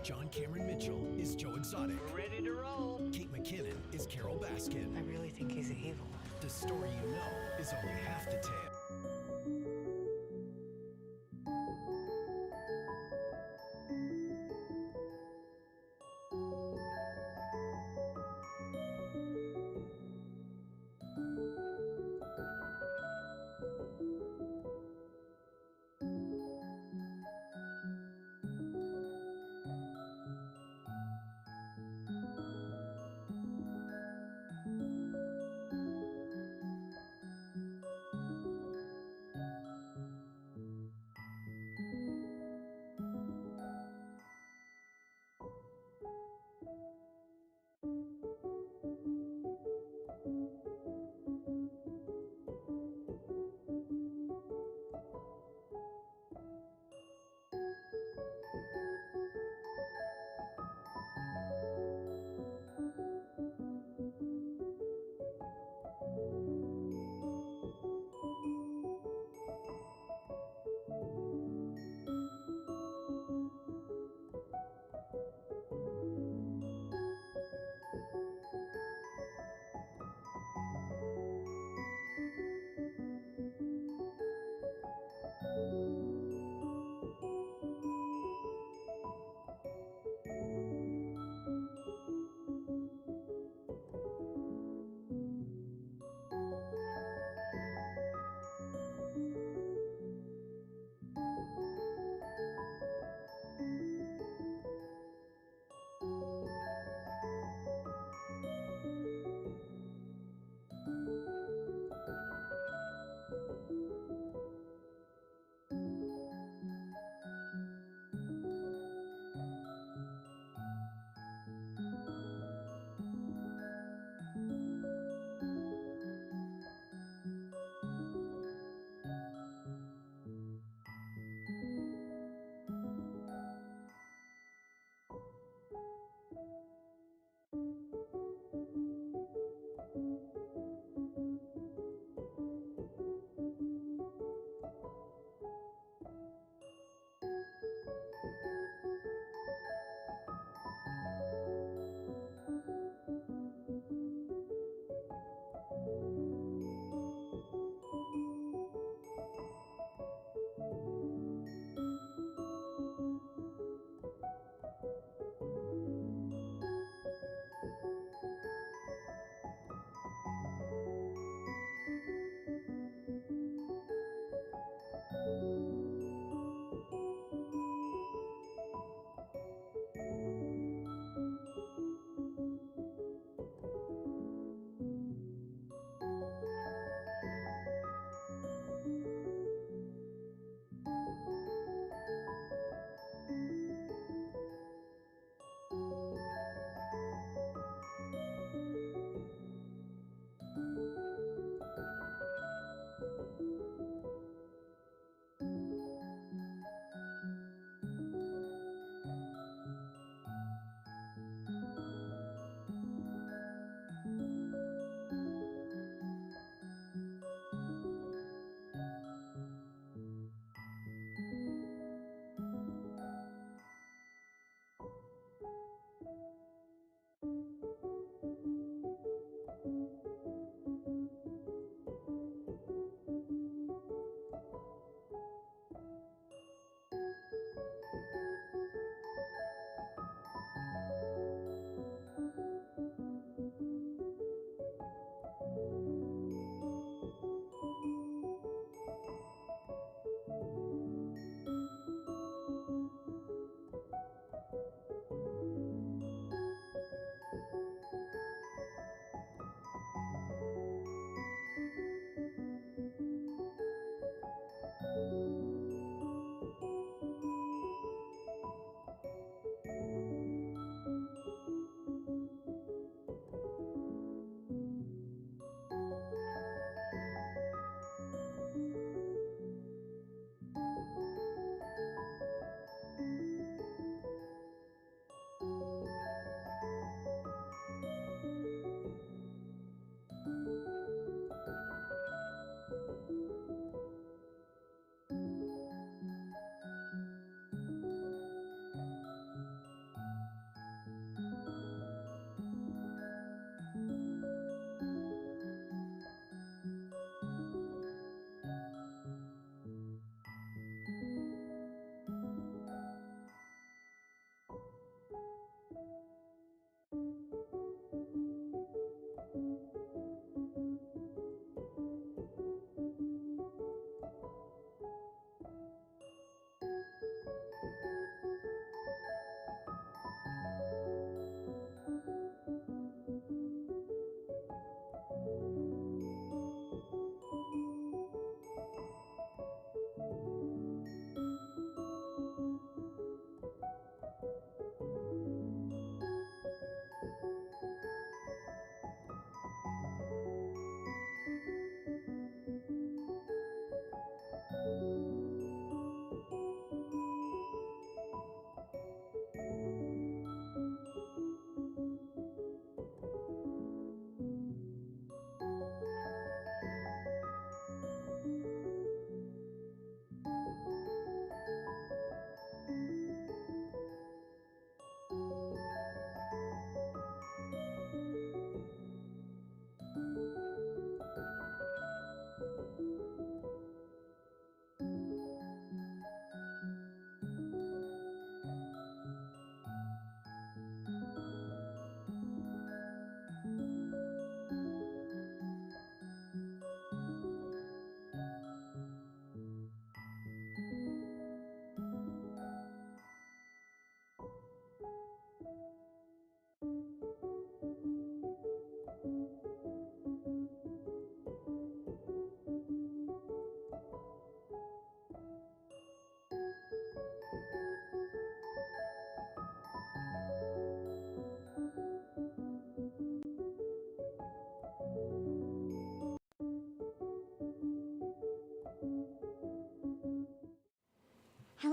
John Cameron Mitchell is Joe Exotic. We're ready to roll. Kate McKinnon is Carol Baskin. I really think he's evil. The story you know is only half the tale.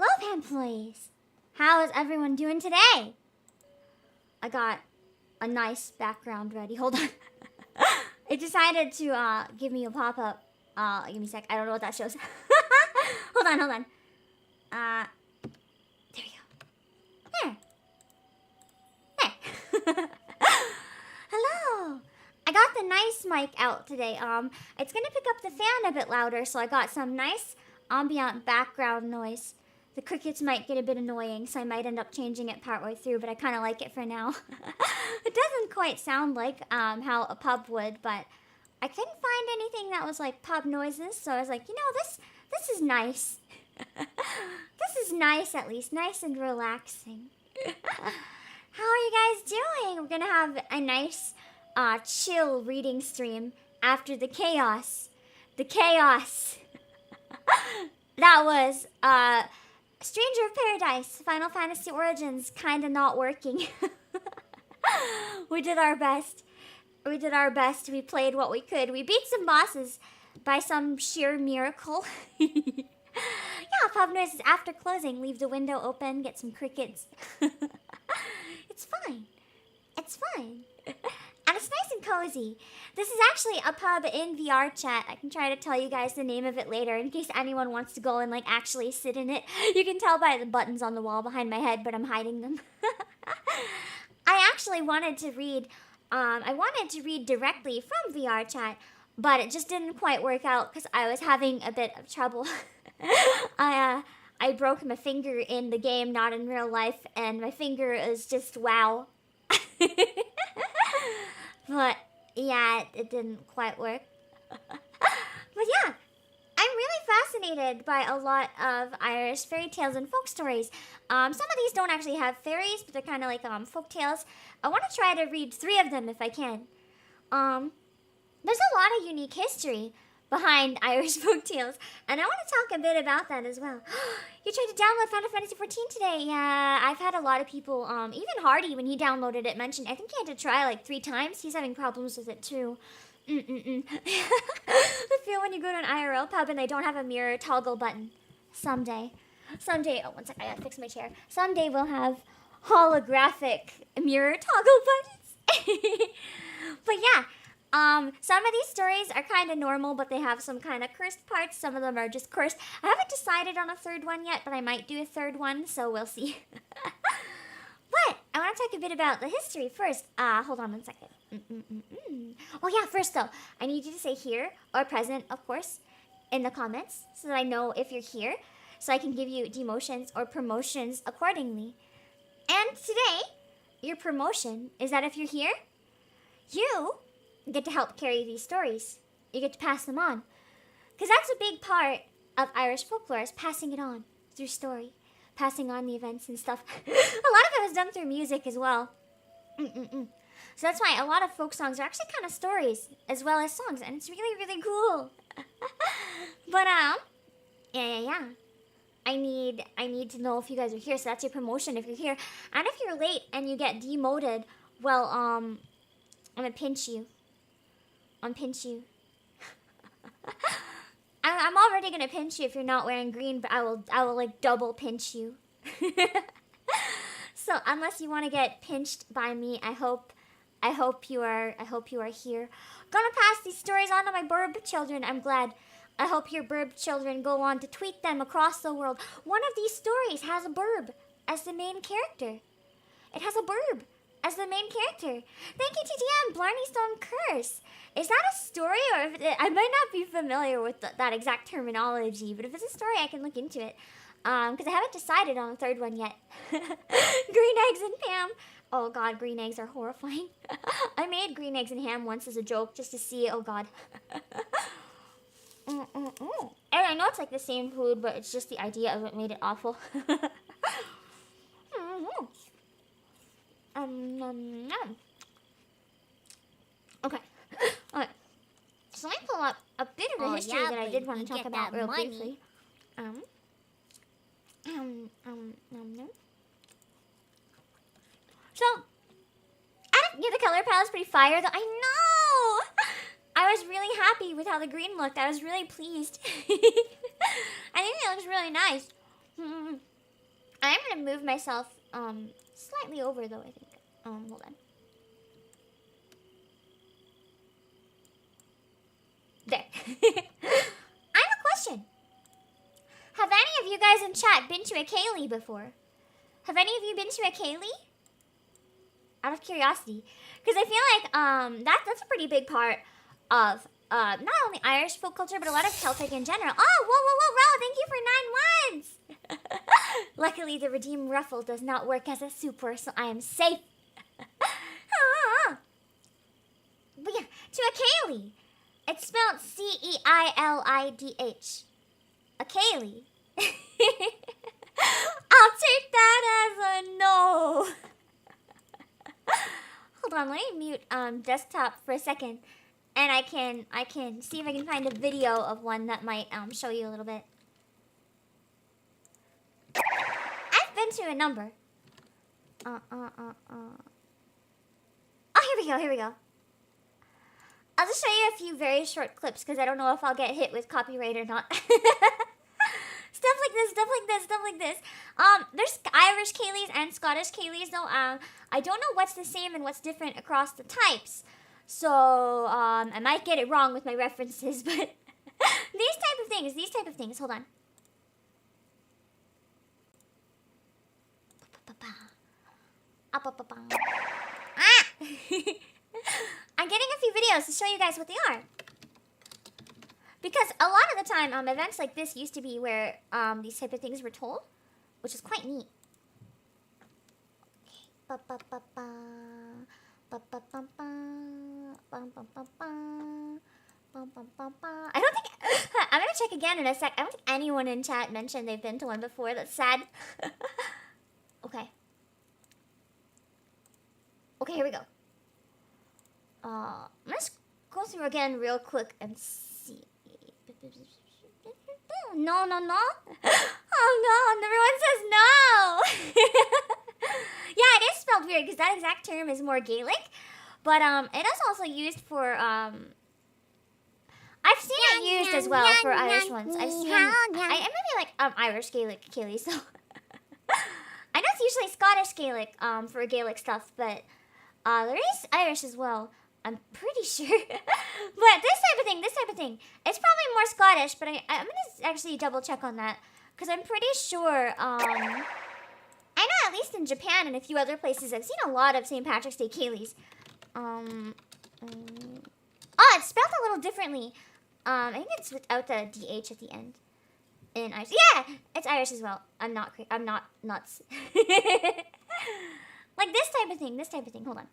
Hello, employees. How is everyone doing today? I got a nice background ready. Hold on. It decided to give me a pop-up. Give me a sec. I don't know what that shows. Hold on. There we go. There. Hello. I got the nice mic out today. It's gonna pick up the fan a bit louder, so I got some nice ambient background noise. The crickets might get a bit annoying, so I might end up changing it partway through, but I kind of like it for now. It doesn't quite sound like how a pub would, but I couldn't find anything that was like pub noises, so I was like, you know, this is nice. This is nice, at least. Nice and relaxing. How are you guys doing? We're gonna have a nice, chill reading stream after the chaos. The chaos. That was, Stranger of Paradise, Final Fantasy Origins, kinda not working. We did our best. We played what we could. We beat some bosses by some sheer miracle. Yeah, pub noises after closing. Leave the window open, get some crickets. It's fine. It's fine. And it's nice and cozy. This is actually a pub in VR chat. I can try to tell you guys the name of it later in case anyone wants to go and like actually sit in it. You can tell by the buttons on the wall behind my head, but I'm hiding them. I actually wanted to read, directly from VR chat, but it just didn't quite work out because I was having a bit of trouble. I broke my finger in the game, not in real life, and my finger is just wow. But yeah, it didn't quite work. But yeah, I'm really fascinated by a lot of Irish fairy tales and folk stories. Some of these don't actually have fairies, but they're kind of like folk tales. I want to try to read 3 of them if I can. There's a lot of unique history behind Irish folk tales, and I want to talk a bit about that as well. You tried to download Final Fantasy 14 today. Yeah, I've had a lot of people, even Hardy, when he downloaded it, mentioned, I think he had to try like 3 times. He's having problems with it too. The feel when you go to an IRL pub and they don't have a mirror toggle button. Someday, oh, one sec, I gotta fix my chair. Someday we'll have holographic mirror toggle buttons. But yeah, some of these stories are kind of normal, but they have some kind of cursed parts. Some of them are just cursed. I haven't decided on a 3rd one yet, but I might do a 3rd one, so we'll see. But I want to talk a bit about the history first. Hold on one second. Oh yeah, first though, I need you to say here or present, of course, in the comments, so that I know if you're here, so I can give you demotions or promotions accordingly. And today, your promotion is that if you're here, you get to help carry these stories. You get to pass them on. Because that's a big part of Irish folklore, is passing it on through story. Passing on the events and stuff. A lot of it was done through music as well. So that's why a lot of folk songs are actually kind of stories as well as songs, and it's really, really cool. But yeah. I need to know if you guys are here, so that's your promotion if you're here. And if you're late and you get demoted, well, I'm gonna pinch you. I'm already gonna pinch you if you're not wearing green, but I will like double pinch you. So unless you want to get pinched by me, I hope you are here. Gonna pass these stories on to my burb children. I'm glad. I hope your burb children go on to tweet them across the world. One of these stories has a burb as the main character. It has a burb as the main character. Thank you, TTM, Blarney Stone Curse. Is that a story, or if I might not be familiar with that exact terminology, but if it's a story, I can look into it. Because I haven't decided on a 3rd one yet. Green eggs and Pam. Oh god, green eggs are horrifying. I made green eggs and ham once as a joke just to see. Oh god. And I know it's like the same food, but it's just the idea of it made it awful. Okay. Alright. So let me pull up a bit of the history that I did want to talk about real briefly. So, yeah, the color palette's pretty fire, though. I know! I was really happy with how the green looked. I was really pleased. I think it looks really nice. I'm gonna move myself slightly over though, I think. Hold on. There. I have a question. Have any of you guys in chat been to a Kaylee before? Have any of you been to a Kaylee? Out of curiosity. Because I feel like that's a pretty big part of not only Irish folk culture, but a lot of Celtic in general. Oh, whoa, Ro, thank you for 9 months! Luckily, the Redeem Ruffle does not work as a super, so I am safe. But yeah, to a Kaylee. It's spelled C-E-I-L-I-D-H. A Kaylee. I'll take that as a no. Hold on, let me mute desktop for a second, and I can see if I can find a video of one that might show you a little bit. I've been to a number. Oh, here we go. I'll just show you a few very short clips because I don't know if I'll get hit with copyright or not. Stuff like this. There's Irish Kayleys and Scottish Kayleys though. I don't know what's the same and what's different across the types. So, I might get it wrong with my references, but these type of things, hold on. I'm getting a few videos to show you guys what they are. Because a lot of the time, events like this used to be where these type of things were told, which is quite neat. I don't think I'm gonna check again in a sec. I don't think anyone in chat mentioned they've been to one before. That's sad. Okay, here we go. Let's go through again real quick and see. No. Oh no, everyone says no. Yeah, it is spelled weird because that exact term is more Gaelic, but it is also used for I've seen it used as well for Irish ones. I've seen maybe like Irish Gaelic Kaylee, so I know it's usually Scottish Gaelic for Gaelic stuff, but there is Irish as well. I'm pretty sure. But this type of thing, it's probably more Scottish, but I'm going to actually double check on that. Because I'm pretty sure, I know at least in Japan and a few other places, I've seen a lot of St. Patrick's Day Kayleys. Oh, it's spelled a little differently. I think it's without the DH at the end. In Irish. Yeah, it's Irish as well. I'm not nuts. Like this type of thing, hold on.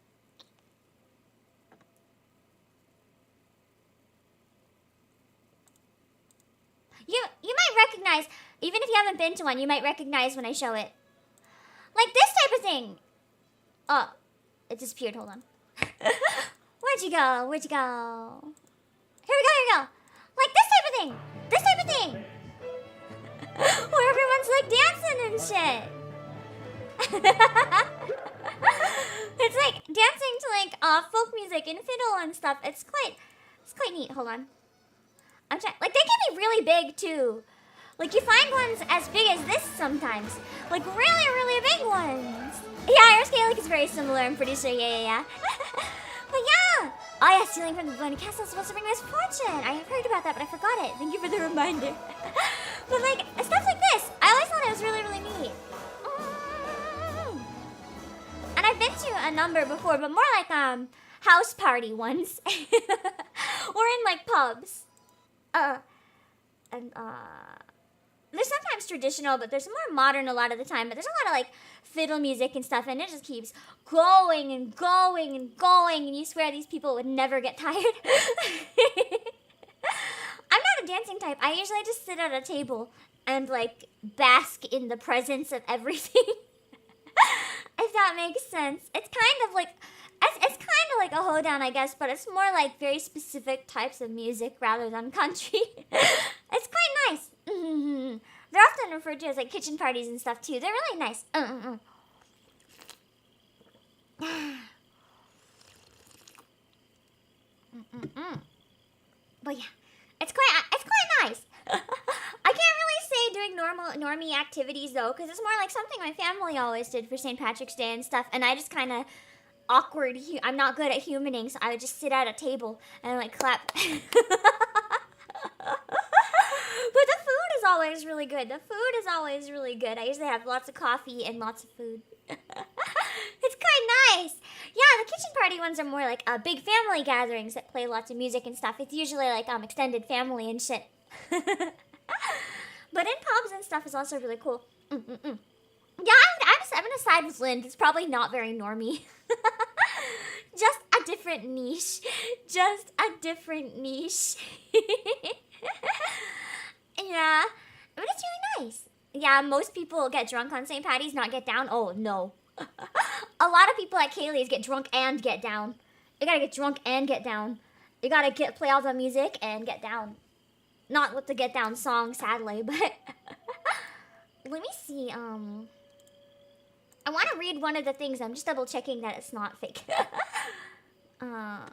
You might recognize, even if you haven't been to one, you might recognize when I show it. Like this type of thing. Oh, it disappeared, hold on. Where'd you go? Here we go. Like this type of thing. Where everyone's like dancing and shit. It's like dancing to like folk music and fiddle and stuff. It's quite neat, hold on. I'm trying, like they can be really big too. Like you find ones as big as this sometimes. Like really big ones. Yeah, Irish Gaelic is very similar, I'm pretty sure, yeah. But yeah. Oh yeah, stealing from the Bonnie Castle is supposed to bring misfortune. I have heard about that, but I forgot it. Thank you for the reminder. But like, stuff like this, I always thought it was really neat. And I've been to a number before, but more like house party ones. Or in like pubs. There's sometimes traditional, but there's more modern a lot of the time. But there's a lot of like fiddle music and stuff, and it just keeps going, and you swear these people would never get tired. I'm not a dancing type. I usually just sit at a table and like bask in the presence of everything. If that makes sense. It's kind of like a hoedown, I guess, but it's more like very specific types of music rather than country. It's quite nice. They're often referred to as like kitchen parties and stuff too. They're really nice. But yeah, it's quite nice. I can't really say doing normie activities though, because it's more like something my family always did for St. Patrick's Day and stuff, and I just kind of awkward. I'm not good at humaning, so I would just sit at a table and like clap. But the food is always really good. The food is always really good. I usually have lots of coffee and lots of food. It's quite nice. Yeah, the kitchen party ones are more like big family gatherings that play lots of music and stuff. It's usually like extended family and shit. But in pubs and stuff is also really cool. Yeah, I'm gonna side with Lind. It's probably not very normie. Just a different niche. Just a different niche. Yeah, but it's really nice. Yeah, most people get drunk on St. Patty's, not get down. Oh, no. A lot of people at Kaylee's get drunk and get down. You gotta get drunk and get down. You gotta play all the music and get down. Not with the get down song, sadly, but... Let me see, I want to read one of the things. I'm just double checking that it's not fake. Yeah.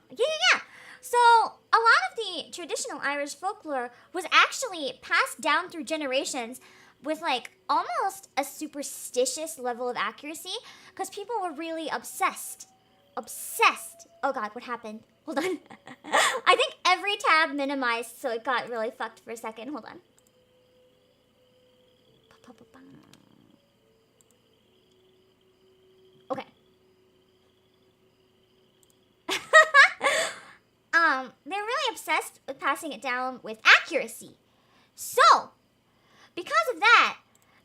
So, a lot of the traditional Irish folklore was actually passed down through generations with like almost a superstitious level of accuracy because people were really obsessed. Oh god, what happened? Hold on. I think every tab minimized, so it got really fucked for a second. Hold on. Okay. They're really obsessed with passing it down with accuracy. So, because of that,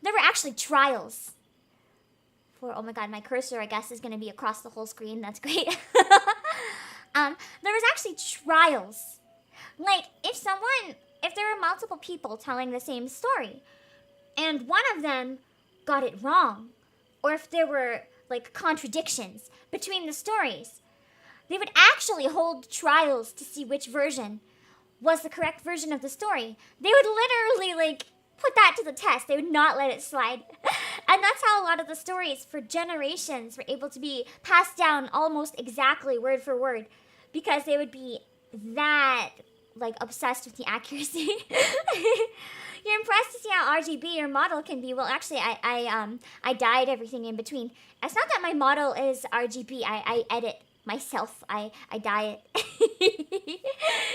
there were actually trials. Oh my god, my cursor, I guess, is going to be across the whole screen. That's great. There was actually trials. Like, if there were multiple people telling the same story, and one of them got it wrong, or if there were, like, contradictions between the stories, they would actually hold trials to see which version was the correct version of the story. They would literally, like, put that to the test. They would not let it slide. And that's how a lot of the stories for generations were able to be passed down almost exactly word for word, because they would be that, like, obsessed with the accuracy. You're impressed to see how RGB your model can be. Well, actually, I dyed everything in between. It's not that my model is RGB. I edit myself. I dye it.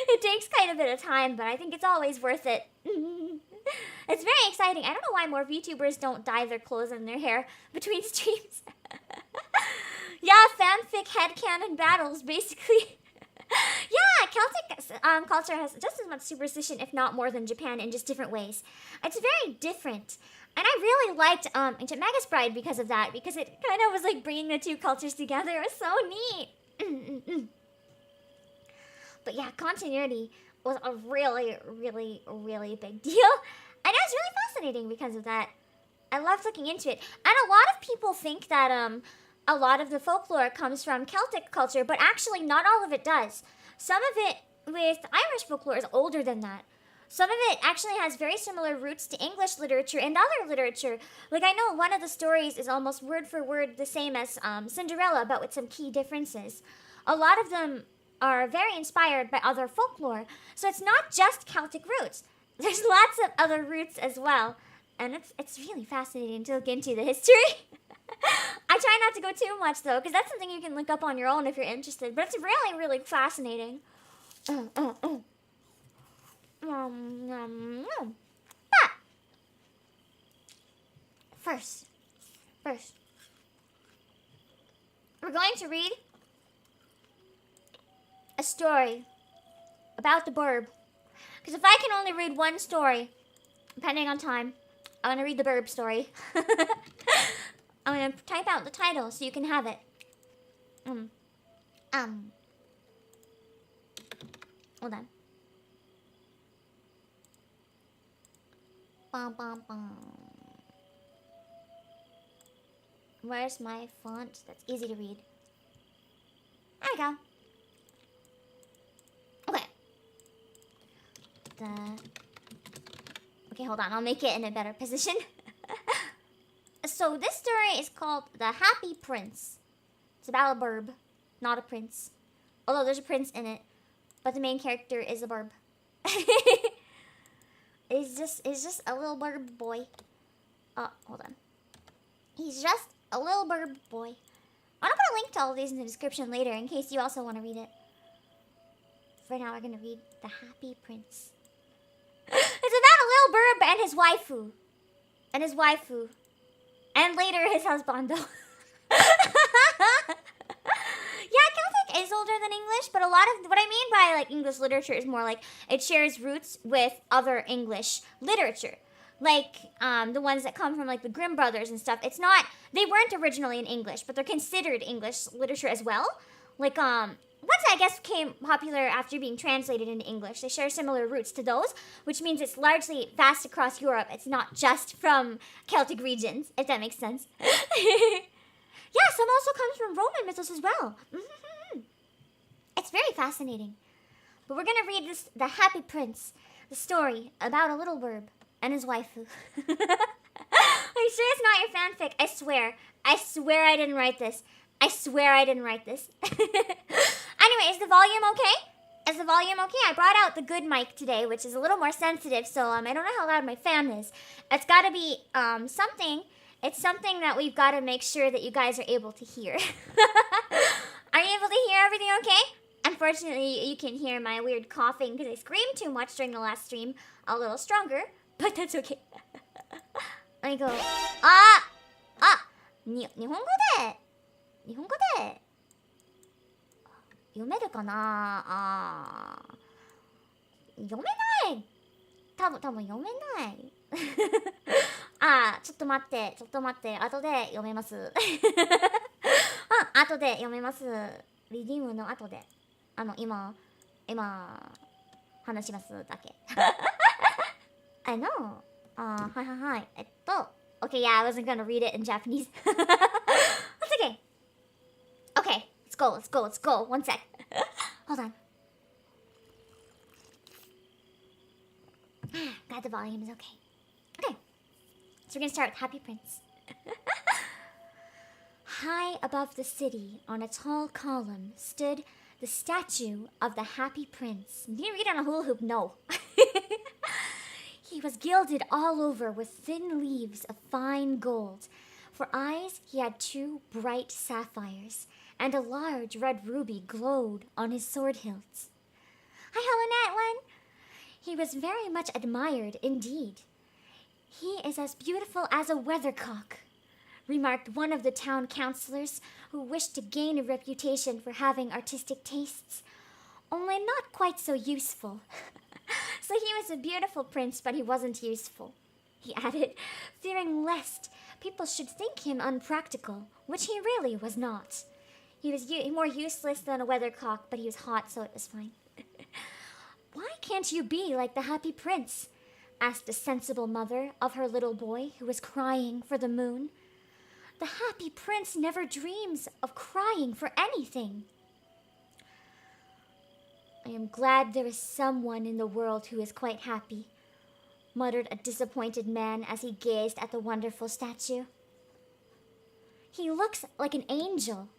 It takes kind of a bit of time, but I think it's always worth it. It's very exciting. I don't know why more VTubers don't dye their clothes and their hair between streams. Yeah, fanfic headcanon battles, basically. Yeah, Celtic culture has just as much superstition, if not more, than Japan in just different ways. It's very different. And I really liked Ancient Magus Bride because of that, because it kind of was like bringing the two cultures together. It was so neat. But yeah, continuity was a really, really, really big deal. And it was really fascinating because of that. I loved looking into it. And a lot of people think that a lot of the folklore comes from Celtic culture, but actually not all of it does. Some of it with Irish folklore is older than that. Some of it actually has very similar roots to English literature and other literature. Like, I know one of the stories is almost word for word the same as Cinderella, but with some key differences. A lot of them are very inspired by other folklore. So it's not just Celtic roots. There's lots of other roots as well. And it's really fascinating to look into the history. I try not to go too much, though, because that's something you can look up on your own if you're interested. But it's really, really fascinating. But first, we're going to read a story about the burb. Because if I can only read one story, depending on time, I'm going to read the burb story. I'm going to type out the title so you can have it. Hold on. Where's my font that's easy to read? There we go. Okay. Okay, hold on. I'll make it in a better position. So this story is called The Happy Prince. It's about a burb, not a prince. Although there's a prince in it, but the main character is a burb. is just a little bird boy. Hold on. He's just a little bird boy. I'm gonna put a link to all of these in the description later in case you also want to read it. For now, we're gonna read The Happy Prince. It's about a little bird and his waifu. And later his husbando. Yeah, Celtic is older than English, but a lot of what I mean by like English literature is more like it shares roots with other English literature. Like the ones that come from like the Grimm brothers and stuff. It's not, they weren't originally in English, but they're considered English literature as well. Like once I guess became popular after being translated into English. They share similar roots to those, which means it's largely vast across Europe. It's not just from Celtic regions, if that makes sense. Yeah, some also comes from Roman mythos as well. It's very fascinating. But we're gonna read this, The Happy Prince, the story about a little bird and his waifu. Are you sure it's not your fanfic? I swear I didn't write this. Anyway, is the volume okay? I brought out the good mic today, which is a little more sensitive, so I don't know how loud my fan is. It's gotta be something. It's something that we've got to make sure that you guys are able to hear. Are you able to hear everything okay? Unfortunately, you can hear my weird coughing because I screamed too much during the last stream. A little stronger, but that's okay. Let me go. 日本語で読めるかな読めない。多分読めない。ちょっと待って。後で読めます。後で読めます。リディームの後で。今、話しますだけ。I know. はい。Okay, yeah, I wasn't gonna read it in Japanese. That's okay. Okay, let's go. One sec. Hold on. Glad the volume is okay. Okay, so we're gonna start with Happy Prince. High above the city, on a tall column, stood the statue of the Happy Prince. You didn't read on a hula hoop? No. He was gilded all over with thin leaves of fine gold. For eyes, he had 2 bright sapphires, and a large red ruby glowed on his sword hilts. Hi, Helena. He was very much admired indeed. He is as beautiful as a weathercock, remarked one of the town councillors who wished to gain a reputation for having artistic tastes, only not quite so useful. So he was a beautiful prince, but he wasn't useful, he added, fearing lest people should think him unpractical, which he really was not. He was more useless than a weathercock, but he was hot, so it was fine. Why can't you be like the Happy Prince? Asked a sensible mother of her little boy who was crying for the moon. The Happy Prince never dreams of crying for anything. I am glad there is someone in the world who is quite happy, muttered a disappointed man as he gazed at the wonderful statue. He looks like an angel,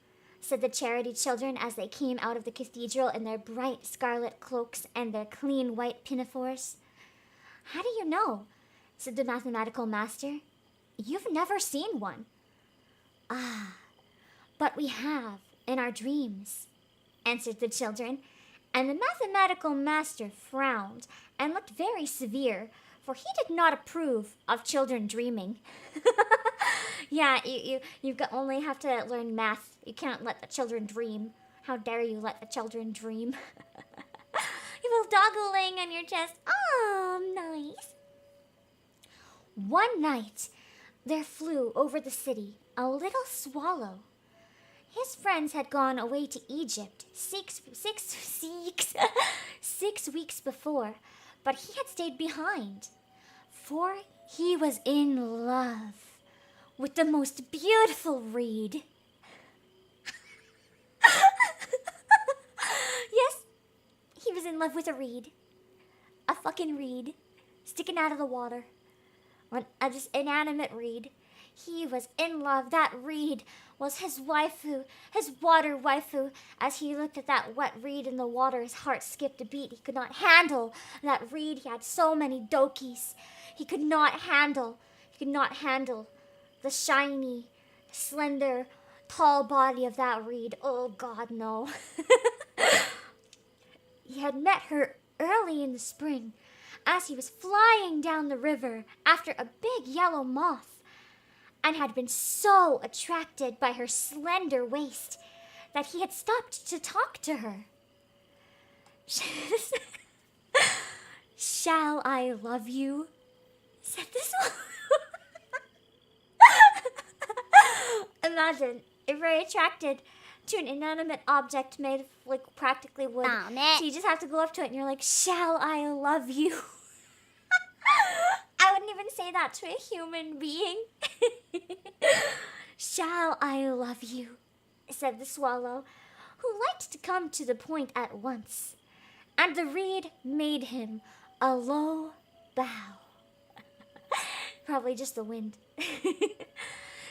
said the charity children as they came out of the cathedral in their bright scarlet cloaks and their clean white pinafores. How do you know? Said the mathematical master. You've never seen one. But we have in our dreams, answered the children, and the mathematical master frowned and looked very severe, for he did not approve of children dreaming. Yeah, you only have to learn math. You can't let the children dream. How dare you let the children dream? You have a doggo laying on your chest. Oh, nice. One night, there flew over the city a little swallow. His friends had gone away to Egypt 6 weeks before, but he had stayed behind, for he was in love with the most beautiful reed. Yes, he was in love with a reed. A fucking reed sticking out of the water. Just inanimate reed. He was in love. That reed was his waifu, his water waifu. As he looked at that wet reed in the water, his heart skipped a beat. He could not handle that reed. He had so many dokis. He could not handle the shiny, slender, tall body of that reed. Oh God, no. He had met her early in the spring as he was flying down the river after a big yellow moth, and had been so attracted by her slender waist that he had stopped to talk to her. "Shall I love you?" said this one. Imagine, you're very attracted to an inanimate object made of, like, practically wood. So you just have to go up to it and you're like, "Shall I love you?" I wouldn't even say that to a human being. "Shall I love you?" said the swallow, who liked to come to the point at once. And the reed made him a low bow. Probably just the wind.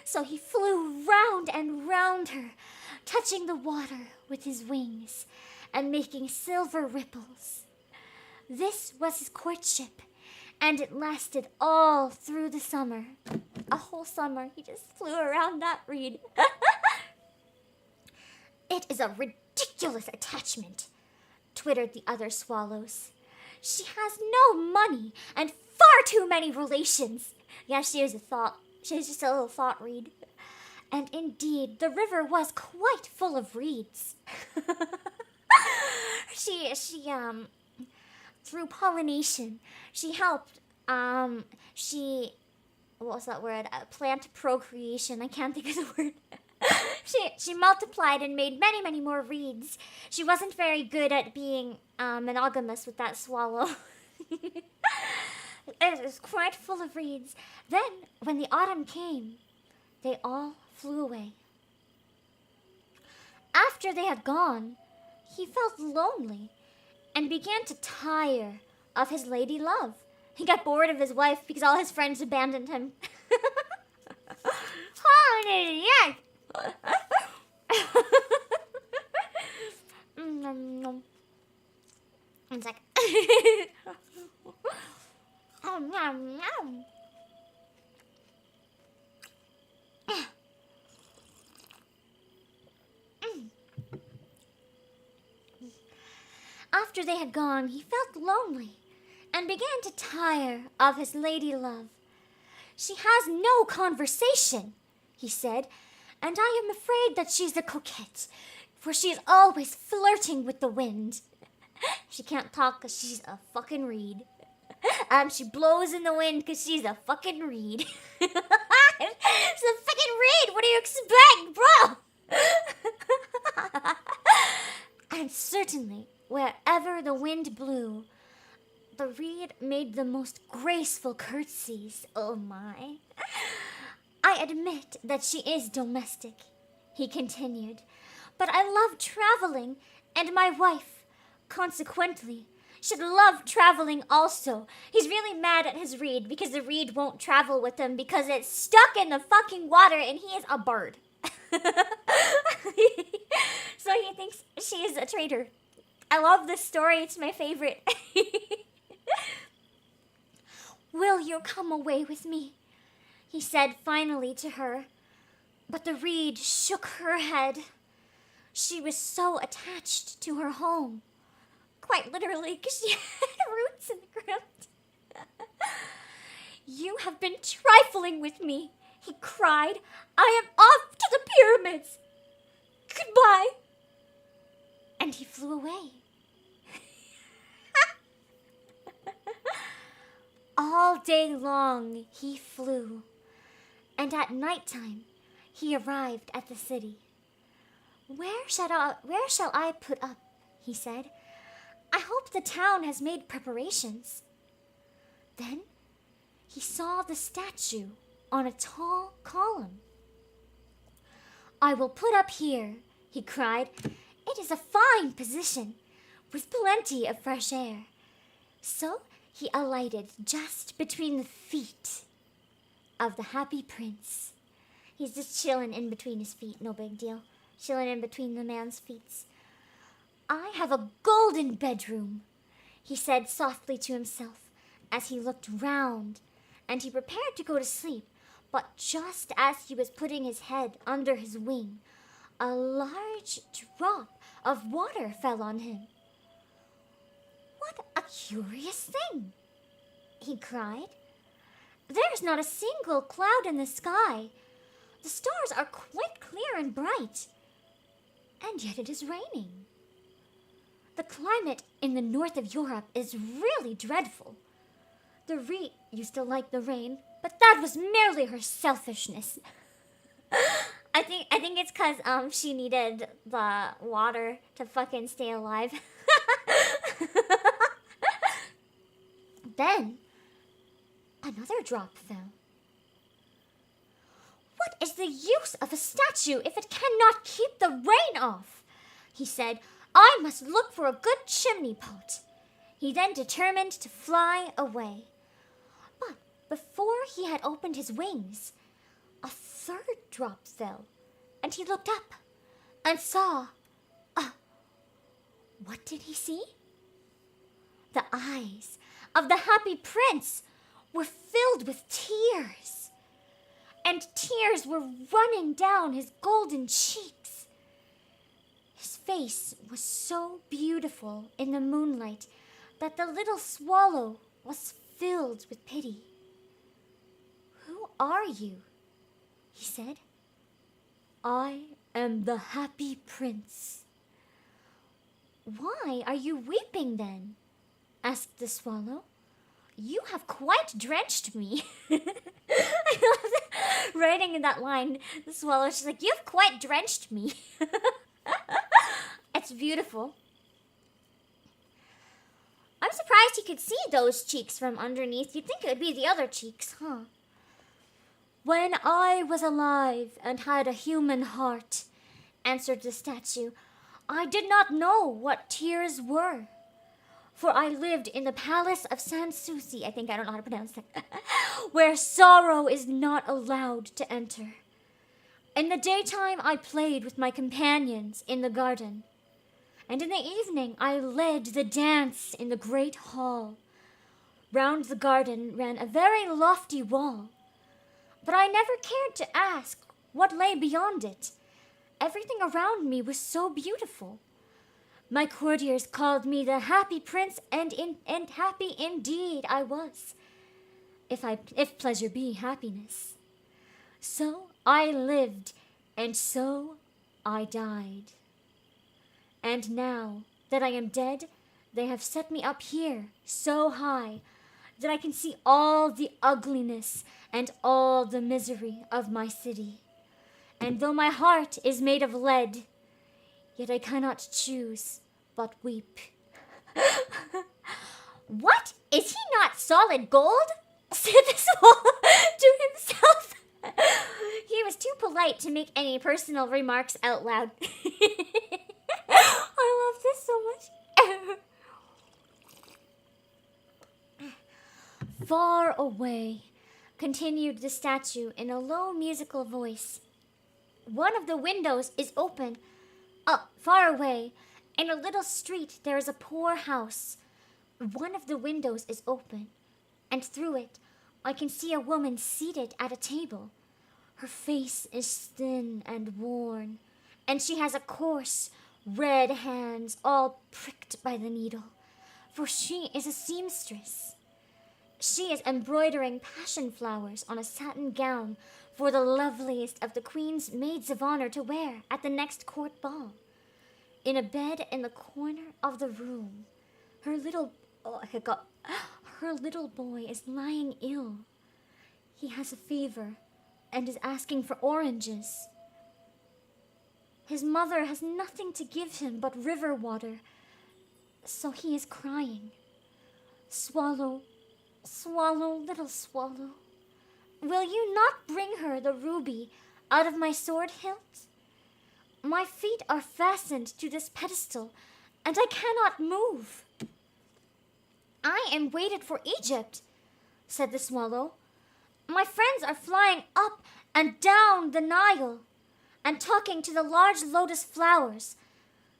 So he flew round and round her, touching the water with his wings and making silver ripples. This was his courtship, and it lasted all through the summer. A whole summer, he just flew around that reed. "It is a ridiculous attachment," twittered the other swallows. "She has no money and far too many relations." Yeah, she is a thought. She's just a little thought reed. And indeed, the river was quite full of reeds. She through pollination, she helped, what was that word? Plant procreation. I can't think of the word. She multiplied and made many, many more reeds. She wasn't very good at being monogamous with that swallow. It was quite full of reeds. Then, when the autumn came, they all flew away. After they had gone, he felt lonely and began to tire of his lady love. He got bored of his wife because all his friends abandoned him. It's like, oh, nom, nom. After they had gone, he felt lonely and began to tire of his lady love. "She has no conversation," he said, "and I am afraid that she's a coquette, for she is always flirting with the wind." She can't talk because she's a fucking reed. She blows in the wind because she's a fucking reed. She's a fucking reed! What do you expect, bro? And certainly, wherever the wind blew, the reed made the most graceful curtsies. Oh my. "I admit that she is domestic," he continued, "but I love traveling, and my wife, consequently, should love traveling also." He's really mad at his reed because the reed won't travel with him because it's stuck in the fucking water and he is a bird. So he thinks she is a traitor. I love this story. It's my favorite. "Will you come away with me?" he said finally to her. But the reed shook her head. She was so attached to her home. Quite literally, because she had roots in the ground. "You have been trifling with me," he cried. "I am off to the pyramids. Goodbye." And he flew away. All day long he flew, and at nighttime he arrived at the city. Where shall I put up?" he said. "I hope the town has made preparations." Then he saw the statue on a tall column. "I will put up here," he cried. "It is a fine position, with plenty of fresh air." So he alighted just between the feet of the happy prince. He's just chilling in between his feet, no big deal. Chilling in between the man's feet. I have a golden bedroom, he said softly to himself as he looked round, and he prepared to go to sleep. But just as he was putting his head under his wing, a large drop of water fell on him. What a curious thing, he cried. There's not a single cloud in the sky. The stars are quite clear and bright, and yet it is raining. The climate in the north of Europe is really dreadful. The Ree used to like the rain, but that was merely her selfishness. I think it's 'cause she needed the water to fucking stay alive. Then another drop fell. What is the use of a statue if it cannot keep the rain off? He said, I must look for a good chimney pot. He then determined to fly away. But before he had opened his wings, a third drop fell, and he looked up and saw... what did he see? The eyes of the happy prince were filled with tears, and tears were running down his golden cheeks. His face was so beautiful in the moonlight that the little swallow was filled with pity. Who are you? He said. I am the happy prince. Why are you weeping then? Asked the swallow. You have quite drenched me. I love that. Writing in that line, the swallow, she's like, you've quite drenched me. It's beautiful. I'm surprised he could see those cheeks from underneath. You'd think it would be the other cheeks, huh? When I was alive and had a human heart, answered the statue, I did not know what tears were. For I lived in the palace of Sanssouci, I don't know how to pronounce that, where sorrow is not allowed to enter. In the daytime I played with my companions in the garden, and in the evening I led the dance in the great hall. Round the garden ran a very lofty wall, but I never cared to ask what lay beyond it. Everything around me was so beautiful. My courtiers called me the happy prince, and happy indeed I was, if pleasure be happiness. So I lived, and so I died. And now that I am dead, they have set me up here so high that I can see all the ugliness and all the misery of my city. And though my heart is made of lead, yet I cannot choose but weep. What? Is he not solid gold? Said the swallow to himself. He was too polite to make any personal remarks out loud. I love this so much. Far away, continued the statue in a low musical voice. One of the windows is open. Far away, in a little street, there is a poor house. One of the windows is open, and through it, I can see a woman seated at a table. Her face is thin and worn, and she has a coarse, red hands all pricked by the needle, for she is a seamstress. She is embroidering passion flowers on a satin gown for the loveliest of the queen's maids of honor to wear at the next court ball. In a bed in the corner of the room, her little boy is lying ill. He has a fever and is asking for oranges. His mother has nothing to give him but river water, so he is crying. Swallow, swallow, little swallow, will you not bring her the ruby out of my sword hilt? My feet are fastened to this pedestal, and I cannot move. I am waited for Egypt, said the swallow. My friends are flying up and down the Nile, and talking to the large lotus flowers.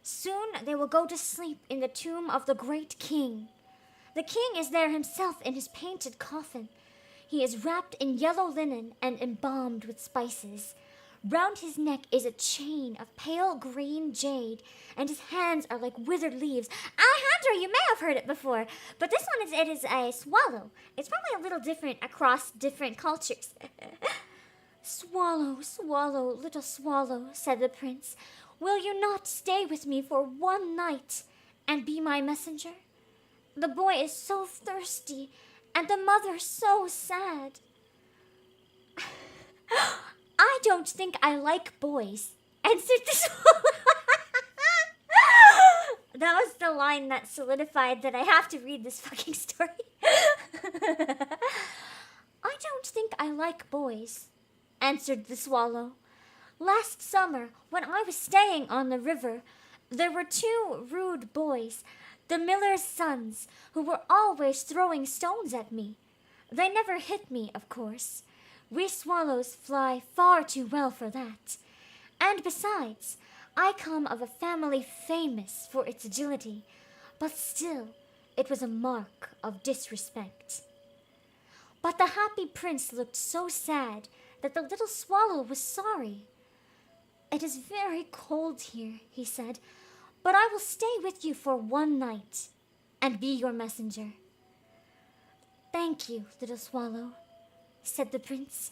Soon they will go to sleep in the tomb of the great king. The king is there himself in his painted coffin. He is wrapped in yellow linen and embalmed with spices. Round his neck is a chain of pale green jade, and his hands are like withered leaves. Alejandro, you may have heard it before, but this one is a swallow. It's probably a little different across different cultures. Swallow, swallow, little swallow, said the prince, will you not stay with me for one night and be my messenger? The boy is so thirsty, and the mother so sad. I don't think I like boys, answered the swallow. That was the line that solidified that I have to read this fucking story. I don't think I like boys, answered the swallow. Last summer, when I was staying on the river, there were two rude boys, the miller's sons, who were always throwing stones at me. They never hit me, of course. We swallows fly far too well for that. And besides, I come of a family famous for its agility, but still, it was a mark of disrespect. But the happy prince looked so sad that the little swallow was sorry. It is very cold here, he said, but I will stay with you for one night and be your messenger. Thank you, little swallow, said the prince.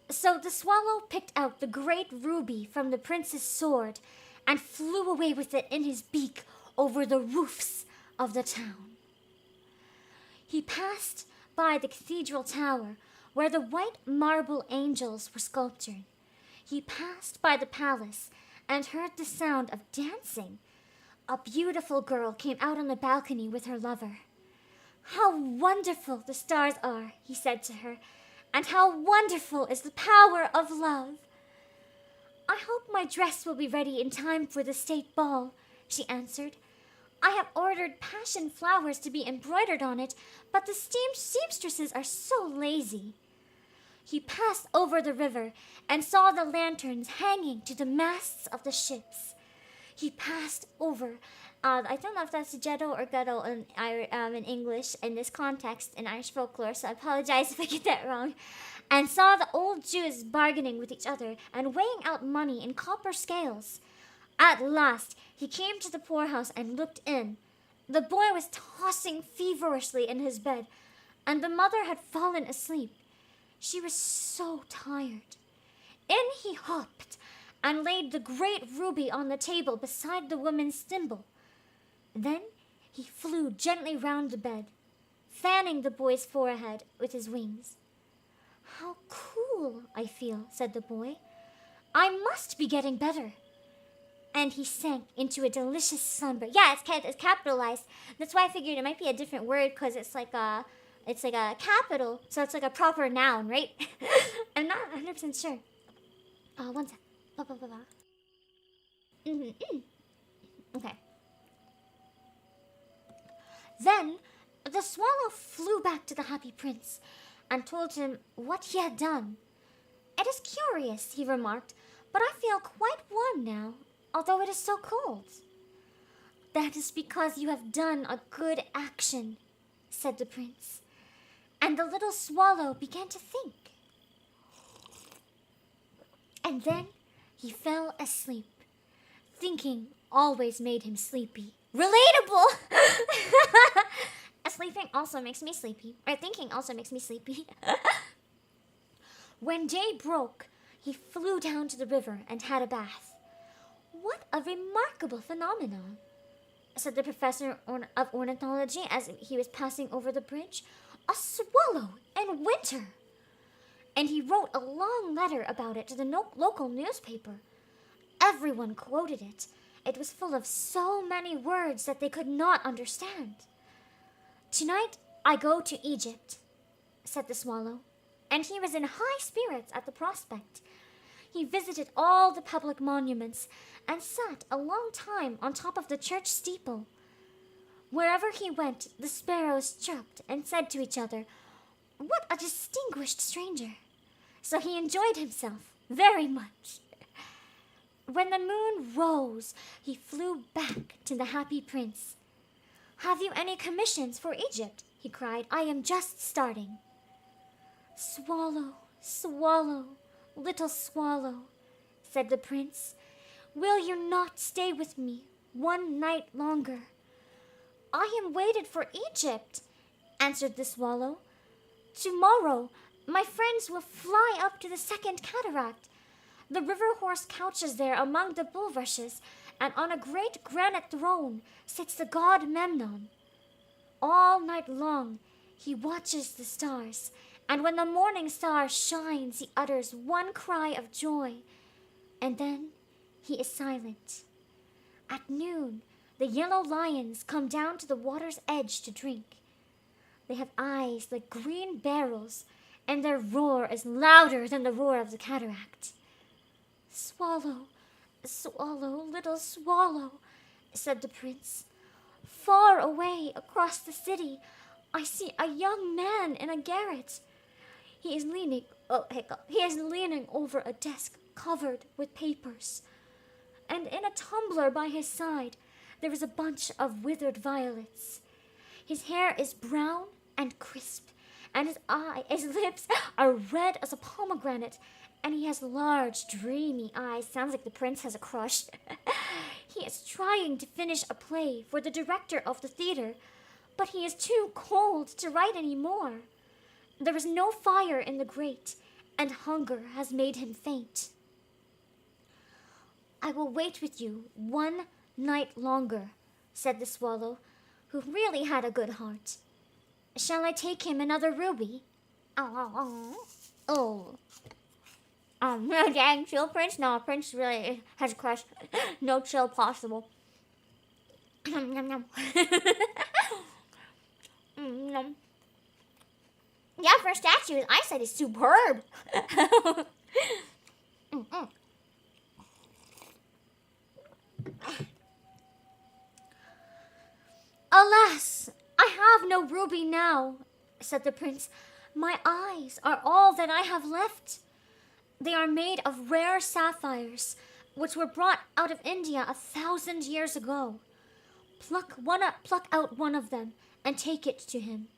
So the swallow picked out the great ruby from the prince's sword and flew away with it in his beak over the roofs of the town. He passed by the cathedral tower where the white marble angels were sculptured. He passed by the palace and heard the sound of dancing. A beautiful girl came out on the balcony with her lover. How wonderful the stars are, he said to her, and how wonderful is the power of love. I hope my dress will be ready in time for the state ball, she answered. I have ordered passion flowers to be embroidered on it, but the seamstresses are so lazy. He passed over the river and saw the lanterns hanging to the masts of the ships. He passed over, I don't know if that's Jetto or Gutto in English in this context in Irish folklore, so I apologize if I get that wrong, and saw the old Jews bargaining with each other and weighing out money in copper scales. At last, he came to the poorhouse and looked in. The boy was tossing feverishly in his bed, and the mother had fallen asleep. She was so tired. In he hopped and laid the great ruby on the table beside the woman's thimble. Then he flew gently round the bed, fanning the boy's forehead with his wings. How cool I feel, said the boy. I must be getting better. And he sank into a delicious slumber. Yeah, it's capitalized. That's why I figured it might be a different word, because it's like a capital, so it's like a proper noun, right? I'm not 100% sure. One sec. Okay. Then the swallow flew back to the happy prince and told him what he had done. It is curious, he remarked, but I feel quite warm now, although it is so cold. That is because you have done a good action, said the prince. And the little swallow began to think. And then he fell asleep. Thinking always made him sleepy. Relatable! Sleeping also makes me sleepy. Or thinking also makes me sleepy. When day broke, he flew down to the river and had a bath. What a remarkable phenomenon, said the professor of ornithology as he was passing over the bridge. A swallow in winter! And he wrote a long letter about it to the local newspaper. Everyone quoted it. It was full of so many words that they could not understand. Tonight I go to Egypt, said the swallow, and he was in high spirits at the prospect. He visited all the public monuments and sat a long time on top of the church steeple. Wherever he went, the sparrows chirped and said to each other, "What a distinguished stranger!" so he enjoyed himself very much. When the moon rose, he flew back to the happy prince. "Have you any commissions for Egypt?" he cried. "I am just starting." "Swallow, swallow, little swallow," said the prince, "will you not stay with me one night longer?" "I am waited for Egypt," answered the swallow. "Tomorrow my friends will fly up to the second cataract. The river horse couches there among the bulrushes, and on a great granite throne sits the god Memnon. All night long he watches the stars, and when the morning star shines, he utters one cry of joy, and then he is silent. At noon, the yellow lions come down to the water's edge to drink. They have eyes like green barrels, and their roar is louder than the roar of the cataract." "Swallow, swallow, little swallow," said the prince. "Far away across the city, I see a young man in a garret. He is leaning over a desk covered with papers, and in a tumbler by his side there is a bunch of withered violets. His hair is brown and crisp, and his lips are red as a pomegranate, and he has large, dreamy eyes." Sounds like the prince has a crush. "He is trying to finish a play for the director of the theater, but he is too cold to write any more. There is no fire in the grate, and hunger has made him faint." "I will wait with you one night longer," said the swallow, who really had a good heart. "Shall I take him another ruby?" "Oh. Dang, chill prince? No, prince really has a crush. No chill possible." Yeah, for a statue, his eyesight is superb. "Alas, I have no ruby now," said the prince. "My eyes are all that I have left. They are made of rare sapphires, which were brought out of India 1,000 years ago. Pluck out one of them and take it to him.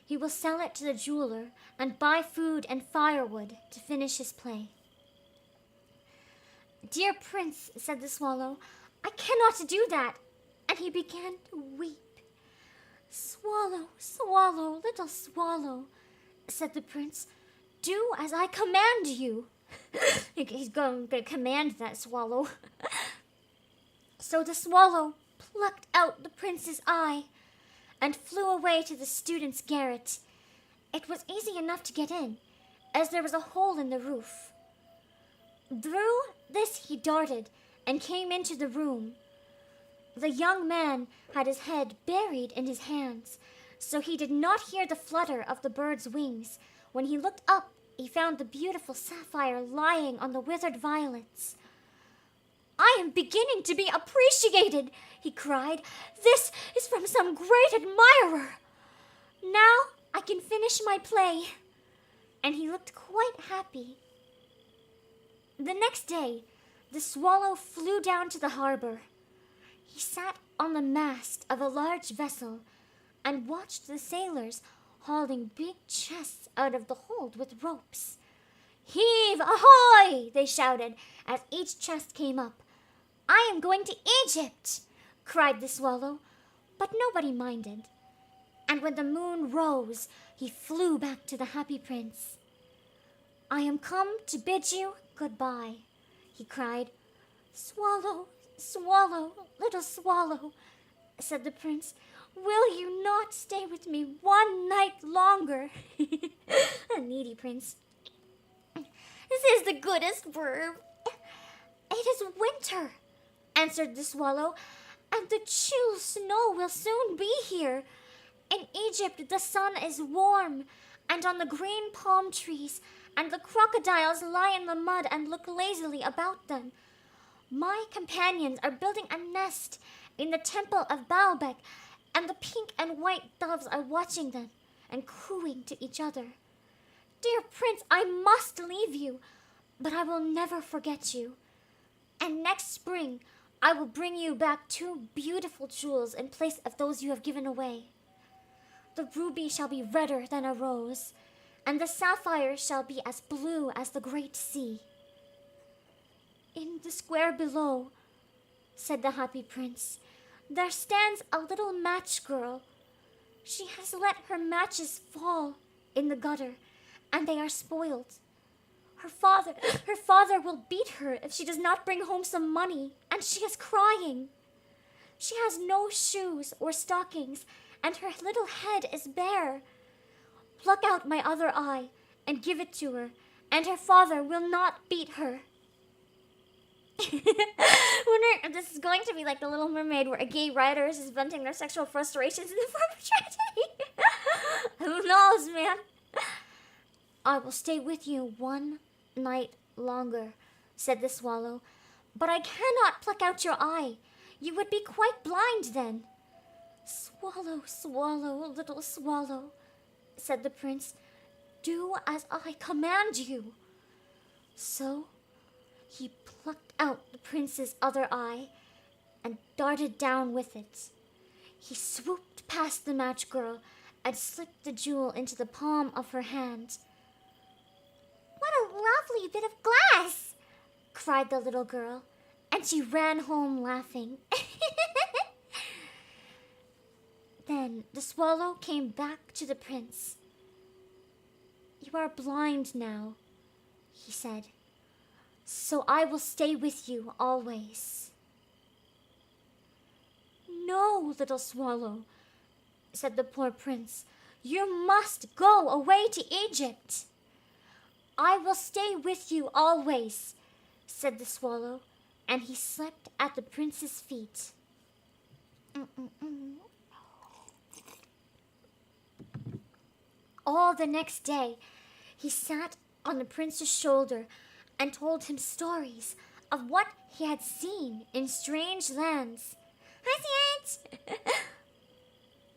He will sell it to the jeweler and buy food and firewood to finish his play." "Dear prince," said the swallow, "I cannot do that," and he began to weep. "Swallow, swallow, little swallow," said the prince, "do as I command you." He's going to command that swallow. So the swallow plucked out the prince's eye and flew away to the student's garret. It was easy enough to get in, as there was a hole in the roof. Through this he darted and came into the room. The young man had his head buried in his hands, so he did not hear the flutter of the bird's wings. When he looked up, he found the beautiful sapphire lying on the withered violets. "I am beginning to be appreciated," he cried. "This is from some great admirer. Now I can finish my play." And he looked quite happy. The next day, the swallow flew down to the harbor. He sat on the mast of a large vessel and watched the sailors hauling big chests out of the hold with ropes. "Heave ahoy!" they shouted as each chest came up. "I am going to Egypt!" cried the swallow, but nobody minded. And when the moon rose, he flew back to the happy prince. "I am come to bid you goodbye," he cried. "Swallow, swallow, little swallow," said the prince, "will you not stay with me one night longer?" A needy prince. "This is the goodest verb." "It is winter," answered the swallow, "and the chill snow will soon be here. In Egypt the sun is warm, and on the green palm trees, and the crocodiles lie in the mud and look lazily about them. My companions are building a nest in the temple of Baalbek, and the pink and white doves are watching them and cooing to each other. Dear prince, I must leave you, but I will never forget you. And next spring, I will bring you back 2 beautiful jewels in place of those you have given away. The ruby shall be redder than a rose, and the sapphire shall be as blue as the great sea. In the square below, said the happy prince, there stands a little match girl. She has let her matches fall in the gutter, and they are spoiled. Her father will beat her if she does not bring home some money, and she is crying. She has no shoes or stockings, and her little head is bare. Pluck out my other eye and give it to her, and her father will not beat her. Wonder if this is going to be like The Little Mermaid, where a gay writer is venting their sexual frustrations in the form of tragedy. Who knows, man? I will stay with you 1 night longer, said the swallow, but I cannot pluck out your eye. You would be quite blind then. Swallow, swallow, little swallow, said the prince, do as I command you. So he plucked out the prince's other eye and darted down with it. He swooped past the match girl and slipped the jewel into the palm of her hand. What a lovely bit of glass, cried the little girl, and she ran home laughing. Then the swallow came back to the prince. You are blind now, he said, so I will stay with you always. No, little swallow, said the poor prince, you must go away to Egypt. I will stay with you always, said the swallow, and he slept at the prince's feet. All the next day, he sat on the prince's shoulder and told him stories of what he had seen in strange lands.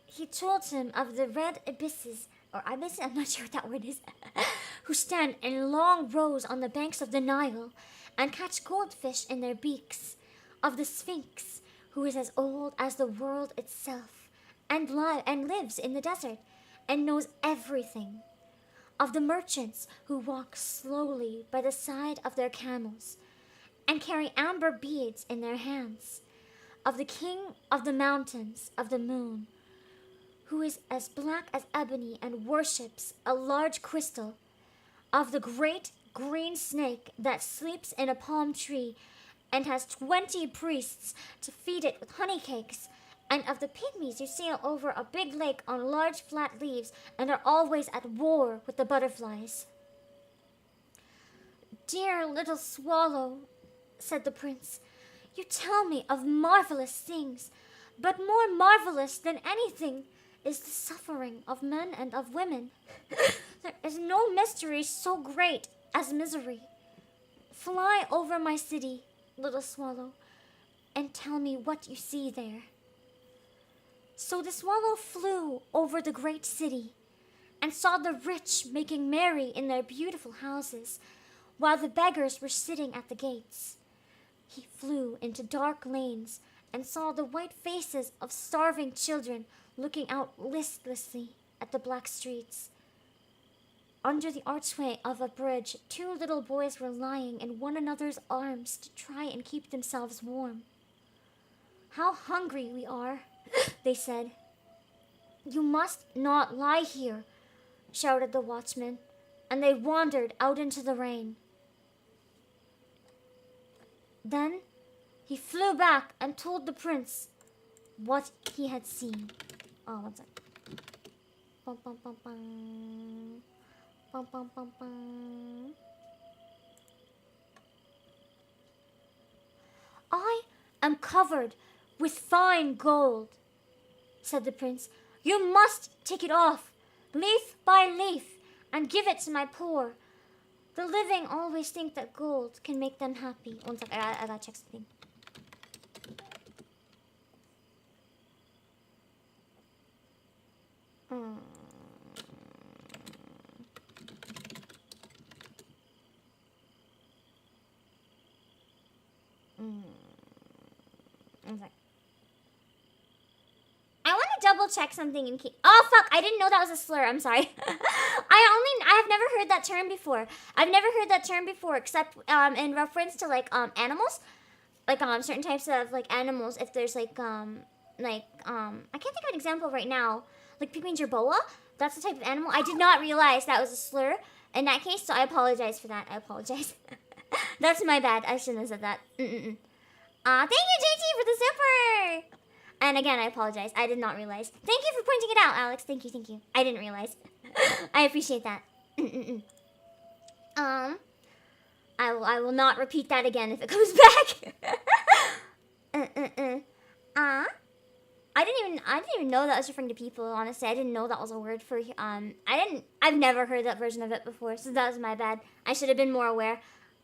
He told him of the red abysses, or ibis, I'm not sure what that word is, who stand in long rows on the banks of the Nile and catch goldfish in their beaks, of the Sphinx, who is as old as the world itself, and lives in the desert, and knows everything, of the merchants who walk slowly by the side of their camels, and carry amber beads in their hands, of the king of the mountains of the moon, who is as black as ebony and worships a large crystal, of the great green snake that sleeps in a palm tree and has 20 priests to feed it with honey cakes, and of the pygmies who sail over a big lake on large flat leaves and are always at war with the butterflies. Dear little swallow, said the prince, you tell me of marvelous things, but more marvelous than anything is the suffering of men and of women. There is no mystery so great as misery. Fly over my city, little swallow, and tell me what you see there. So the swallow flew over the great city and saw the rich making merry in their beautiful houses, while the beggars were sitting at the gates. He flew into dark lanes and saw the white faces of starving children looking out listlessly at the black streets. Under the archway of a bridge, 2 little boys were lying in one another's arms to try and keep themselves warm. How hungry we are, they said. You must not lie here, shouted the watchman, and they wandered out into the rain. Then he flew back and told the prince what he had seen. Oh, one sec. Bum, bum, bum, bum. Bum, bum, bum, bum. I am covered with fine gold, said the prince. You must take it off, leaf by leaf, and give it to my poor. The living always think that gold can make them happy. One sec, I gotta check something. One sec. I want to double check something in case. Oh fuck! I didn't know that was a slur. I'm sorry. I have never heard that term before. I've never heard that term before, except in reference to like animals, like certain types of like animals. If there's I can't think of an example right now. Like penguin jerboa, that's the type of animal. I did not realize that was a slur in that case, so I apologize for that. I apologize. That's my bad. I shouldn't have said that. Thank you, JT, for the super. And again, I apologize. I did not realize. Thank you for pointing it out, Alex. Thank you, thank you. I didn't realize. I appreciate that. I will not repeat that again if it comes back. I didn't even know that was referring to people, honestly. I didn't know that was a word for I've never heard that version of it before, so that was my bad. I should have been more aware.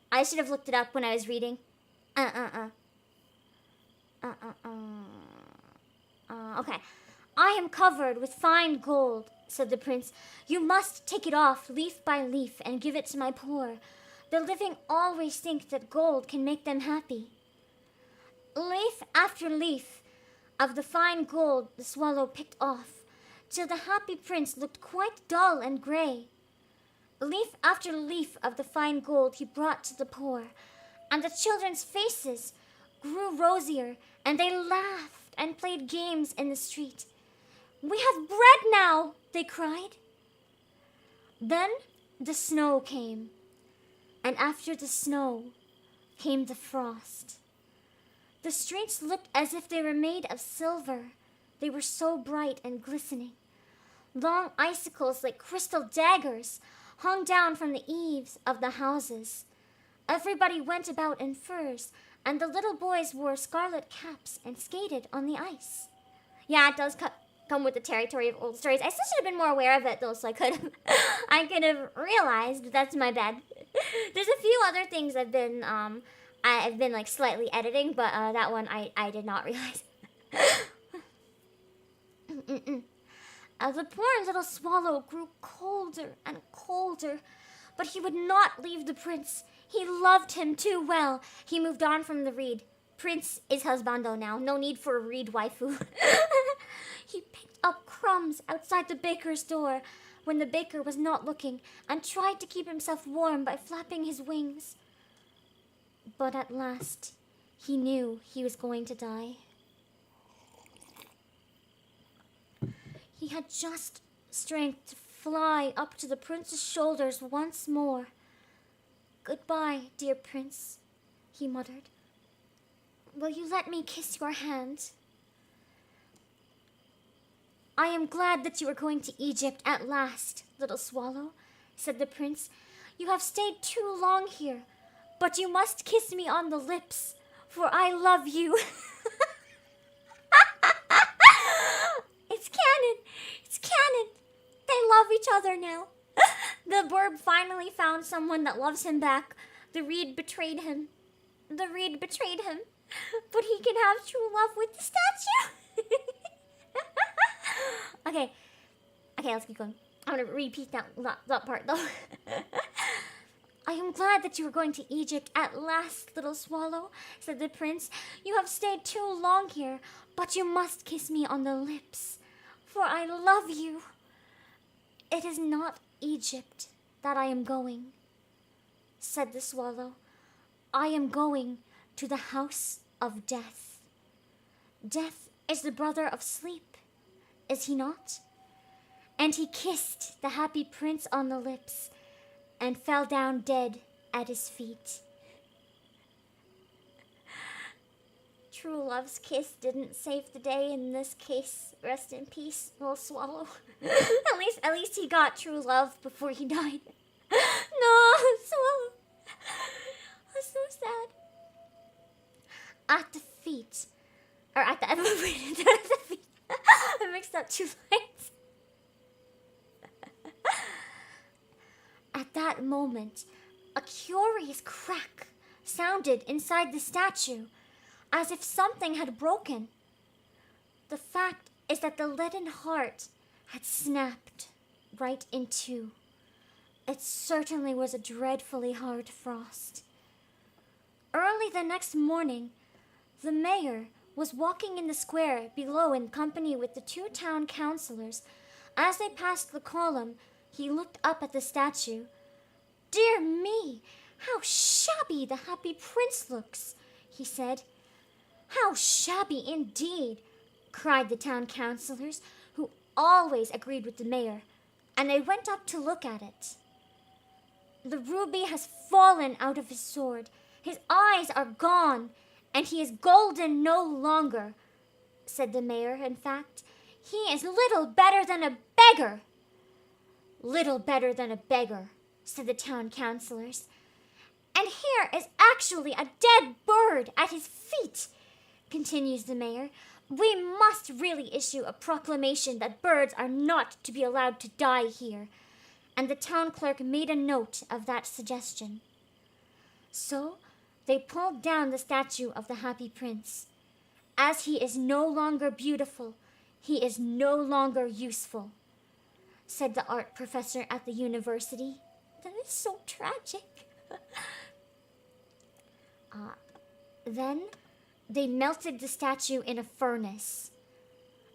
I should have looked it up when I was reading. Okay. I am covered with fine gold, said the prince. You must take it off leaf by leaf and give it to my poor. The living always think that gold can make them happy. Leaf after leaf of the fine gold the swallow picked off, till the happy prince looked quite dull and grey. Leaf after leaf of the fine gold he brought to the poor, and the children's faces grew rosier, and they laughed and played games in the street. We have bread now, they cried. Then the snow came, and after the snow came the frost. The streets looked as if they were made of silver. They were so bright and glistening. Long icicles like crystal daggers hung down from the eaves of the houses. Everybody went about in furs, and the little boys wore scarlet caps and skated on the ice. Yeah, it does come with the territory of old stories. I still should have been more aware of it, though, so I could have realized. That's my bad. There's a few other things I've been like slightly editing, but that one I did not realize. The poor little swallow grew colder and colder, but he would not leave the prince. He loved him too well. He moved on from the reed. Prince is husbando now. No need for a reed waifu. He picked up crumbs outside the baker's door when the baker was not looking, and tried to keep himself warm by flapping his wings. But at last, he knew he was going to die. He had just strength to fly up to the prince's shoulders once more. Goodbye, dear prince, he muttered. Will you let me kiss your hand? I am glad that you are going to Egypt at last, little swallow, said the prince. You have stayed too long here, but you must kiss me on the lips, for I love you. It's canon! It's canon! They love each other now. The bird finally found someone that loves him back. The reed betrayed him. The reed betrayed him. But he can have true love with the statue. Okay, let's keep going. I'm going to repeat that part, though. I am glad that you are going to Egypt at last, little swallow, said the prince. You have stayed too long here, but you must kiss me on the lips, for I love you. It is not Egypt that I am going, said the swallow. I am going to the house of death. Death is the brother of sleep, is he not? And he kissed the happy prince on the lips and fell down dead at his feet. True love's kiss didn't save the day in this case. Rest in peace, little swallow. At least he got true love before he died. No, swallow. That's so sad. At the feet. Or at the feet. I mixed up two lines. At that moment, a curious crack sounded inside the statue, as if something had broken. The fact is that the leaden heart had snapped right in two. It certainly was a dreadfully hard frost. Early the next morning, the mayor was walking in the square below in company with the 2 town councilors. As they passed the column, he looked up at the statue. "Dear me, how shabby the Happy Prince looks," he said. "How shabby indeed," cried the town councilors, who always agreed with the mayor, and they went up to look at it. "The ruby has fallen out of his sword. His eyes are gone, and he is golden no longer," said the mayor. "In fact, he is little better than a beggar." "Little better than a beggar," said the town councilors. "And here is actually a dead bird at his feet," continues the mayor. "We must really issue a proclamation that birds are not to be allowed to die here." And the town clerk made a note of that suggestion. So they pulled down the statue of the Happy Prince. As he is no longer beautiful, he is no longer useful, said the art professor at the university. That is so tragic. Then they melted the statue in a furnace,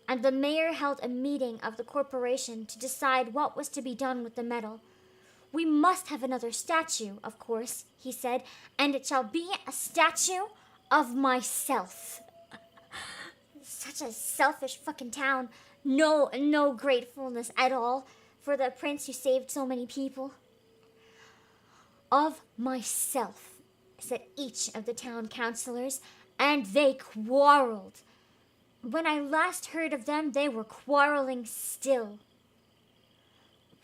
and the mayor held a meeting of the corporation to decide what was to be done with the metal. "We must have another statue, of course," he said, "and it shall be a statue of myself." Such a selfish fucking town. No gratefulness at all for the prince who saved so many people. "Of myself," said each of the town councilors, and they quarreled. When I last heard of them, they were quarreling still.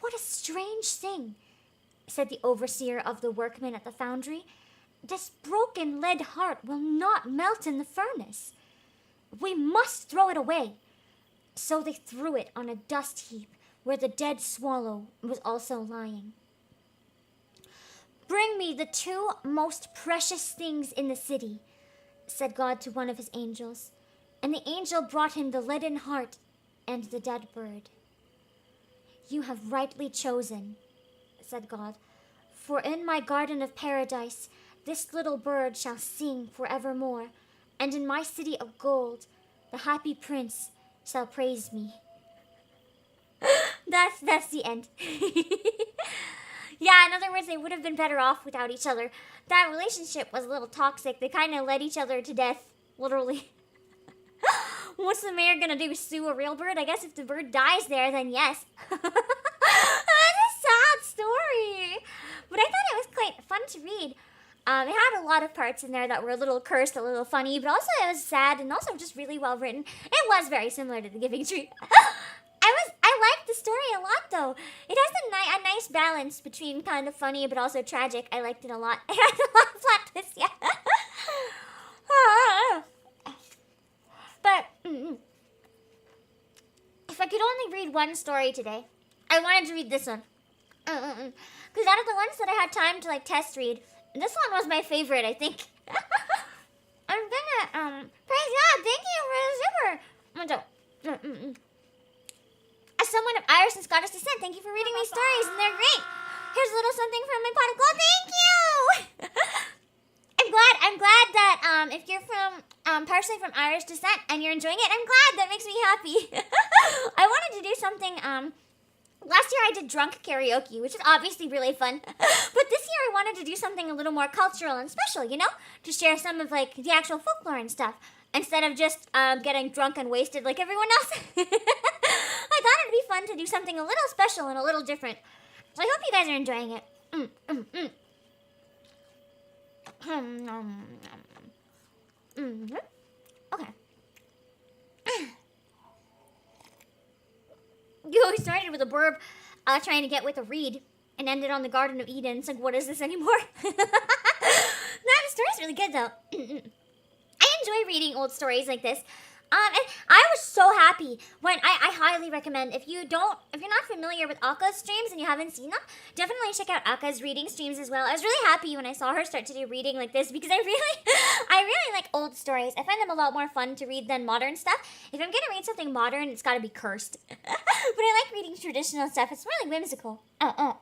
"What a strange thing," said the overseer of the workmen at the foundry. "This broken lead heart will not melt in the furnace. We must throw it away." So they threw it on a dust heap where the dead swallow was also lying. "Bring me the 2 most precious things in the city," said God to one of his angels. And the angel brought him the leaden heart and the dead bird. "You have rightly chosen," said God, "for in my garden of paradise this little bird shall sing forevermore, and in my city of gold the Happy Prince shall praise me." That's the end. Yeah, in other words, they would have been better off without each other. That relationship was a little toxic. They kind of led each other to death, literally. What's the mayor gonna do? Sue a real bird? I guess if the bird dies there, then yes. That's a sad story. But I thought it was quite fun to read. It had a lot of parts in there that were a little cursed, a little funny, but also it was sad and also just really well written. It was very similar to The Giving Tree. I liked the story a lot, though. It has a nice balance between kind of funny but also tragic. I liked it a lot. It has a lot of plot twists, yeah. But if I could only read one story today, I wanted to read this one. Because out of the ones that I had time to test read, this one was my favorite, I think. I'm gonna praise God. Thank you for the super. As someone of Irish and Scottish descent, thank you for reading these stories, and they're great. Here's a little something from my pot of gold. Thank you. I'm glad that if you're from partially from Irish descent and you're enjoying it, I'm glad. That makes me happy. I wanted to do something. Last year I did drunk karaoke, which is obviously really fun. But this year I wanted to do something a little more cultural and special, to share some of the actual folklore and stuff, instead of just getting drunk and wasted like everyone else. I thought it'd be fun to do something a little special and a little different. So I hope you guys are enjoying it. Okay. You always started with a burp trying to get with a reed and ended on the Garden of Eden. It's like, what is this anymore? The story's really good, though. I enjoy reading old stories like this. And I was so happy when I highly recommend, if you're not familiar with Aka's streams and you haven't seen them, definitely check out Aka's reading streams as well. I was really happy when I saw her start to do reading like this because I really like old stories. I find them a lot more fun to read than modern stuff. If I'm gonna read something modern, it's gotta be cursed. But I like reading traditional stuff. It's really whimsical. Yeah,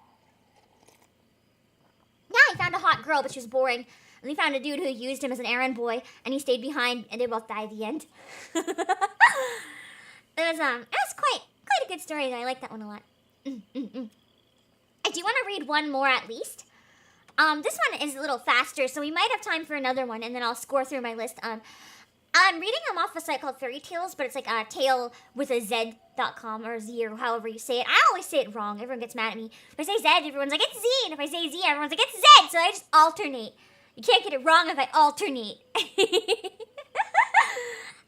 I found a hot girl, but she was boring. And they found a dude who used him as an errand boy, and he stayed behind, and they both died at the end. It was quite a good story, though. I like that one a lot. I do want to read one more at least. This one is a little faster, so we might have time for another one, and then I'll score through my list. I'm reading them off a site called Fairy Tales, but it's like tale with a Z.com or Z or however you say it. I always say it wrong. Everyone gets mad at me. If I say Z, everyone's like, it's Z. And if I say Z, everyone's like, it's Z. So I just alternate. You can't get it wrong if I alternate.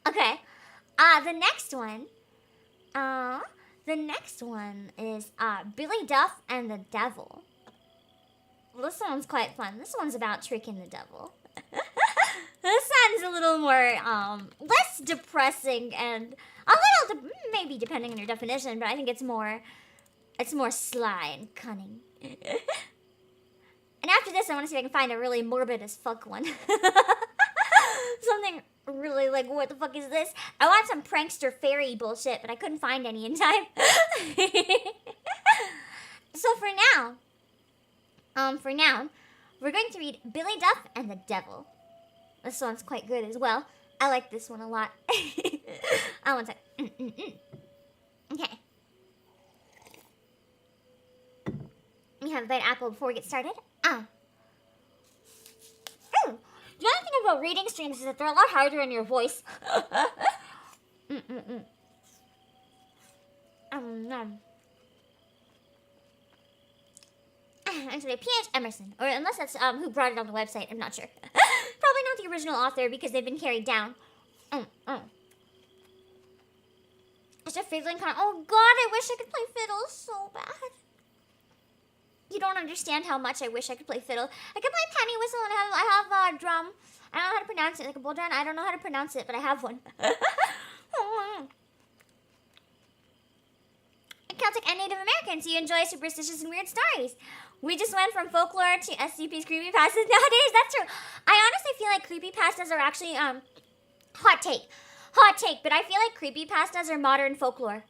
Okay. The next one is Billy Duff and the Devil. This one's quite fun. This one's about tricking the devil. This one's a little more, less depressing and a little, maybe depending on your definition, but I think it's more sly and cunning. And after this, I want to see if I can find a really morbid as fuck one. Something really like, what the fuck is this? I want some prankster fairy bullshit, but I couldn't find any in time. So for now, we're going to read Billy Duff and the Devil. This one's quite good as well. I like this one a lot. One sec. Okay. We have a bite of apple before we get started. The only thing about reading streams is that they're a lot harder in your voice. Actually, P.H. Emerson, or unless that's who brought it on the website, I'm not sure. Probably not the original author because they've been carried down. It's a fiddling kind of, oh god, I wish I could play fiddle so bad. You don't understand how much I wish I could play fiddle. I could play penny whistle and I have a drum. I don't know how to pronounce it, like a bull drum. I don't know how to pronounce it, but I have one. Celtic and Native Americans, you enjoy superstitious and weird stories. We just went from folklore to SCP's creepypastas nowadays. That's true. I honestly feel like creepypastas are actually, hot take, but I feel like creepypastas are modern folklore.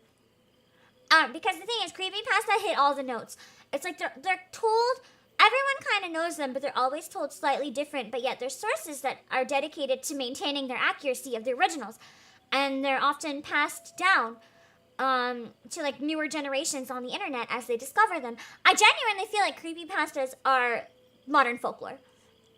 Because the thing is, creepypasta hit all the notes. It's like they're told, everyone kind of knows them, but they're always told slightly different, but yet there's sources that are dedicated to maintaining their accuracy of the originals. And they're often passed down to like newer generations on the internet as they discover them. I genuinely feel like creepypastas are modern folklore.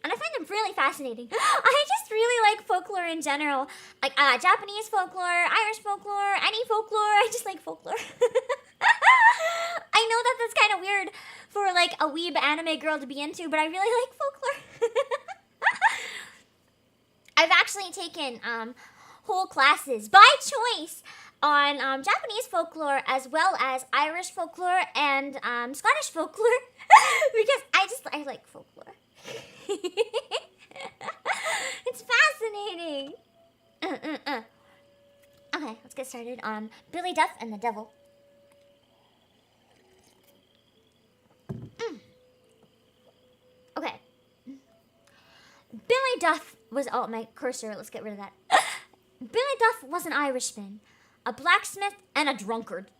And I find them really fascinating. I just really like folklore in general. Like Japanese folklore, Irish folklore, any folklore. I just like folklore. I know that that's kind of weird for like a weeb anime girl to be into, but I really like folklore. I've actually taken whole classes by choice on Japanese folklore as well as Irish folklore and Scottish folklore because I like folklore. It's fascinating. Okay, let's get started on Billy Duff and the Devil. Okay. Billy Duff was... Oh, my cursor. Let's get rid of that. Billy Duff was an Irishman, a blacksmith, and a drunkard.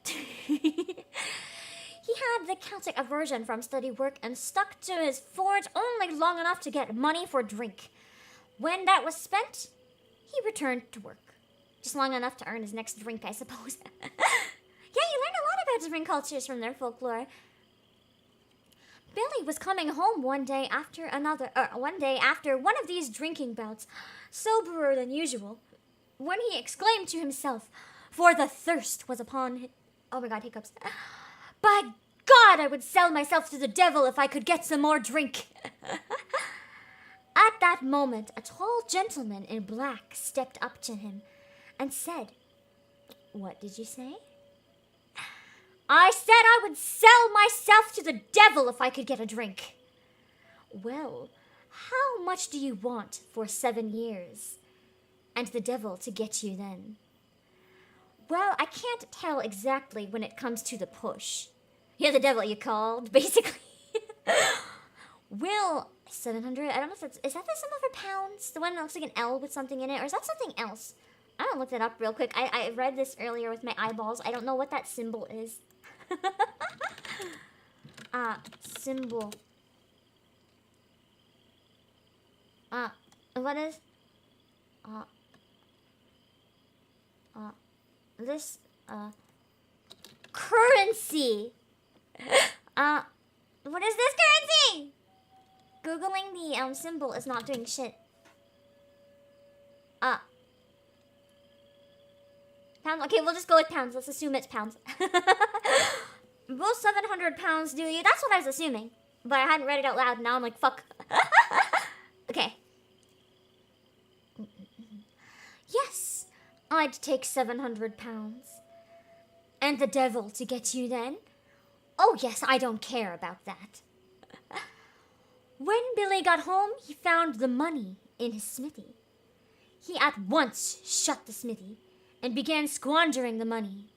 He had the Celtic aversion from steady work and stuck to his forge only long enough to get money for drink. When that was spent, he returned to work. Just long enough to earn his next drink, I suppose. Yeah, you learn a lot about different cultures from their folklore. Billy was coming home one day after one of these drinking bouts, soberer than usual, when he exclaimed to himself, for the thirst was upon him. Oh my god, hiccups. By God, I would sell myself to the devil if I could get some more drink. At that moment, a tall gentleman in black stepped up to him and said, "What did you say?" "I said I would sell myself to the devil if I could get a drink." "Well, how much do you want for 7 years? And the devil to get you then?" "Well, I can't tell exactly when it comes to the push." "You're the devil, you called, basically." "Well, 700, I don't know if that's, is that the sum of pounds? The one that looks like an L with something in it, or is that something else? I don't look that up real quick. I read this earlier with my eyeballs. I don't know what that symbol is. Symbol. What is... this, currency! What is this currency? Googling the, symbol is not doing shit. Pounds? Okay, we'll just go with pounds. Let's assume it's pounds. Will 700 pounds do you? That's what I was assuming. But I hadn't read it out loud, and now I'm like, fuck. Okay. Yes, I'd take 700 pounds. And the devil to get you then? Oh yes, I don't care about that. When Billy got home, he found the money in his smithy. He at once shut the smithy and began squandering the money,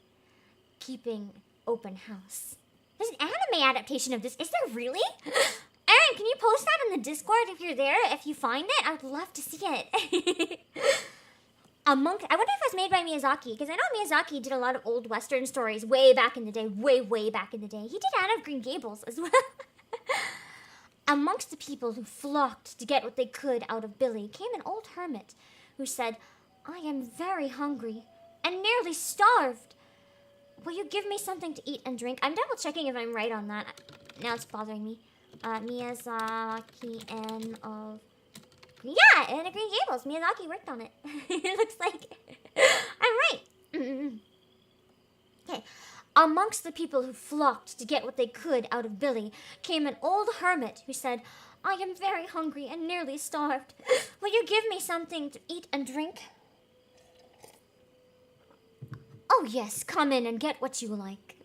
keeping open house. There's an anime adaptation of this. Is there really? Aaron, can you post that in the Discord if you're there? If you find it, I would love to see it. I wonder if it was made by Miyazaki, because I know Miyazaki did a lot of old Western stories way back in the day, way back in the day. He did Anne of Green Gables as well. Amongst the people who flocked to get what they could out of Billy came an old hermit who said, I am very hungry and nearly starved. Will you give me something to eat and drink? I'm double checking if I'm right on that. Now it's bothering me. Miyazaki N of... Yeah, Anne of Green Gables. Miyazaki worked on it. It looks like... I'm right. Okay. Amongst the people who flocked to get what they could out of Billy came an old hermit who said, I am very hungry and nearly starved. Will you give me something to eat and drink? Oh yes, come in and get what you like.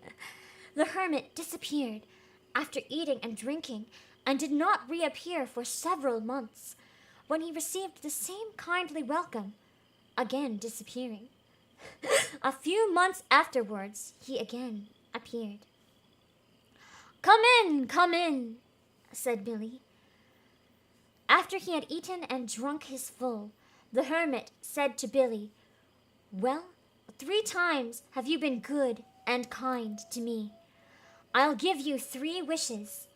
The hermit disappeared after eating and drinking and did not reappear for several months, when he received the same kindly welcome, again disappearing. A few months afterwards, he again appeared. Come in, said Billy. After he had eaten and drunk his full, the hermit said to Billy, Well, 3 times have you been good and kind to me. I'll give you 3 wishes,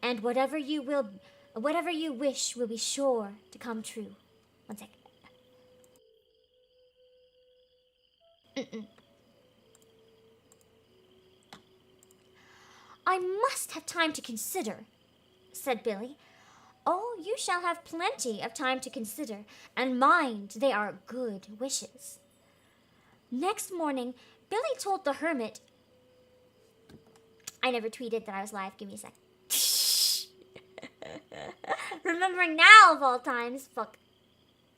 and whatever you wish will be sure to come true. One second. I must have time to consider, said Billy. Oh, you shall have plenty of time to consider, and mind they are good wishes. Next morning, Billy told the hermit... I never tweeted that I was live. Give me a sec. Remembering now of all times. Fuck.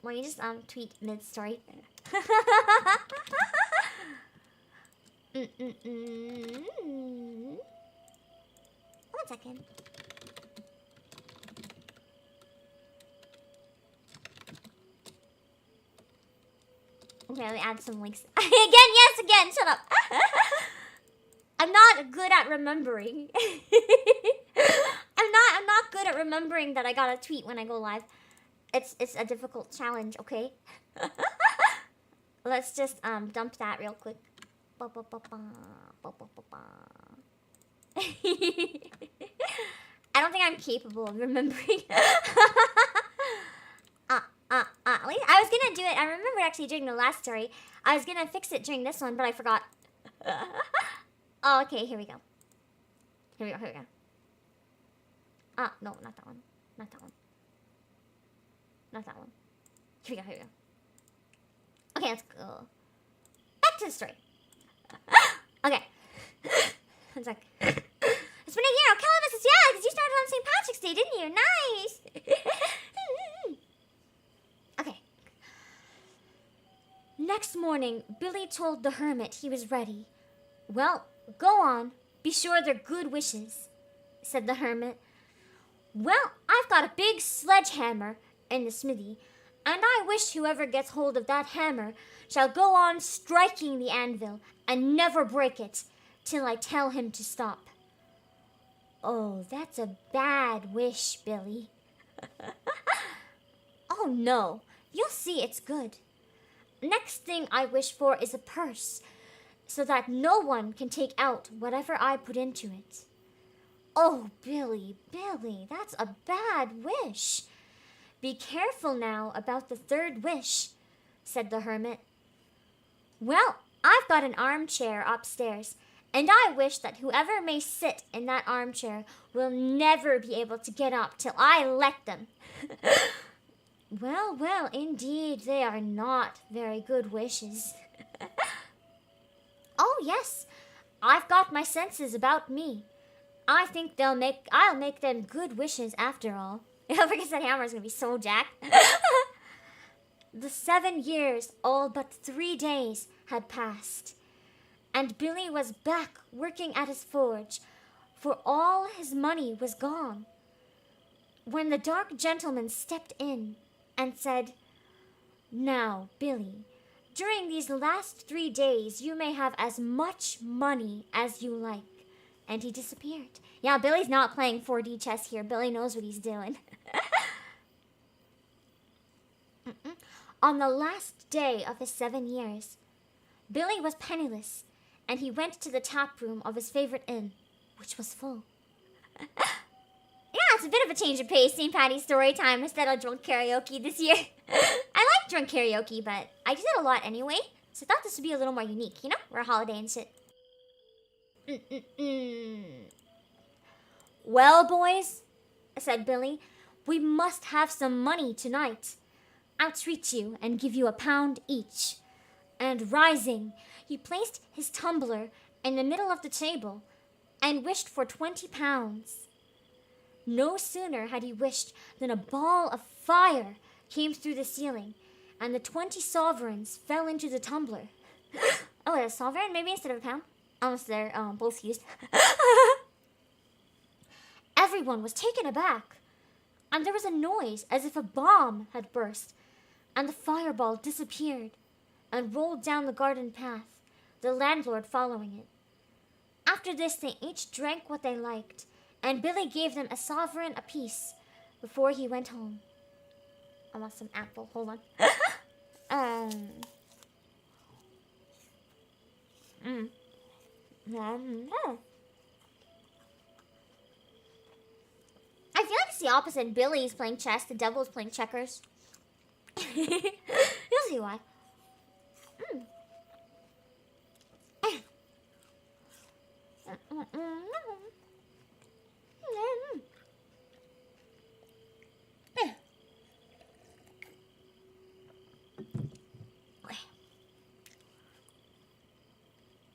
Why don't you just tweet mid-story? One second. Okay, let me add some links. Again, shut up. I'm not good at remembering. I'm not good at remembering that I gotta tweet when I go live. It's a difficult challenge, okay? Let's just dump that real quick. I don't think I'm capable of remembering. At least I was gonna do it. I remember actually during the last story. I was gonna fix it during this one, but I forgot. Oh, okay, here we go. Here we go. No, not that one. Not that one. Here we go. Okay, let's go. Back to the story. Okay. It's like... It's been a year. Oh, Calamus, yeah, because you started on St. Patrick's Day, didn't you? Nice! Okay. Next morning, Billy told the hermit he was ready. Well, go on. Be sure they're good wishes, said the hermit. Well, I've got a big sledgehammer in the smithy, and I wish whoever gets hold of that hammer shall go on striking the anvil and never break it till I tell him to stop. Oh, that's a bad wish, Billy. Oh, no. You'll see it's good. Next thing I wish for is a purse, so that no one can take out whatever I put into it. Oh, Billy, that's a bad wish. Be careful now about the third wish, said the hermit. Well, I've got an armchair upstairs, and I wish that whoever may sit in that armchair will never be able to get up till I let them. Well, well, indeed, they are not very good wishes. Oh, yes, I've got my senses about me. I think I'll make them good wishes after all. I guess that hammer's gonna be so jacked. The 7 years, all but 3 days, had passed, and Billy was back working at his forge, for all his money was gone. When the dark gentleman stepped in and said, Now, Billy, during these last 3 days, you may have as much money as you like. And he disappeared. Yeah, Billy's not playing 4D chess here. Billy knows what he's doing. On the last day of his 7 years, Billy was penniless, and he went to the tap room of his favorite inn, which was full. Yeah, it's a bit of a change of pace, St. Patty's story time instead of drunk karaoke this year. I like drunk karaoke, but I do it a lot anyway, so I thought this would be a little more unique, you know? We're a holiday and shit. Well, boys, said Billy, we must have some money tonight. I'll treat you and give you £1 each. And rising, he placed his tumbler in the middle of the table and wished for £20. No sooner had he wished than a ball of fire came through the ceiling, and the 20 sovereigns fell into the tumbler. Oh, a sovereign maybe instead of a pound? Unless they're both used. Everyone was taken aback, and there was a noise as if a bomb had burst, and the fireball disappeared and rolled down the garden path, the landlord following it. After this, they each drank what they liked, and Billy gave them a sovereign apiece before he went home. I want some apple. Hold on. I feel like it's the opposite. Billy's playing chess, the devil's playing checkers. You'll see why.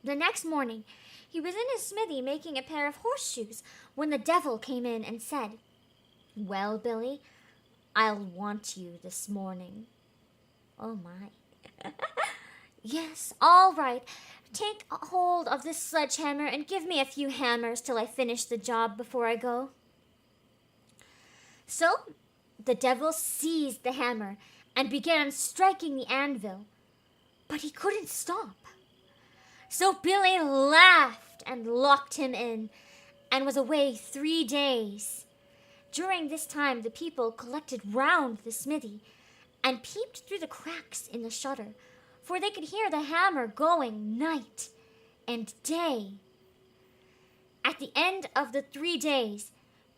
The next morning, he was in his smithy making a pair of horseshoes when the devil came in and said, Well, Billy, I'll want you this morning. Oh, my. Yes, all right. Take hold of this sledgehammer and give me a few hammers till I finish the job before I go. So, the devil seized the hammer and began striking the anvil, but he couldn't stop. So Billy laughed and locked him in and was away 3 days. During this time, the people collected round the smithy and peeped through the cracks in the shutter, for they could hear the hammer going night and day. At the end of the 3 days,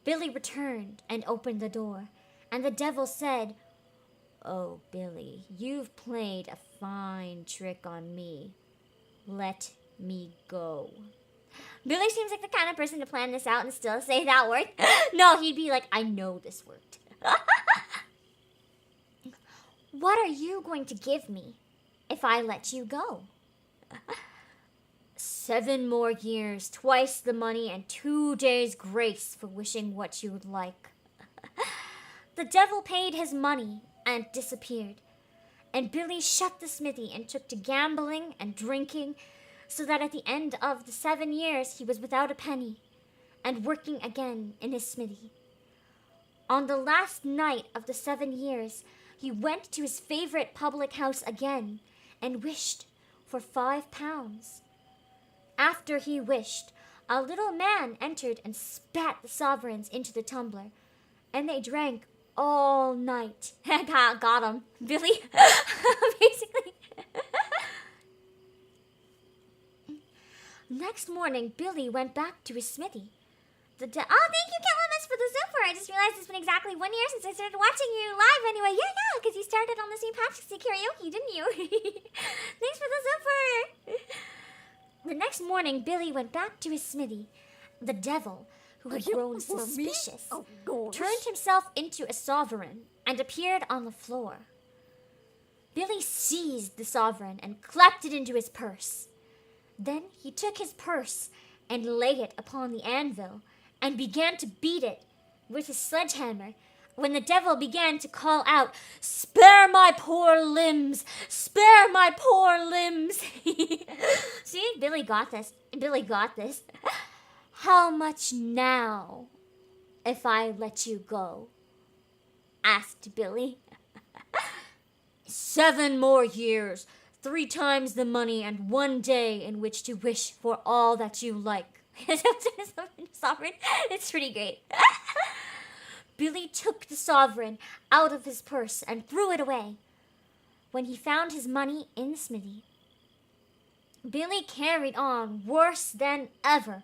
Billy returned and opened the door, and the devil said, Oh, Billy, you've played a fine trick on me. Let me go. Billy seems like the kind of person to plan this out and still say that word. No, he'd be like, I know this worked. What are you going to give me if I let you go? 7 more years, twice the money, and 2 days' grace for wishing what you would like. The devil paid his money and disappeared, and Billy shut the smithy and took to gambling and drinking, so that at the end of the 7 years he was without a penny and working again in his smithy. On the last night of the 7 years, he went to his favorite public house again and wished for £5. After he wished, a little man entered and spat the sovereigns into the tumbler, and they drank all night. Got him. Billy, basically. Next morning, Billy went back to his smithy. Oh, thank you, Calamus, for the super. I just realized it's been exactly 1 year since I started watching you live anyway. Yeah, because you started on the St. Patrick's Day karaoke, didn't you? Thanks for the super. The next morning, Billy went back to his smithy. The devil, who had grown suspicious, turned himself into a sovereign and appeared on the floor. Billy seized the sovereign and clapped it into his purse. Then he took his purse and laid it upon the anvil and began to beat it with his sledgehammer when the devil began to call out, "Spare my poor limbs! Spare my poor limbs!" See, Billy got this. Billy got this. "How much now, if I let you go?" asked Billy. 7 more years, 3 times the money, and 1 day in which to wish for all that you like. Sovereign. It's pretty great. Billy took the sovereign out of his purse and threw it away. When he found his money in the smithy, Billy carried on worse than ever,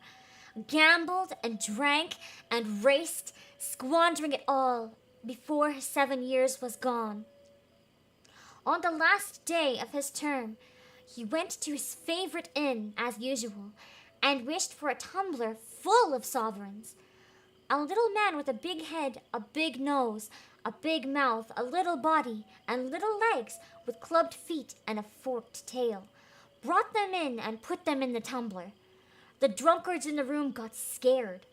gambled and drank and raced, squandering it all before his 7 years was gone. On the last day of his term, he went to his favorite inn, as usual, and wished for a tumbler full of sovereigns. A little man with a big head, a big nose, a big mouth, a little body, and little legs with clubbed feet and a forked tail, brought them in and put them in the tumbler. The drunkards in the room got scared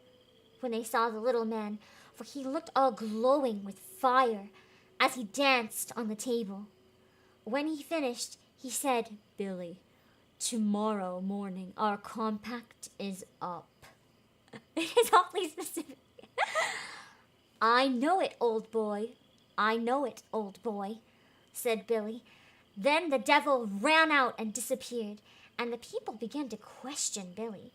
when they saw the little man, for he looked all glowing with fire as he danced on the table. When he finished, he said, "Billy, tomorrow morning our compact is up." It is awfully specific. "I know it, old boy. I know it, old boy," said Billy. Then the devil ran out and disappeared, and the people began to question Billy.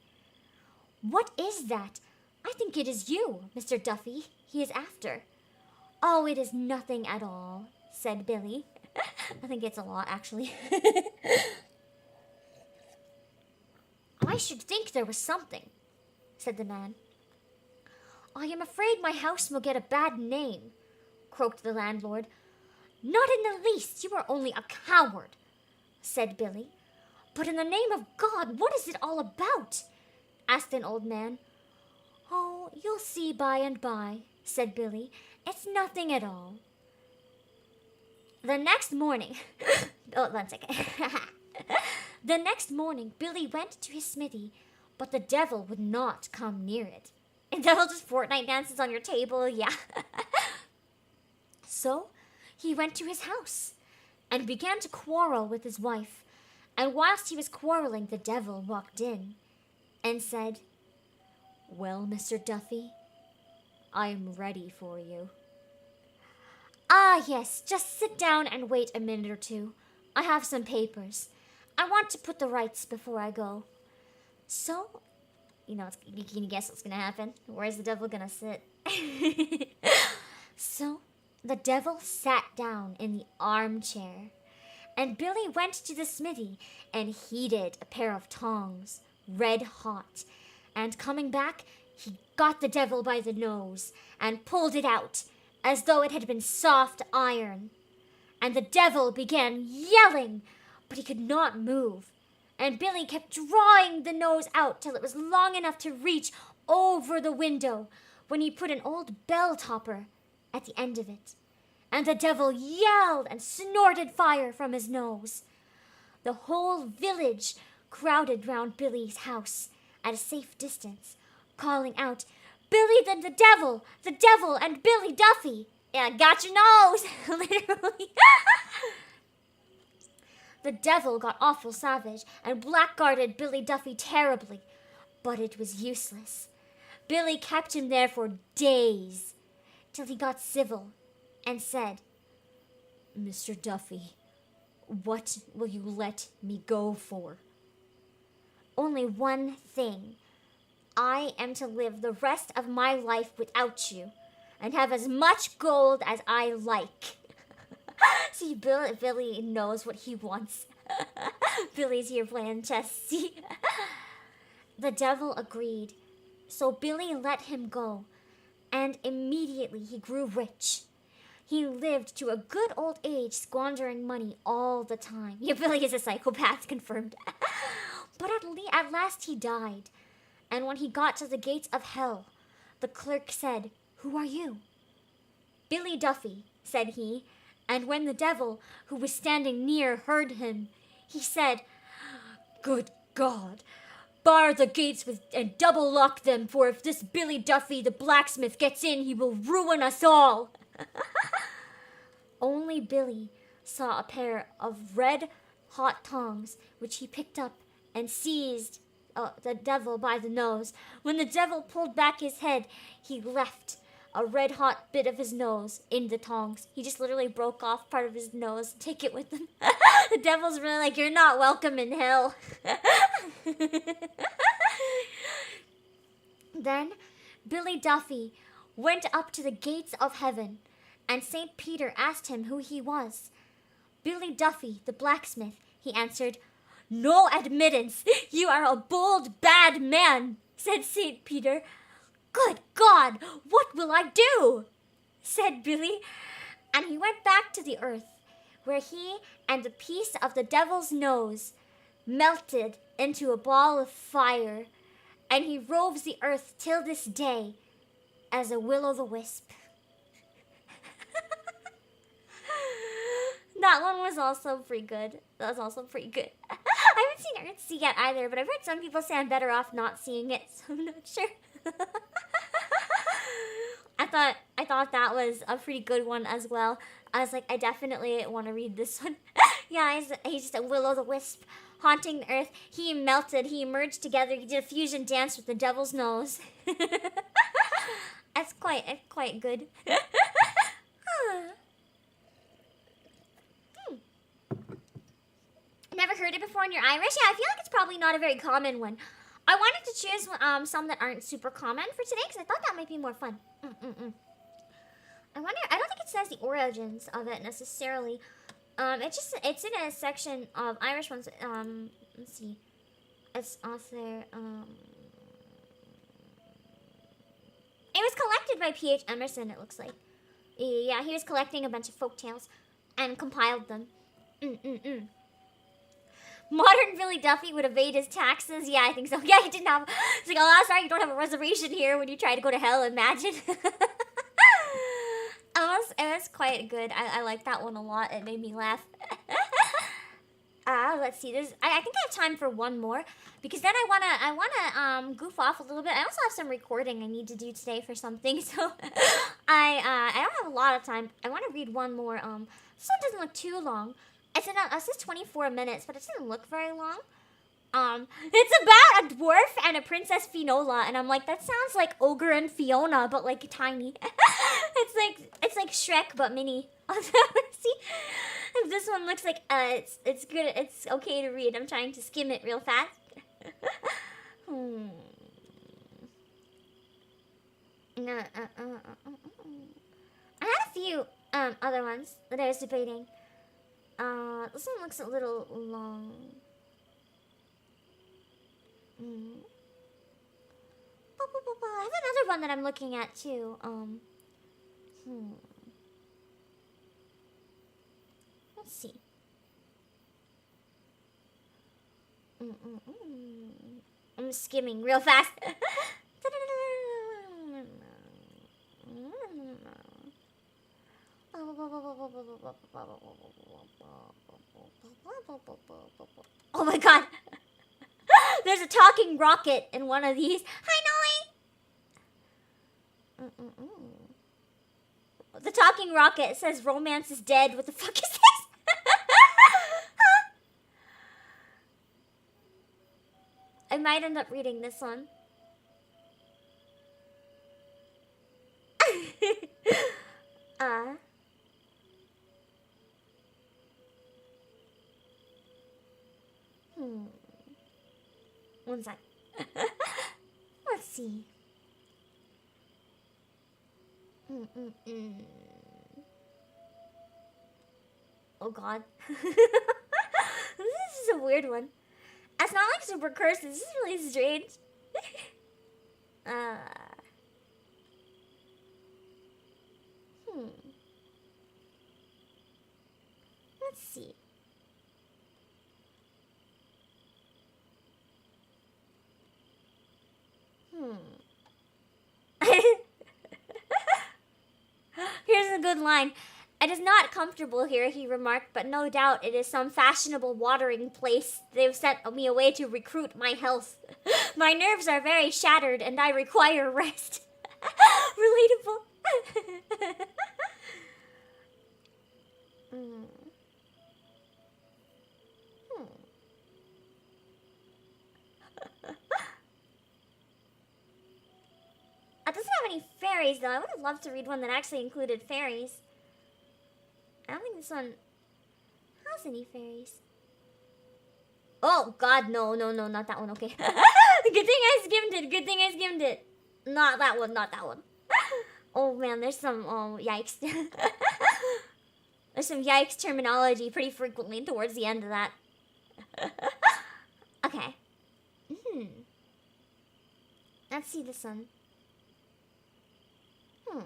"What is that? I think it is you, Mr. Duffy, he is after." "Oh, it is nothing at all," said Billy. I think it's a lot, actually. "I should think there was something," said the man. "I am afraid my house will get a bad name," croaked the landlord. "Not in the least. You are only a coward," said Billy. "But in the name of God, what is it all about?" asked an old man. "Oh, you'll see by and by," said Billy. "It's nothing at all." The next morning, oh, 1 second. The next morning, Billy went to his smithy, but the devil would not come near it. The devil just Fortnite dances on your table, yeah. So he went to his house and began to quarrel with his wife. And whilst he was quarreling, the devil walked in and said, "Well, Mr. Duffy, I am ready for you." "Ah, yes, just sit down and wait a minute or two. I have some papers. I want to put the rights before I go." So, you can guess what's going to happen. Where's the devil going to sit? So, the devil sat down in the armchair, and Billy went to the smithy and heated a pair of tongs, red hot, and coming back, he got the devil by the nose and pulled it out, as though it had been soft iron. And the devil began yelling, but he could not move. And Billy kept drawing the nose out till it was long enough to reach over the window, when he put an old bell topper at the end of it. And the devil yelled and snorted fire from his nose. The whole village crowded round Billy's house at a safe distance, calling out, "Billy the devil, and Billy Duffy. Yeah, got your nose," literally. The devil got awful savage and blackguarded Billy Duffy terribly, but it was useless. Billy kept him there for days, till he got civil and said, "Mr. Duffy, what will you let me go for?" "Only one thing. I am to live the rest of my life without you, and have as much gold as I like." See, Billy knows what he wants. Billy's here playing chess, see? The devil agreed, So Billy let him go, and immediately he grew rich. He lived to a good old age, squandering money all the time. Yeah, Billy is a psychopath, confirmed. But at last he died, and when he got to the gates of hell, the clerk said, "Who are you?" "Billy Duffy," said he, and when the devil, who was standing near, heard him, he said, "Good God, bar the gates and double lock them, for if this Billy Duffy, the blacksmith, gets in, he will ruin us all." Only Billy saw a pair of red-hot tongs, which he picked up and seized the devil by the nose. When the devil pulled back his head, he left a red-hot bit of his nose in the tongs. He just literally broke off part of his nose. Take it with him. The devil's really like, "You're not welcome in hell." Then Billy Duffy went up to the gates of heaven, and St. Peter asked him who he was. "Billy Duffy, the blacksmith," he answered. "No admittance. You are a bold, bad man," said St. Peter. "Good God, what will I do?" said Billy. And he went back to the earth, where he and the piece of the devil's nose melted into a ball of fire, and he roves the earth till this day as a will-o'-the-wisp. That one was also pretty good. I haven't seen Earthsea yet either, but I've heard some people say I'm better off not seeing it, so I'm not sure. I thought that was a pretty good one as well. I was like, I definitely want to read this one. Yeah, he's just a will-o'-the-wisp haunting the earth. He melted, he merged together, he did a fusion dance with the devil's nose. It's quite good. Never heard it before in your Irish? Yeah, I feel like it's probably not a very common one. I wanted to choose some that aren't super common for today because I thought that might be more fun. I don't think it says the origins of it necessarily. It's in a section of Irish ones. Let's see. It's author, It was collected by P.H. Emerson, it looks like. Yeah, he was collecting a bunch of folk tales and compiled them. Modern Billy Duffy would evade his taxes. Yeah, I think so. Yeah, he didn't have... It's like, oh, sorry, you don't have a reservation here when you try to go to hell, imagine. It was quite good. I like that one a lot. It made me laugh. Let's see. I think I have time for one more, because then I wanna goof off a little bit. I also have some recording I need to do today for something, so I don't have a lot of time. I want to read one more. This one doesn't look too long. It says 24 minutes, but it doesn't look very long. It's about a dwarf and a princess Finola, and I'm like, that sounds like Ogre and Fiona, but like tiny. It's like Shrek, but mini. See if this one looks like it's good. It's okay to read. I'm trying to skim it real fast. I had a few other ones that I was debating. This one looks a little long. I have another one that I'm looking at too. Let's see. I'm skimming real fast. Oh my god! There's a talking rocket in one of these. Hi, Nolly! The talking rocket says romance is dead. What the fuck is this? I might end up reading this one. One sec. Let's see. Oh god. This is a weird one. It's not like super curses. This is really strange. Uh. Let's see. Here's a good line. It is not comfortable here, he remarked, but no doubt it is some fashionable watering place. They've sent me away to recruit my health. My nerves are very shattered and I require rest. Relatable. It doesn't have any fairies, though. I would have loved to read one that actually included fairies. I don't think this one has any fairies. Oh, God, no, not that one. Okay. Good thing I skimmed it. Good thing I skimmed it. Not that one, not that one. Oh, man, there's some, yikes. There's some yikes terminology pretty frequently towards the end of that. Okay. Let's see this one. Hold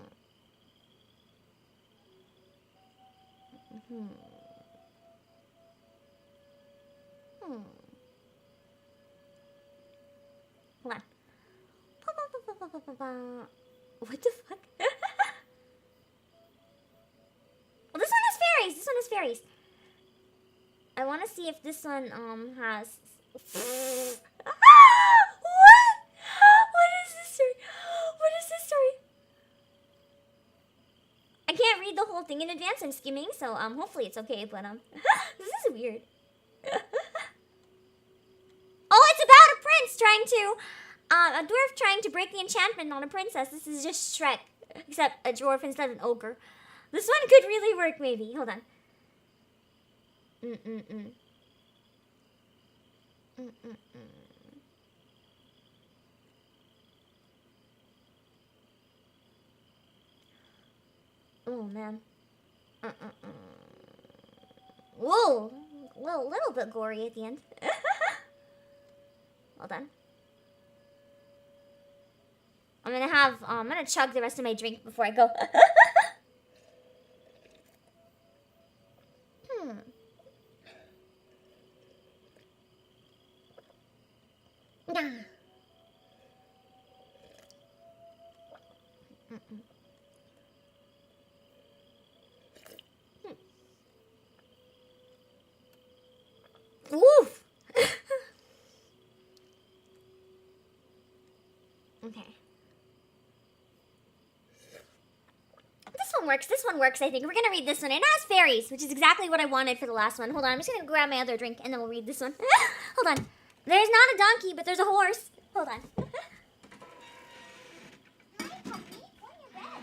on. What the fuck? Well, this one has fairies. This one has fairies. I want to see if this one has. What? What is this story? What is this story? I can't read the whole thing in advance. I'm skimming, so hopefully it's okay. But this is weird. Oh, it's about a prince trying to, a dwarf trying to break the enchantment on a princess. This is just Shrek, except a dwarf instead of an ogre. This one could really work, maybe. Hold on. Oh, man. Whoa. Well, a little bit gory at the end. Hold on. I'm gonna chug the rest of my drink before I go. Woof. Okay. This one works. This one works, I think. We're gonna read this one. It has fairies, which is exactly what I wanted for the last one. Hold on, I'm just gonna grab my other drink and then we'll read this one. Hold on. There's not a donkey, but there's a horse. Hold on. Hi, puppy. Go in your bed.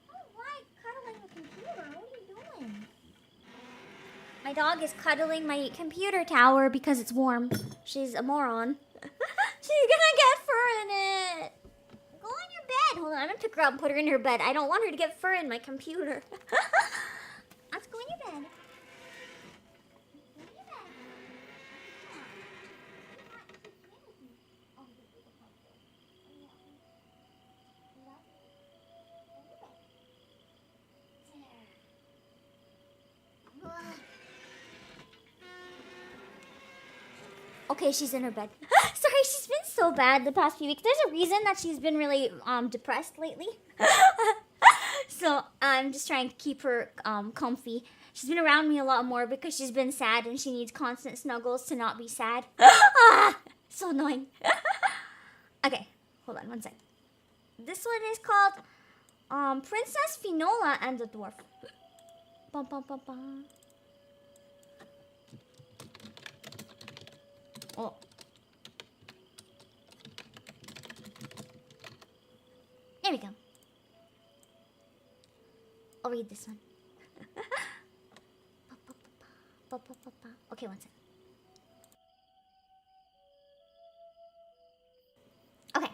Oh, why? Cuddling the computer. What are you doing? My dog is cuddling my computer tower because it's warm. She's a moron. She's gonna get fur in it. Go in your bed. Hold on, I'm gonna pick her up and put her in her bed. I don't want her to get fur in my computer. Let's go in your bed. Go in your bed. Okay, she's in her bed. Sorry, she's been so bad the past few weeks. There's a reason that she's been really depressed lately. So I'm just trying to keep her comfy. She's been around me a lot more because she's been sad and she needs constant snuggles to not be sad. So annoying. Okay, hold on one sec. This one is called Princess Finola and the Dwarf. Bum, bum, bum, bum. Oh. There we go. I'll read this one. Okay, one second. Okay.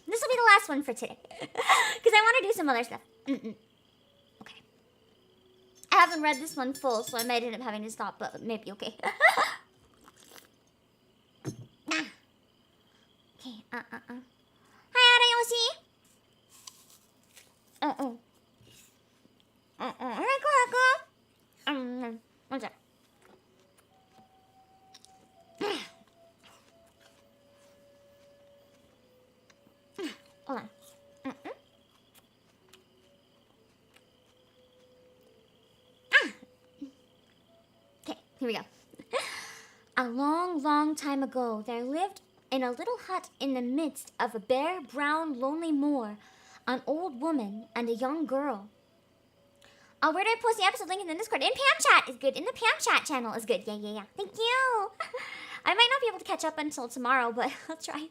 This will be the last one for today. Because I want to do some other stuff. Okay. I haven't read this one full, so I might end up having to stop, but maybe okay. Here we go. A long, long time ago, there lived in a little hut in the midst of a bare, brown, lonely moor an old woman and a young girl. Where do I post the episode link in the Discord? In Pam Chat is good. In the Pam Chat channel is good. Yeah. Thank you. I might not be able to catch up until tomorrow, but I'll try.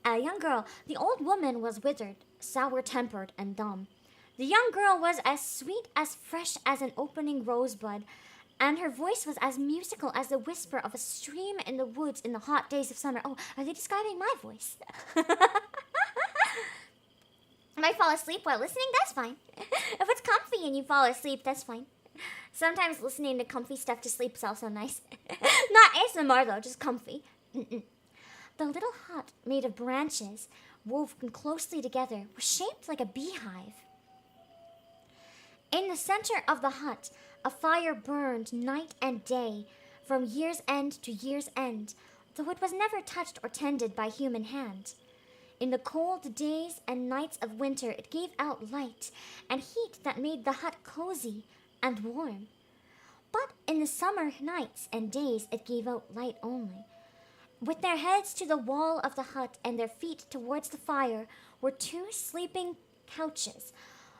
A young girl. The old woman was withered, sour-tempered, and dumb. The young girl was as sweet, as fresh as an opening rosebud, and her voice was as musical as the whisper of a stream in the woods in the hot days of summer. Oh, are they describing my voice? I might fall asleep while listening, that's fine. If it's comfy and you fall asleep, that's fine. Sometimes listening to comfy stuff to sleep is also nice. Not ASMR though, just comfy. The little hut, made of branches, woven closely together, was shaped like a beehive. In the center of the hut, a fire burned night and day, from year's end to year's end, though it was never touched or tended by human hand. In the cold days and nights of winter, it gave out light and heat that made the hut cozy and warm. But in the summer nights and days, it gave out light only. With their heads to the wall of the hut and their feet towards the fire were two sleeping couches,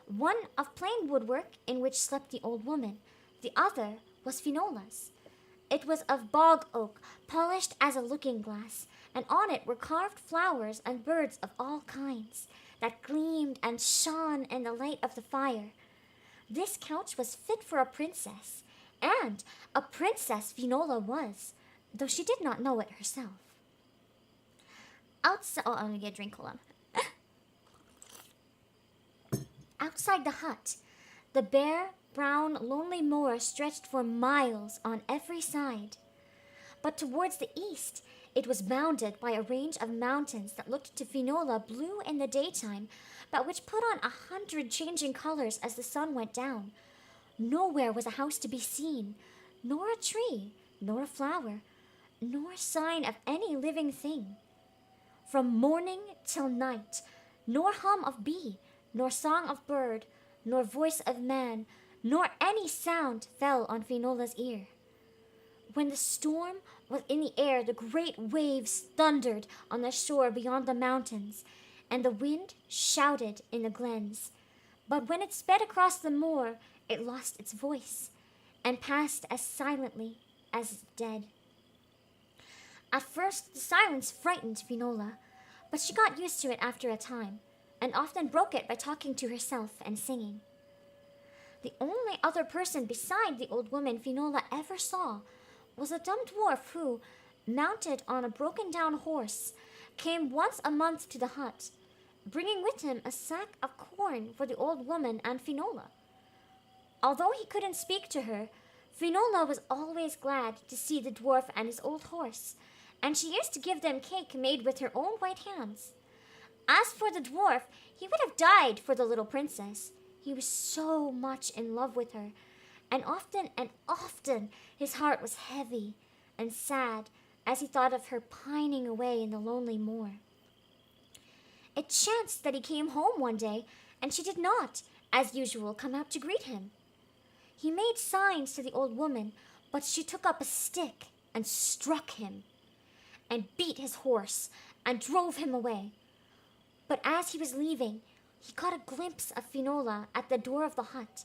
one of plain woodwork in which slept the old woman, the other was Finola's. It was of bog oak, polished as a looking-glass, and on it were carved flowers and birds of all kinds that gleamed and shone in the light of the fire. This couch was fit for a princess, and a princess Finola was, though she did not know it herself. I'm gonna get a drink, hold on. Outside the hut, the bare, brown, lonely moor stretched for miles on every side. But towards the east, it was bounded by a range of mountains that looked to Finola blue in the daytime, but which put on 100 changing colors as the sun went down. Nowhere was a house to be seen, nor a tree, nor a flower, nor sign of any living thing. From morning till night, nor hum of bee, nor song of bird, nor voice of man, nor any sound fell on Finola's ear. When the storm was in the air, the great waves thundered on the shore beyond the mountains, and the wind shouted in the glens. But when it sped across the moor, it lost its voice, and passed as silently as dead. At first, the silence frightened Finola, but she got used to it after a time, and often broke it by talking to herself and singing. The only other person beside the old woman Finola ever saw was a dumb dwarf who, mounted on a broken-down horse, came once a month to the hut, bringing with him a sack of corn for the old woman and Finola. Although he couldn't speak to her, Finola was always glad to see the dwarf and his old horse, and she used to give them cake made with her own white hands. As for the dwarf, he would have died for the little princess. He was so much in love with her, and often his heart was heavy and sad as he thought of her pining away in the lonely moor. It chanced that he came home one day, and she did not, as usual, come out to greet him. He made signs to the old woman, but she took up a stick and struck him, and beat his horse, and drove him away. But as he was leaving, he caught a glimpse of Finola at the door of the hut,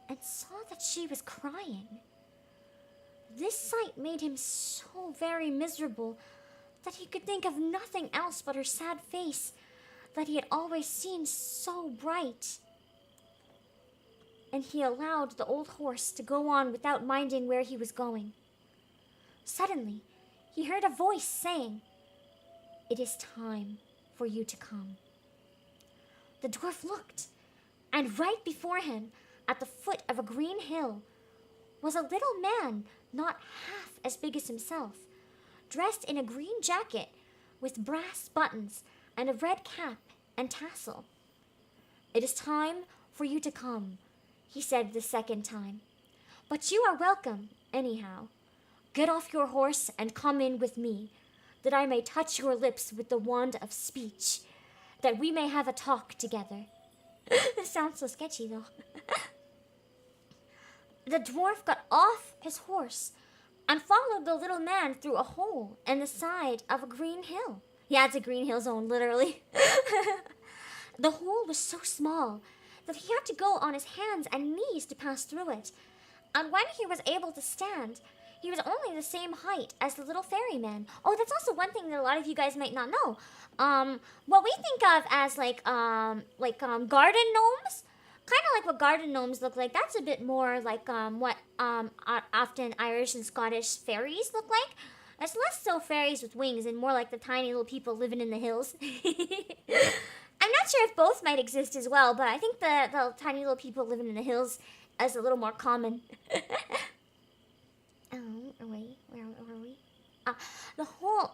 and saw that she was crying. This sight made him so very miserable that he could think of nothing else but her sad face that he had always seen so bright. And he allowed the old horse to go on without minding where he was going. Suddenly, he heard a voice saying, "It is time for you to come." The dwarf looked, and right before him, at the foot of a green hill, was a little man not half as big as himself, dressed in a green jacket with brass buttons and a red cap and tassel. "It is time for you to come," he said the second time. "But you are welcome, anyhow. Get off your horse and come in with me, that I may touch your lips with the wand of speech, that we may have a talk together." This sounds so sketchy, though. The dwarf got off his horse and followed the little man through a hole in the side of a green hill. Yeah, it's a green hill zone, literally. The hole was so small that he had to go on his hands and knees to pass through it. And when he was able to stand, he was only the same height as the little ferryman. Oh, that's also one thing that a lot of you guys might not know. What we think of as garden gnomes, kind of like what garden gnomes look like. That's a bit more like what often Irish and Scottish fairies look like. It's less so fairies with wings and more like the tiny little people living in the hills. I'm not sure if both might exist as well, but I think the tiny little people living in the hills is a little more common. Where are we? The whole...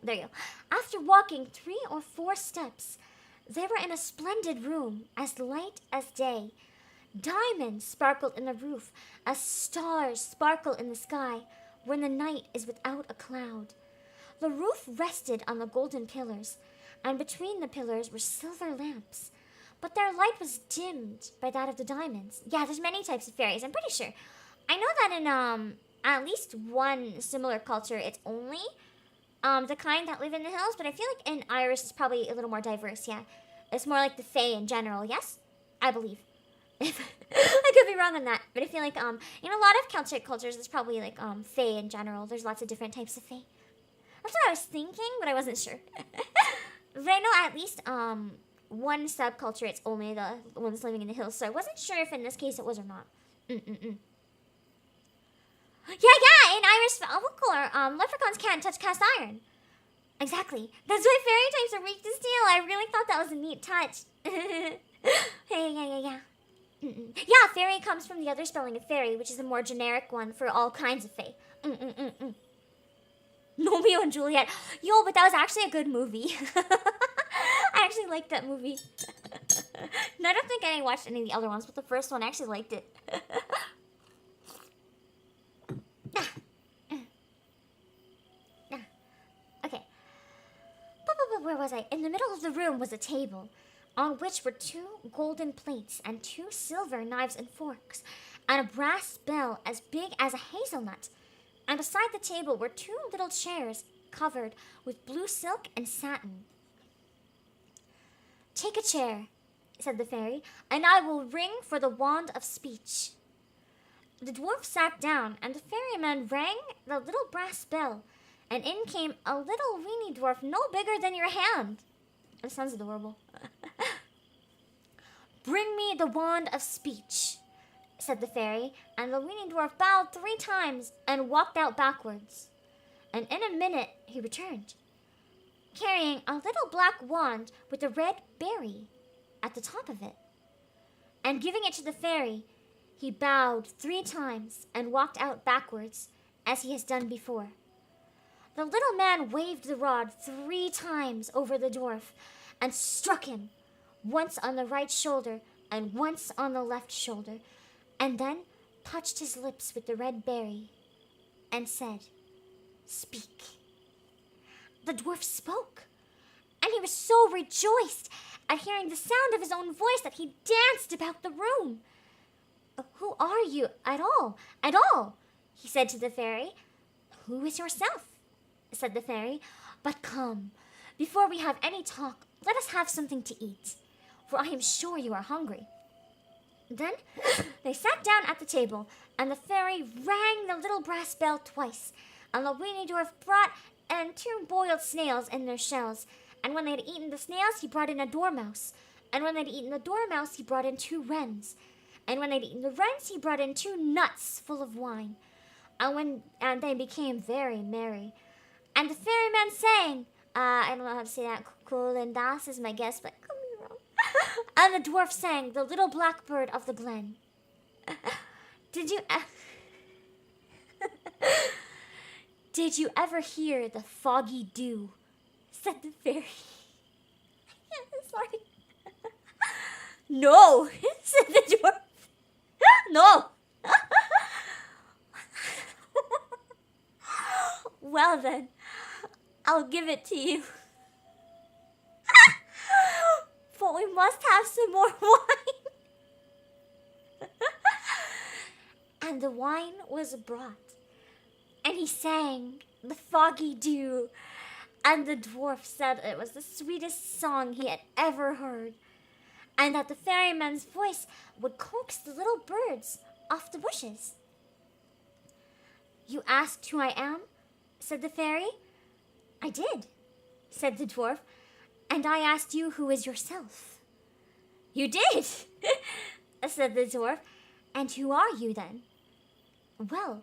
there you go. After walking 3 or 4 steps, they were in a splendid room, as light as day. Diamonds sparkled in the roof, as stars sparkle in the sky when the night is without a cloud. The roof rested on the golden pillars, and between the pillars were silver lamps, but their light was dimmed by that of the diamonds. Yeah, there's many types of fairies, I'm pretty sure. I know that in at least one similar culture, it's only the kind that live in the hills, but I feel like in Irish it's probably a little more diverse, yeah. It's more like the fae in general, yes? I believe. I could be wrong on that, but I feel like in a lot of Celtic cultures, it's probably like fae in general. There's lots of different types of fae. That's what I was thinking, but I wasn't sure. But I know at least one subculture, it's only the ones living in the hills, so I wasn't sure if in this case it was or not. Yeah, in Irish folklore, leprechauns can't touch cast iron. Exactly. That's why fairy types are weak to steel. I really thought that was a neat touch. Yeah. Yeah, fairy comes from the other spelling of fairy, which is a more generic one for all kinds of fae. Romeo and Juliet. Yo, but that was actually a good movie. I actually liked that movie. No, I don't think I watched any of the other ones, but the first one, I actually liked it. Okay. Where was I? In the middle of the room was a table, on which were 2 golden plates and 2 silver knives and forks, and a brass bell as big as a hazelnut. And beside the table were 2 little chairs covered with blue silk and satin. "Take a chair," said the fairy, "and I will ring for the wand of speech." The dwarf sat down, and the ferryman rang the little brass bell, and in came a little weeny dwarf no bigger than your hand. That sounds adorable. "Bring me the wand of speech," said the fairy, and the weeny dwarf bowed 3 times and walked out backwards. And in a minute he returned, carrying a little black wand with a red berry at the top of it. And giving it to the fairy, he bowed 3 times and walked out backwards, as he has done before. The little man waved the rod 3 times over the dwarf and struck him, once on the right shoulder and once on the left shoulder, and then touched his lips with the red berry and said, "Speak." The dwarf spoke, and he was so rejoiced at hearing the sound of his own voice that he danced about the room. "Who are you at all, he said to the fairy. "Who is yourself?" said the fairy. "But come, before we have any talk, let us have something to eat, for I am sure you are hungry." Then they sat down at the table, and the fairy rang the little brass bell twice, and the weeny dwarf brought in 2 boiled snails in their shells, and when they had eaten the snails, he brought in a dormouse, and when they had eaten the dormouse, he brought in 2 wrens, and when they had eaten the wrens, he brought in 2 nuts full of wine, and they became very merry. And the ferryman sang, I don't know how to say that, cool and das is my guess, but could be wrong. And the dwarf sang, "The Little Blackbird of the Glen." Did you ever hear the foggy dew? Said the fairy. Sorry. "No," said the dwarf. "No." "Well then, I'll give it to you. But we must have some more wine." and the wine was brought, and he sang the foggy dew, and the dwarf said it was the sweetest song he had ever heard, and that the ferryman's voice would coax the little birds off the bushes. "You asked who I am?" said the fairy. "I did," said the dwarf, "and I asked you who is yourself." "You did," said the dwarf, "and who are you then?" "Well,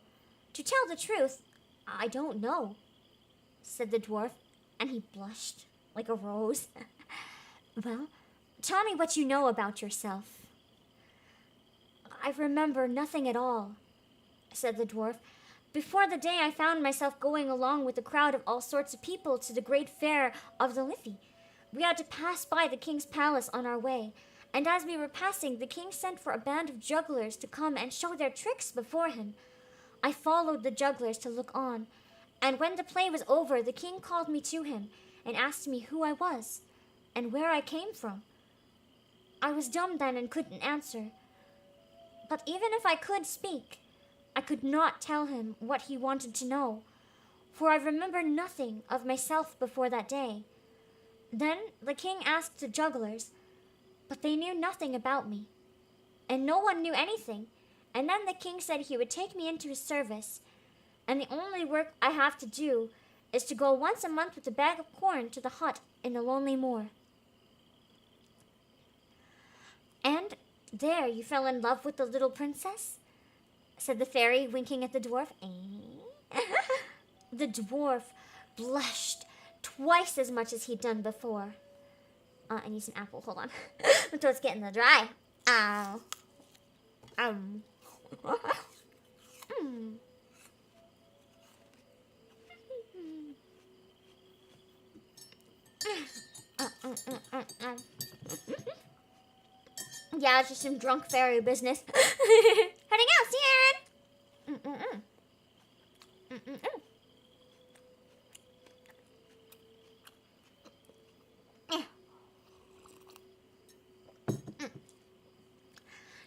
to tell the truth, I don't know," said the dwarf, and he blushed like a rose. "Well, tell me what you know about yourself." "I remember nothing at all," said the dwarf. "Before the day I found myself going along with a crowd of all sorts of people to the great fair of the Liffey. We had to pass by the king's palace on our way, and as we were passing, the king sent for a band of jugglers to come and show their tricks before him. I followed the jugglers to look on, and when the play was over, the king called me to him and asked me who I was and where I came from. I was dumb then and couldn't answer. But even if I could speak, I could not tell him what he wanted to know, for I remember nothing of myself before that day. Then the king asked the jugglers, but they knew nothing about me, and no one knew anything, and then the king said he would take me into his service, and the only work I have to do is to go once a month with a bag of corn to the hut in the lonely moor." "And there you fell in love with the little princess?" said the fairy, winking at the dwarf. The dwarf blushed twice as much as he'd done before. I need some apple. Hold on. My throat's getting the dry. Ow. Yeah, it's just some drunk fairy business. Heading out, see you, Aaron.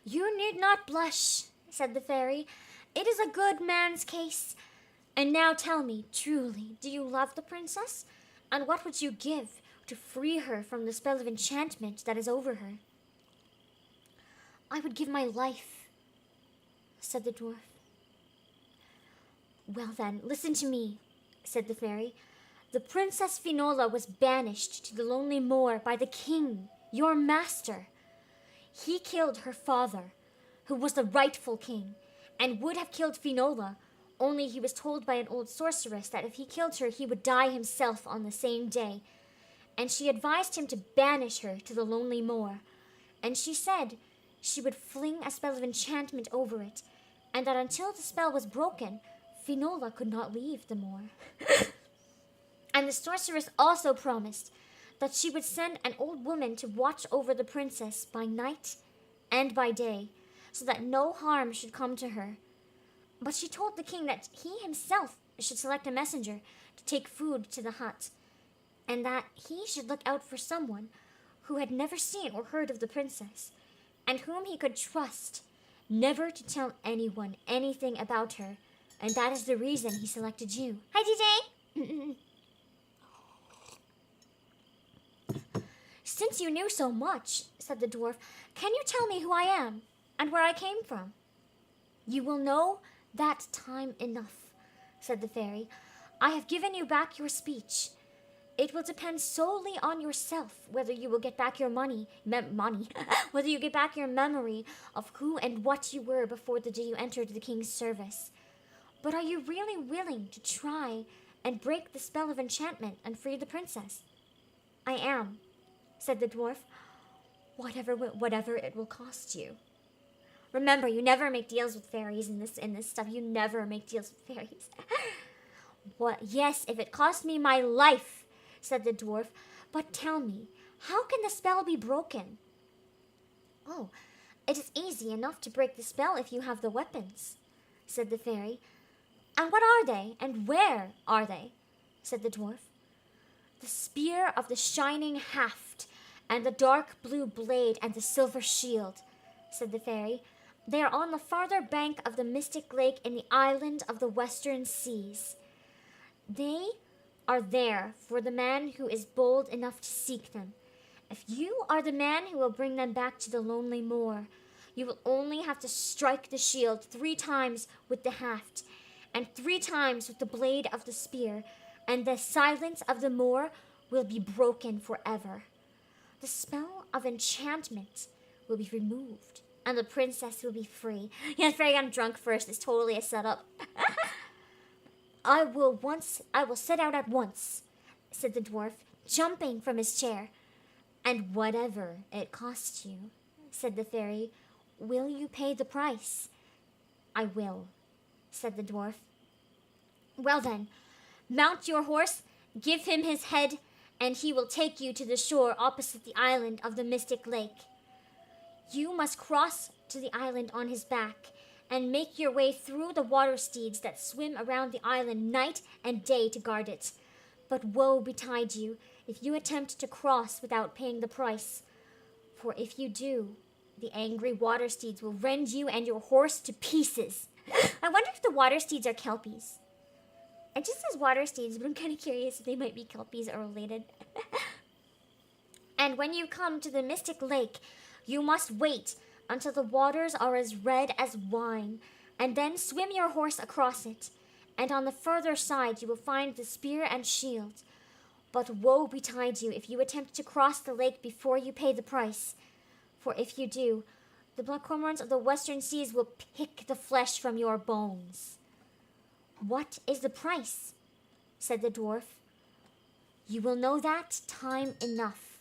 "You need not blush," said the fairy. "It is a good man's case. And now tell me, truly, do you love the princess? And what would you give to free her from the spell of enchantment that is over her?" "I would give my life," said the dwarf. "Well then, listen to me," said the fairy. "The Princess Finola was banished to the lonely moor by the king, your master. He killed her father, who was the rightful king, and would have killed Finola, only he was told by an old sorceress that if he killed her, he would die himself on the same day. And she advised him to banish her to the lonely moor. And she said she would fling a spell of enchantment over it, and that until the spell was broken, Finola could not leave the moor. And the sorceress also promised that she would send an old woman to watch over the princess by night and by day, so that no harm should come to her. But she told the king that he himself should select a messenger to take food to the hut, and that he should look out for someone who had never seen or heard of the princess, and whom he could trust never to tell anyone anything about her, and that is the reason he selected you. Hi, DJ! "Since you knew so much," said the dwarf, "can you tell me who I am and where I came from?" "You will know that time enough," said the fairy. "I have given you back your speech. It will depend solely on yourself whether you will get back your whether you get back your memory of who and what you were before the day you entered the king's service. But are you really willing to try and break the spell of enchantment and free the princess?" "I am," said the dwarf. Whatever it will cost you." Remember, you never make deals with fairies in this stuff. You never make deals with fairies. "What? Yes, if it cost me my life," said the dwarf. "But tell me, how can the spell be broken?" "Oh, it is easy enough to break the spell if you have the weapons," said the fairy. "And what are they, and where are they?" said the dwarf. "The spear of the shining haft, and the dark blue blade, and the silver shield," said the fairy. They are on the farther bank of the Mystic Lake in the island of the Western Seas. They are there for the man who is bold enough to seek them. If you are the man who will bring them back to the lonely moor, you will only have to strike the shield 3 times with the haft, and 3 times with the blade of the spear, and the silence of the moor will be broken forever. The spell of enchantment will be removed, and the princess will be free. Yeah, Fairy got drunk first. It's totally a setup. I will set out at once, said the dwarf, jumping from his chair. And whatever it costs you, said the fairy, will you pay the price? I will, said the dwarf. Well then, mount your horse, give him his head, and he will take you to the shore opposite the island of the Mystic Lake. You must cross to the island on his back, and make your way through the water steeds that swim around the island night and day to guard it. But woe betide you if you attempt to cross without paying the price. For if you do, the angry water steeds will rend you and your horse to pieces. I wonder if the water steeds are kelpies. It just says water steeds, but I'm kind of curious if they might be kelpies or related. And when you come to the Mystic Lake, you must wait until the waters are as red as wine, and then swim your horse across it. And on the further side you will find the spear and shield. But woe betide you if you attempt to cross the lake before you pay the price. For if you do, the black cormorants of the Western Seas will pick the flesh from your bones. What is the price? Said the dwarf. You will know that time enough,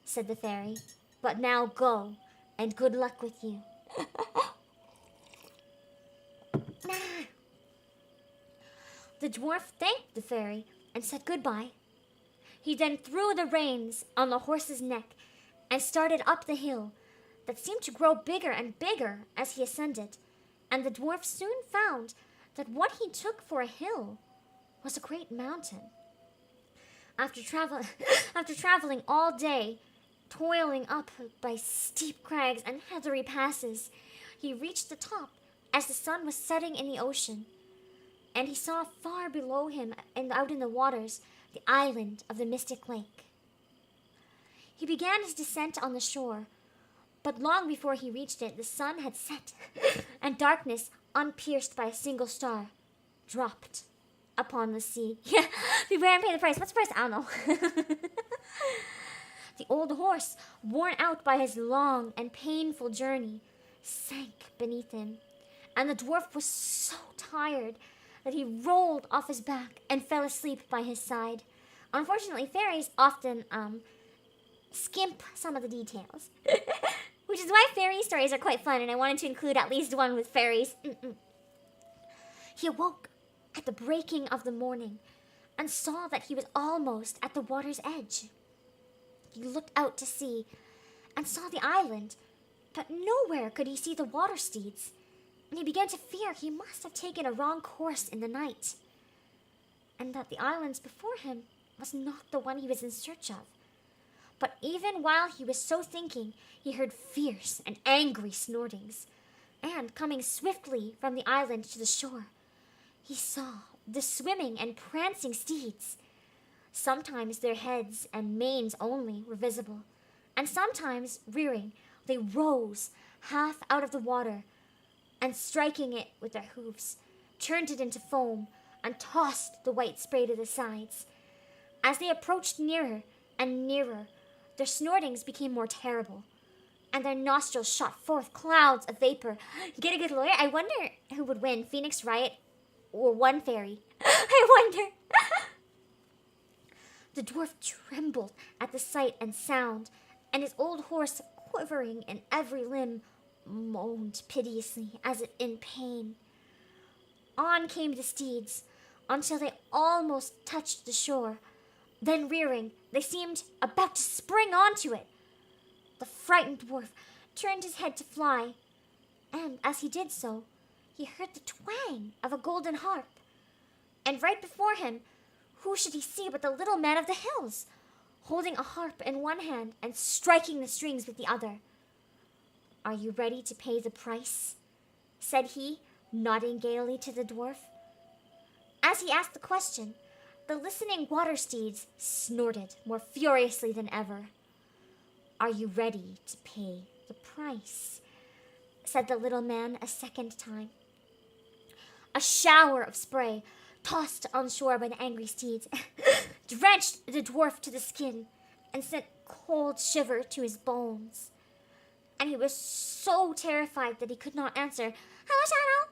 said the fairy. But now go, and good luck with you. The dwarf thanked the fairy and said goodbye. He then threw the reins on the horse's neck and started up the hill that seemed to grow bigger and bigger as he ascended, and the dwarf soon found that what he took for a hill was a great mountain. After traveling all day, toiling up by steep crags and heathery passes, he reached the top as the sun was setting in the ocean, and he saw far below him and out in the waters the island of the Mystic Lake. He began his descent on the shore, but long before he reached it, the sun had set, and darkness, unpierced by a single star, dropped upon the sea. Yeah, beware and pay the price. What's the price? I don't know. The old horse, worn out by his long and painful journey, sank beneath him, and the dwarf was so tired that he rolled off his back and fell asleep by his side. Unfortunately, fairies often skimp some of the details, which is why fairy stories are quite fun, and I wanted to include at least one with fairies. He awoke at the breaking of the morning and saw that he was almost at the water's edge. He looked out to sea and saw the island, but nowhere could he see the water steeds, and he began to fear he must have taken a wrong course in the night, and that the island before him was not the one he was in search of. But even while he was so thinking, he heard fierce and angry snortings, and coming swiftly from the island to the shore, he saw the swimming and prancing steeds. Sometimes their heads and manes only were visible, and sometimes, rearing, they rose half out of the water, and striking it with their hoofs, turned it into foam, and tossed the white spray to the sides. As they approached nearer and nearer, their snortings became more terrible, and their nostrils shot forth clouds of vapor. Get a good lawyer? I wonder who would win, Phoenix Riot or One Fairy. I wonder. The dwarf trembled at the sight and sound, and his old horse, quivering in every limb, moaned piteously as if in pain. On came the steeds, until they almost touched the shore. Then rearing, they seemed about to spring onto it. The frightened dwarf turned his head to fly, and as he did so, he heard the twang of a golden harp. And right before him, who should he see but the little man of the hills, holding a harp in one hand and striking the strings with the other. "Are you ready to pay the price?" said he, nodding gaily to the dwarf. As he asked the question, the listening water steeds snorted more furiously than ever. "Are you ready to pay the price?" said the little man a second time. A shower of spray, tossed on shore by the angry steeds, drenched the dwarf to the skin and sent cold shiver to his bones. And he was so terrified that he could not answer, "Hello, Shadow."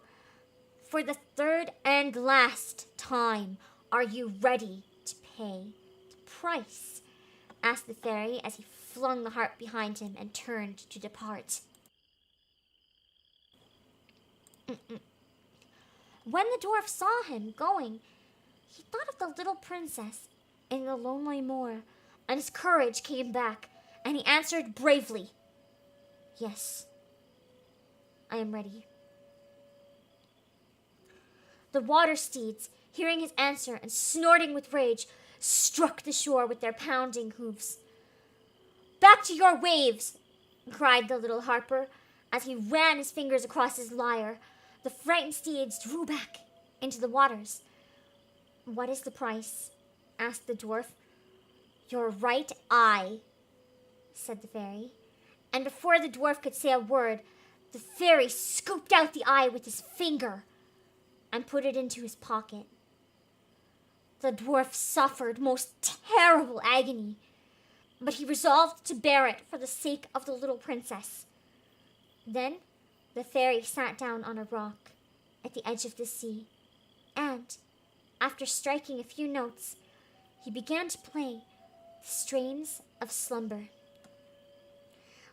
"For the third and last time, are you ready to pay the price?" asked the fairy as he flung the harp behind him and turned to depart. When the dwarf saw him going, he thought of the little princess in the lonely moor, and his courage came back, and he answered bravely, "Yes, I am ready." The water steeds, hearing his answer and snorting with rage, struck the shore with their pounding hoofs. "Back to your waves!" cried the little harper as he ran his fingers across his lyre. The frightened steeds drew back into the waters. "What is the price?" asked the dwarf. "Your right eye," said the fairy. And before the dwarf could say a word, the fairy scooped out the eye with his finger and put it into his pocket. The dwarf suffered most terrible agony, but he resolved to bear it for the sake of the little princess. Then the fairy sat down on a rock at the edge of the sea, and, after striking a few notes, he began to play the strains of slumber.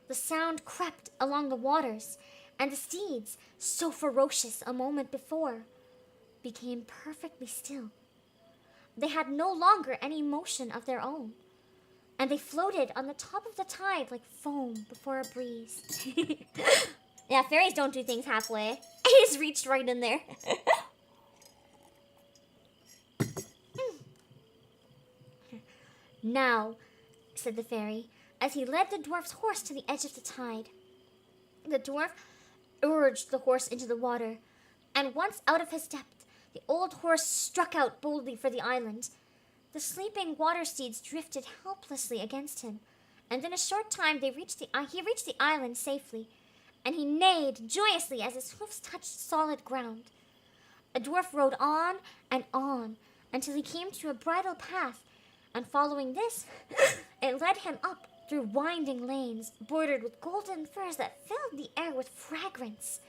The sound crept along the waters, and the steeds, so ferocious a moment before, became perfectly still. They had no longer any motion of their own, and they floated on the top of the tide like foam before a breeze. Yeah, fairies don't do things halfway. I just reached right in there. "Now," said the fairy, as he led the dwarf's horse to the edge of the tide. The dwarf urged the horse into the water, and once out of his depth, the old horse struck out boldly for the island. The sleeping water steeds drifted helplessly against him, and in a short time he reached the island safely, and he neighed joyously as his hoofs touched solid ground. The dwarf rode on and on until he came to a bridle path, and following this, it led him up through winding lanes bordered with golden firs that filled the air with fragrance,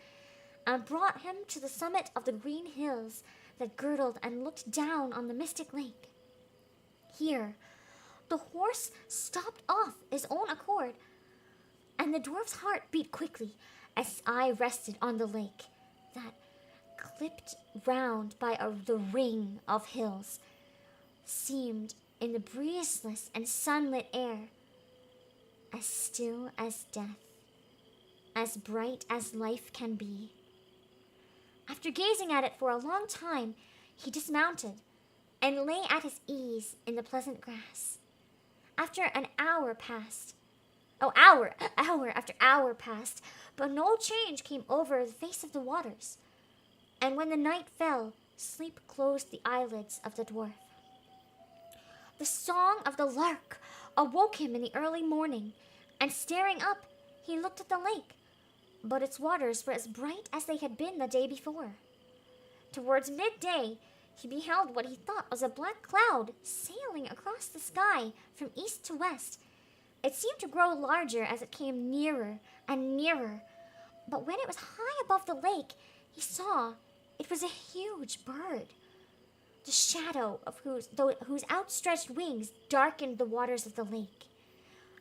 and brought him to the summit of the green hills that girdled and looked down on the mystic lake. Here, the horse stopped off his own accord, and the dwarf's heart beat quickly as his eye rested on the lake that, clipped round by the ring of hills, seemed in the breezeless and sunlit air as still as death, as bright as life can be. After gazing at it for a long time, he dismounted and lay at his ease in the pleasant grass. After an hour passed, hour after hour passed, but no change came over the face of the waters. And when the night fell, sleep closed the eyelids of the dwarf. The song of the lark awoke him in the early morning, and staring up, he looked at the lake, but its waters were as bright as they had been the day before. Towards midday, he beheld what he thought was a black cloud sailing across the sky from east to west. It seemed to grow larger as it came nearer and nearer, but when it was high above the lake, he saw it was a huge bird, the shadow of whose outstretched wings darkened the waters of the lake.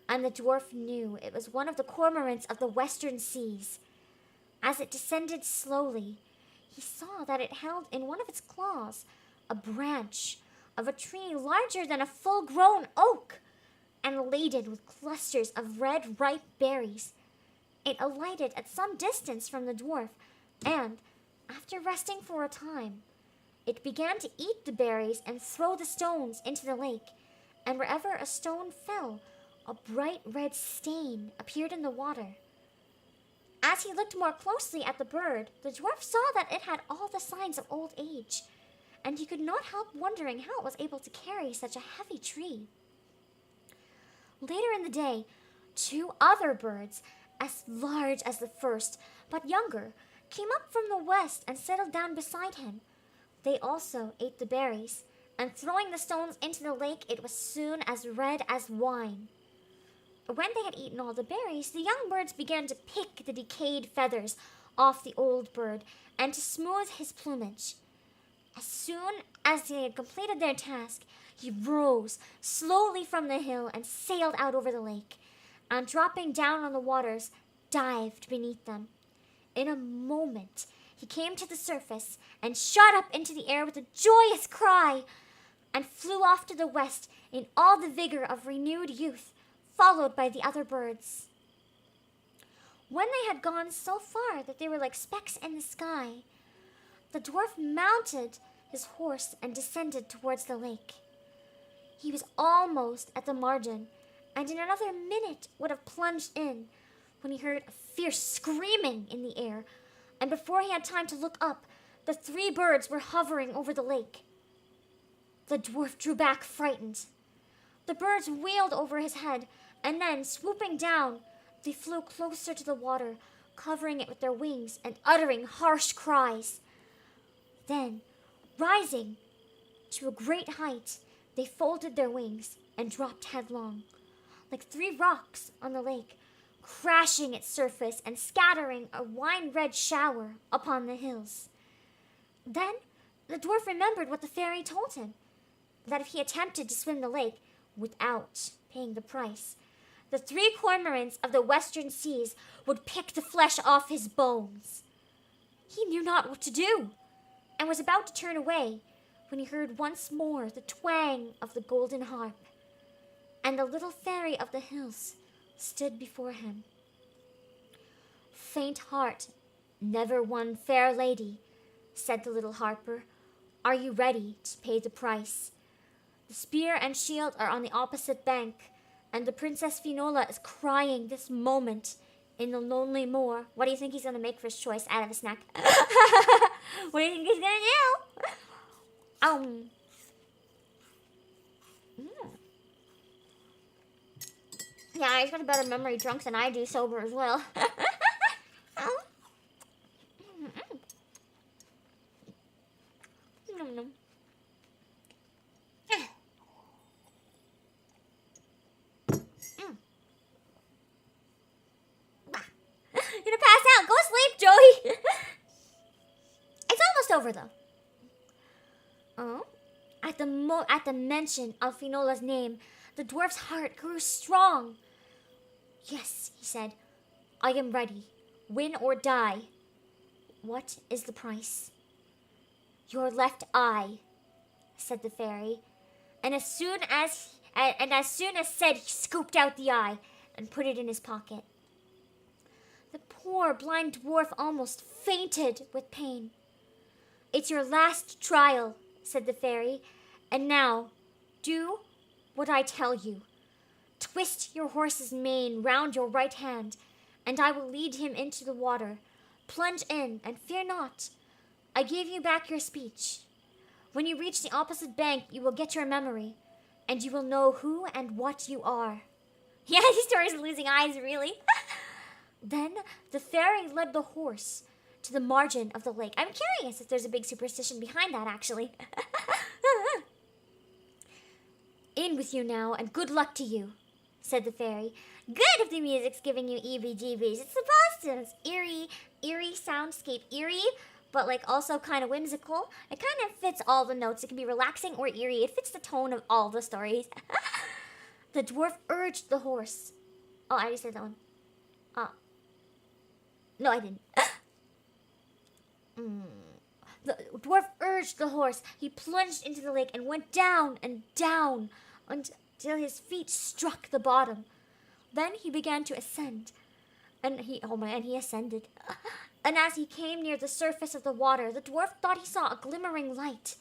And the dwarf knew it was one of the cormorants of the western seas. As it descended slowly, he saw that it held in one of its claws a branch of a tree larger than a full-grown oak, and laden with clusters of red, ripe berries. It alighted at some distance from the dwarf, and, after resting for a time, it began to eat the berries and throw the stones into the lake, and wherever a stone fell, a bright red stain appeared in the water. As he looked more closely at the bird, the dwarf saw that it had all the signs of old age, and he could not help wondering how it was able to carry such a heavy tree. Later in the day, two other birds, as large as the first, but younger, came up from the west and settled down beside him. They also ate the berries, and throwing the stones into the lake, it was soon as red as wine. When they had eaten all the berries, the young birds began to pick the decayed feathers off the old bird and to smooth his plumage. As soon as they had completed their task, he rose slowly from the hill and sailed out over the lake, and dropping down on the waters, dived beneath them. In a moment, he came to the surface and shot up into the air with a joyous cry, and flew off to the west in all the vigor of renewed youth, followed by the other birds. When they had gone so far that they were like specks in the sky, the dwarf mounted his horse and descended towards the lake. He was almost at the margin, and in another minute would have plunged in, when he heard a fierce screaming in the air, and before he had time to look up, the three birds were hovering over the lake. The dwarf drew back frightened. The birds wheeled over his head, and then, swooping down, they flew closer to the water, covering it with their wings and uttering harsh cries. Then, rising to a great height, they folded their wings and dropped headlong, like three rocks on the lake, crashing its surface and scattering a wine-red shower upon the hills. Then the dwarf remembered what the fairy told him, that if he attempted to swim the lake without paying the price, the three cormorants of the western seas would pick the flesh off his bones. He knew not what to do, and was about to turn away when he heard once more the twang of the golden harp, and the little fairy of the hills stood before him. "Faint heart never won fair lady," said the little harper. "Are you ready to pay the price? The spear and shield are on the opposite bank, and the Princess Finola is crying this moment in the lonely moor." What do you think he's going to make for his choice out of a snack? What do you think he's going to do? Yeah, he's got a better memory drunk than I do sober as well. You're gonna pass out. Go sleep, Joey. It's almost over, though. Oh, at the mention of Finola's name, the dwarf's heart grew strong. "Yes," he said, "I am ready. Win or die. What is the price?" "Your left eye," said the fairy, and as soon as said, he scooped out the eye and put it in his pocket. The poor blind dwarf almost fainted with pain. "It's your last trial," said the fairy, "and now do what I tell you. Twist your horse's mane round your right hand, and I will lead him into the water. Plunge in, and fear not. I give you back your speech. When you reach the opposite bank, you will get your memory, and you will know who and what you are." Yeah, these stories of losing eyes, really. Then the fairy led the horse to the margin of the lake. I'm curious if there's a big superstition behind that, actually. "In with you now, and good luck to you," said the fairy. Good if the music's giving you EBGBs. It's supposed to. It's eerie soundscape. Eerie, but like also kind of whimsical. It kind of fits all the notes. It can be relaxing or eerie. It fits the tone of all the stories. The dwarf urged the horse. Oh, I already said that one. No, I didn't. The dwarf urged the horse. He plunged into the lake and went down and down until his feet struck the bottom. Then he began to ascend, and he ascended. And as he came near the surface of the water, the dwarf thought he saw a glimmering light.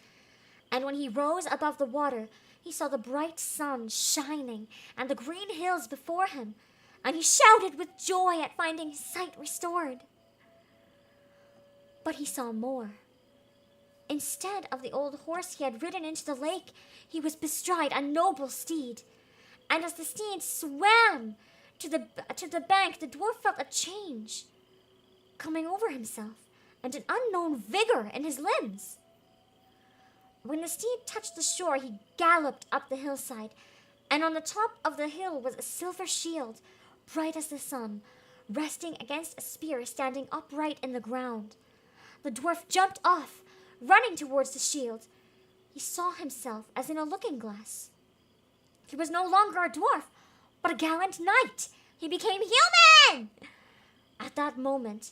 And when he rose above the water, he saw the bright sun shining and the green hills before him. and he shouted with joy at finding his sight restored. But he saw more. Instead of the old horse he had ridden into the lake, he was bestride a noble steed. And as the steed swam to the bank, the dwarf felt a change coming over himself and an unknown vigor in his limbs. When the steed touched the shore, he galloped up the hillside, and on the top of the hill was a silver shield, bright as the sun, resting against a spear standing upright in the ground. The dwarf jumped off, running towards the shield. He saw himself as in a looking-glass. He was no longer a dwarf, but a gallant knight. He became human! At that moment,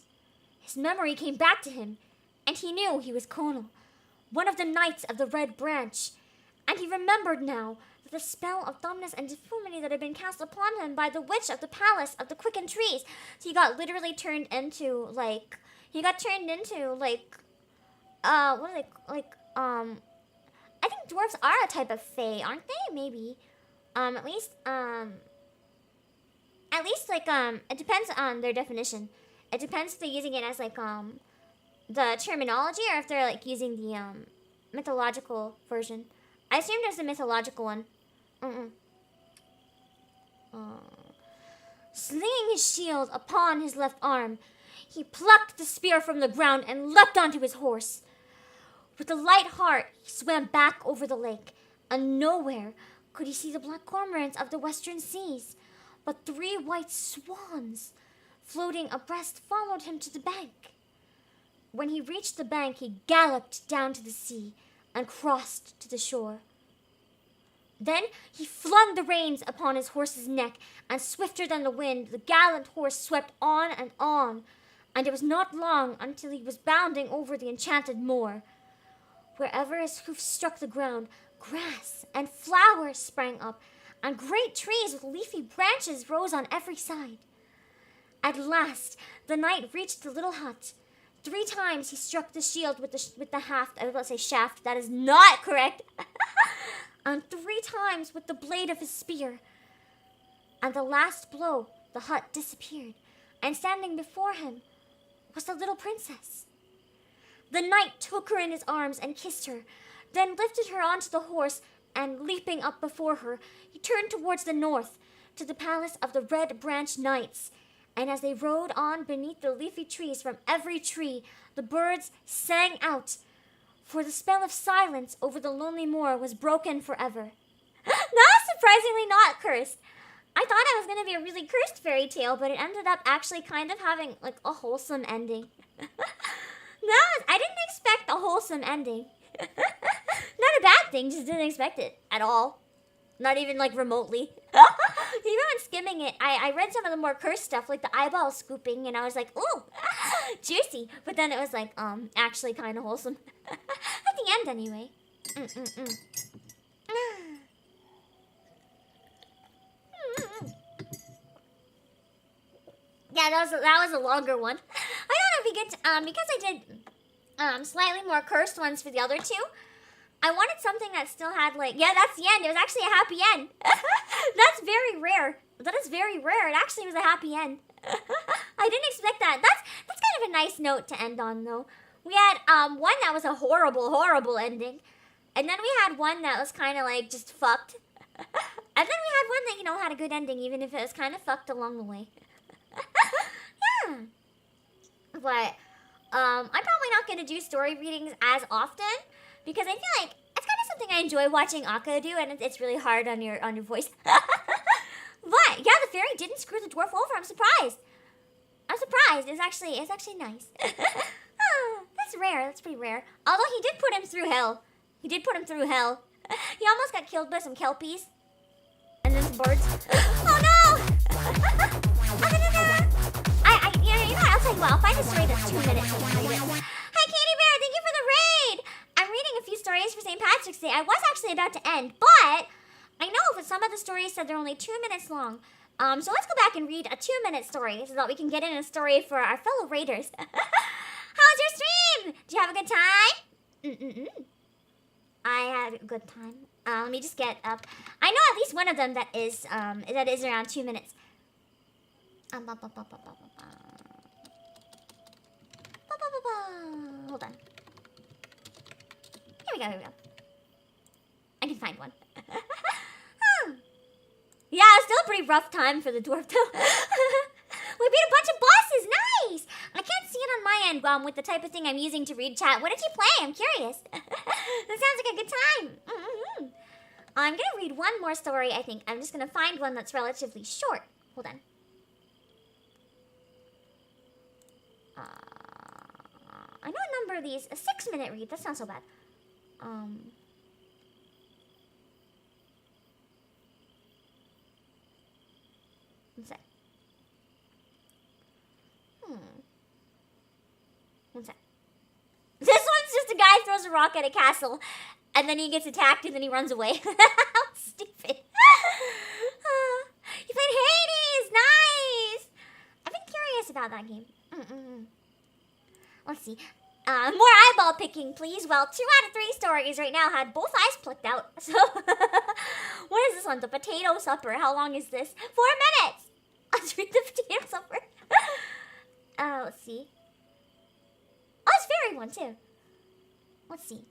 his memory came back to him, and he knew he was Conal, one of the knights of the Red Branch, and he remembered now that the spell of dumbness and deformity that had been cast upon him by the witch of the palace of the quickened trees. So he got literally turned into, I think dwarves are a type of fae, aren't they? Maybe. At least, it depends on their definition. It depends if they're using it as, the terminology or if they're, using the, mythological version. I assumed it was the mythological one. Slinging his shield upon his left arm, he plucked the spear from the ground and leapt onto his horse. With a light heart, he swam back over the lake, and nowhere could he see the black cormorants of the western seas, but 3 white swans floating abreast followed him to the bank. When he reached the bank, he galloped down to the sea and crossed to the shore. Then he flung the reins upon his horse's neck, and swifter than the wind, the gallant horse swept on, and it was not long until he was bounding over the enchanted moor. Wherever his hoofs struck the ground, grass and flowers sprang up, and great trees with leafy branches rose on every side. At last, the knight reached the little hut. 3 times he struck the shield with the haft. I was about to say shaft. That is not correct. And 3 times with the blade of his spear. And the last blow, the hut disappeared, and standing before him was the little princess. The knight took her in his arms and kissed her, then lifted her onto the horse, and leaping up before her, he turned towards the north, to the palace of the Red Branch Knights. And as they rode on beneath the leafy trees, from every tree the birds sang out, for the spell of silence over the lonely moor was broken forever. Not surprisingly not cursed. I thought it was going to be a really cursed fairy tale, but it ended up actually kind of having a wholesome ending. No, I didn't expect a wholesome ending. Not a bad thing, just didn't expect it at all. Not even remotely. Even when skimming it, I read some of the more cursed stuff, like the eyeball scooping, and I was like, ooh, juicy. But then it was actually kind of wholesome. At the end, anyway. Yeah, that was a longer one. I don't know if we get to, because I did slightly more cursed ones for the other 2. I wanted something that still had yeah, that's the end. It was actually a happy end. That's very rare. That is very rare. It actually was a happy end. I didn't expect that. That's kind of a nice note to end on, though. We had one that was a horrible, horrible ending, and then we had one that was kind of just fucked, and then we had one that had a good ending, even if it was kind of fucked along the way. Yeah, but I'm probably not going to do story readings as often, because I feel like it's kind of something I enjoy watching Akka do, and it's really hard on your voice. But yeah, the fairy didn't screw the dwarf over. I'm surprised. It's actually nice. Oh, that's rare. That's pretty rare. Although he did put him through hell. He almost got killed by some kelpies. And then some birds. Oh no! I'll tell you what. I'll find a story that's 2 minutes. Hi, Katie Bear. Thank you for the raid. I'm reading a few stories for St. Patrick's Day. I was actually about to end, but I know that some of the stories said they're only 2 minutes long. So let's go back and read a 2-minute story so that we can get in a story for our fellow raiders. How's your stream? Did you have a good time? I had a good time. Let me just get up. I know at least one of them that is around 2 minutes. Hold on. Here we go. I can find one. Yeah, it's still a pretty rough time for the dwarf, though. We beat a bunch of bosses. Nice! I can't see it on my end with the type of thing I'm using to read chat. What did you play? I'm curious. That sounds like a good time. I'm going to read one more story, I think. I'm just going to find one that's relatively short. Hold on. I know a number of these. A 6-minute read. That's not so bad. One sec. One sec. This one's just a guy throws a rock at a castle, and then he gets attacked, and then he runs away. How stupid. You played Hades! Nice! I've been curious about that game. Let's see. More eyeball picking, please. Well, 2 out of 3 stories right now had both eyes plucked out. So, what is this one? The potato supper. How long is this? 4 minutes! Let's read the potato supper. Let's see. Oh, it's fairy one, too. Let's see.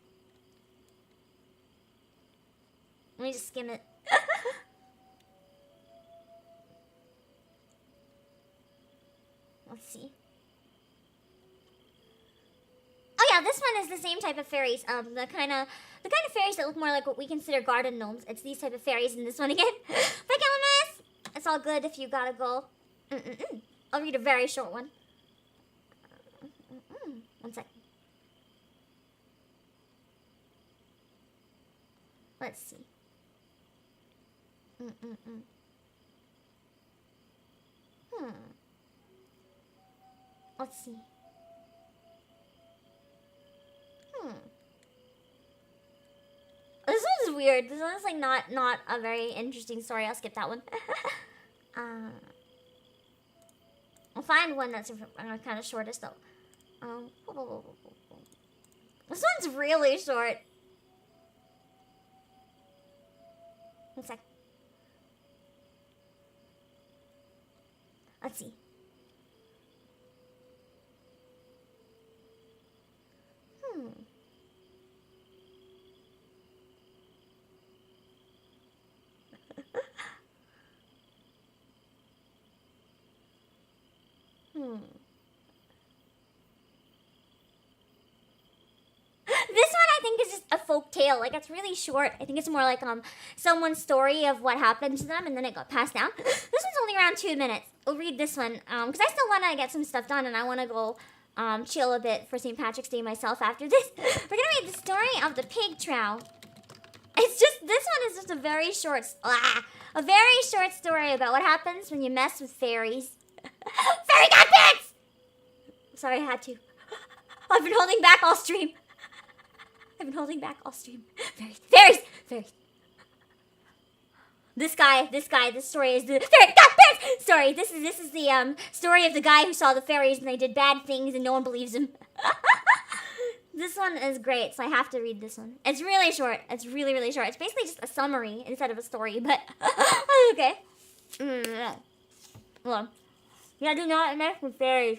Let me just skim it. Let's see. Oh yeah, this one is the same type of fairies. The kind of fairies that look more like what we consider garden gnomes. It's these type of fairies in this one again. Bye, Calamus! It's all good if you gotta go. I'll read a very short one. One sec. Let's see. Let's see. This one's weird. This one's like not a very interesting story. I'll skip that one. I'll find one that's kind of shortest though. This one's really short. One sec. Let's see. This one I think is just a folk tale. Like, it's really short. I think it's more like someone's story of what happened to them and then it got passed down. This one's only around 2 minutes. We'll read this one because I still want to get some stuff done and I want to go chill a bit for St. Patrick's Day myself after this. We're gonna read the story of the pig trow. It's just, this one is just a very short story about what happens when you mess with fairies. Fairy godparents! Sorry, I had to. I've been holding back all stream. Fairies! This story is the fairy godparents story. This is the story of the guy who saw the fairies and they did bad things and no one believes him. This one is great, so I have to read this one. It's really short. It's really, really short. It's basically just a summary instead of a story, but okay. Hold on. Yeah, do not mess with fairies.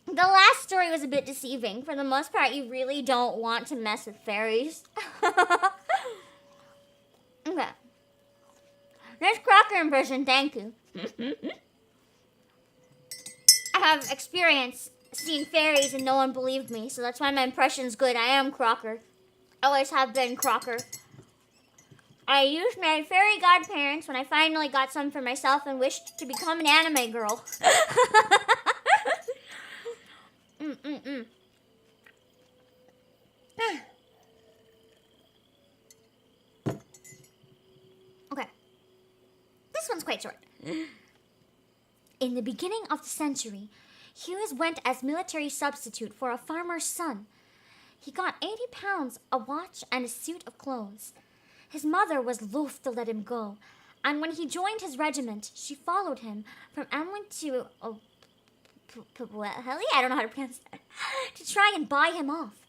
The last story was a bit deceiving. For the most part, you really don't want to mess with fairies. Okay. There's Crocker impression, thank you. I have experience seeing fairies and no one believed me, so that's why my impression's good. I am Crocker. Always have been Crocker. I used my fairy godparents when I finally got some for myself and wished to become an anime girl. Okay. This one's quite short. In the beginning of the century, Hughes went as military substitute for a farmer's son. He got 80 pounds, a watch, and a suit of clothes. His mother was loath to let him go, and when he joined his regiment, she followed him from Emlyn to I don't know how to pronounce that, to try and buy him off.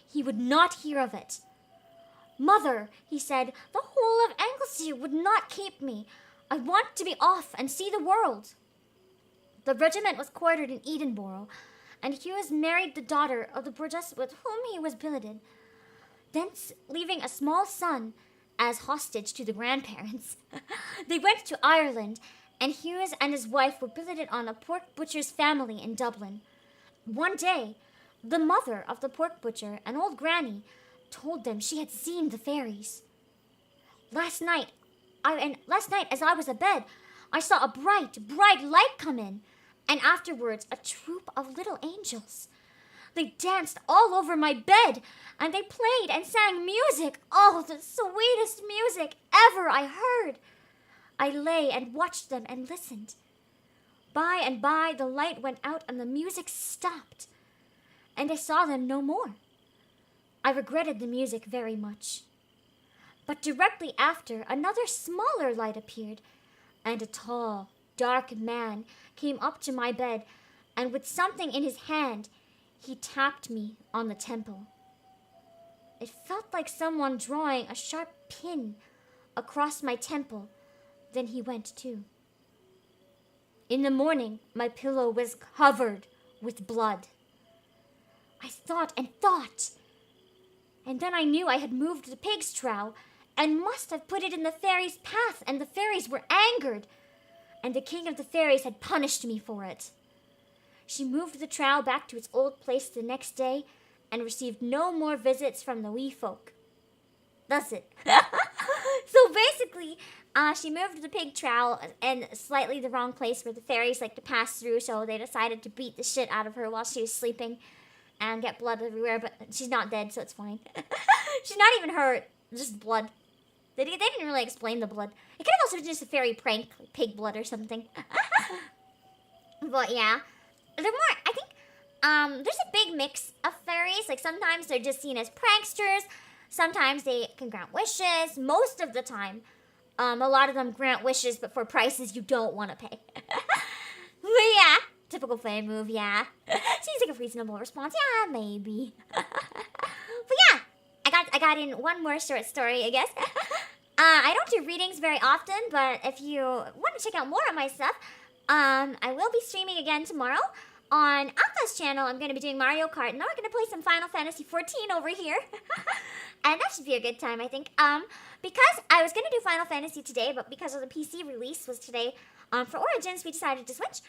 He would not hear of it. "Mother," he said, "the whole of Anglesey would not keep me. I want to be off and see the world." The regiment was quartered in Edinburgh, and Hughes married the daughter of the burgess with whom he was billeted. Thence, leaving a small son as hostage to the grandparents, they went to Ireland, and Hughes and his wife were billeted on a pork butcher's family in Dublin. One day, the mother of the pork butcher, an old granny, told them she had seen the fairies. Last night, as I was abed, I saw a bright light come in, and afterwards a troop of little angels. They danced all over my bed, and they played and sang music. Oh, the sweetest music ever I heard. I lay and watched them and listened. By and by, the light went out and the music stopped, and I saw them no more. I regretted the music very much. But directly after, another smaller light appeared, and a tall, dark man came up to my bed, and with something in his hand, he tapped me on the temple. It felt like someone drawing a sharp pin across my temple. Then he went too. In the morning, my pillow was covered with blood. I thought and thought, and then I knew I had moved the pig's trough and must have put it in the fairies' path, and the fairies were angered, and the king of the fairies had punished me for it. She moved the trough back to its old place the next day and received no more visits from the wee folk. That's it. So basically, she moved the pig trough in slightly the wrong place where the fairies like to pass through, so they decided to beat the shit out of her while she was sleeping and get blood everywhere, but she's not dead, so it's fine. She's not even hurt, just blood. They didn't really explain the blood. It could have also been just a fairy prank, like pig blood or something. But yeah, I think there's a big mix of fairies. Like sometimes they're just seen as pranksters, sometimes they can grant wishes. Most of the time, a lot of them grant wishes, but for prices you don't want to pay. But yeah, typical fae move, yeah. Seems like a reasonable response, yeah, maybe. But yeah, I got in one more short story, I guess. I don't do readings very often, but if you want to check out more of my stuff, I will be streaming again tomorrow on Aka's channel. I'm going to be doing Mario Kart, and then we're going to play some Final Fantasy 14 over here. And that should be a good time, I think. Because I was going to do Final Fantasy today, but because of the PC release was today for Origins, we decided to switch.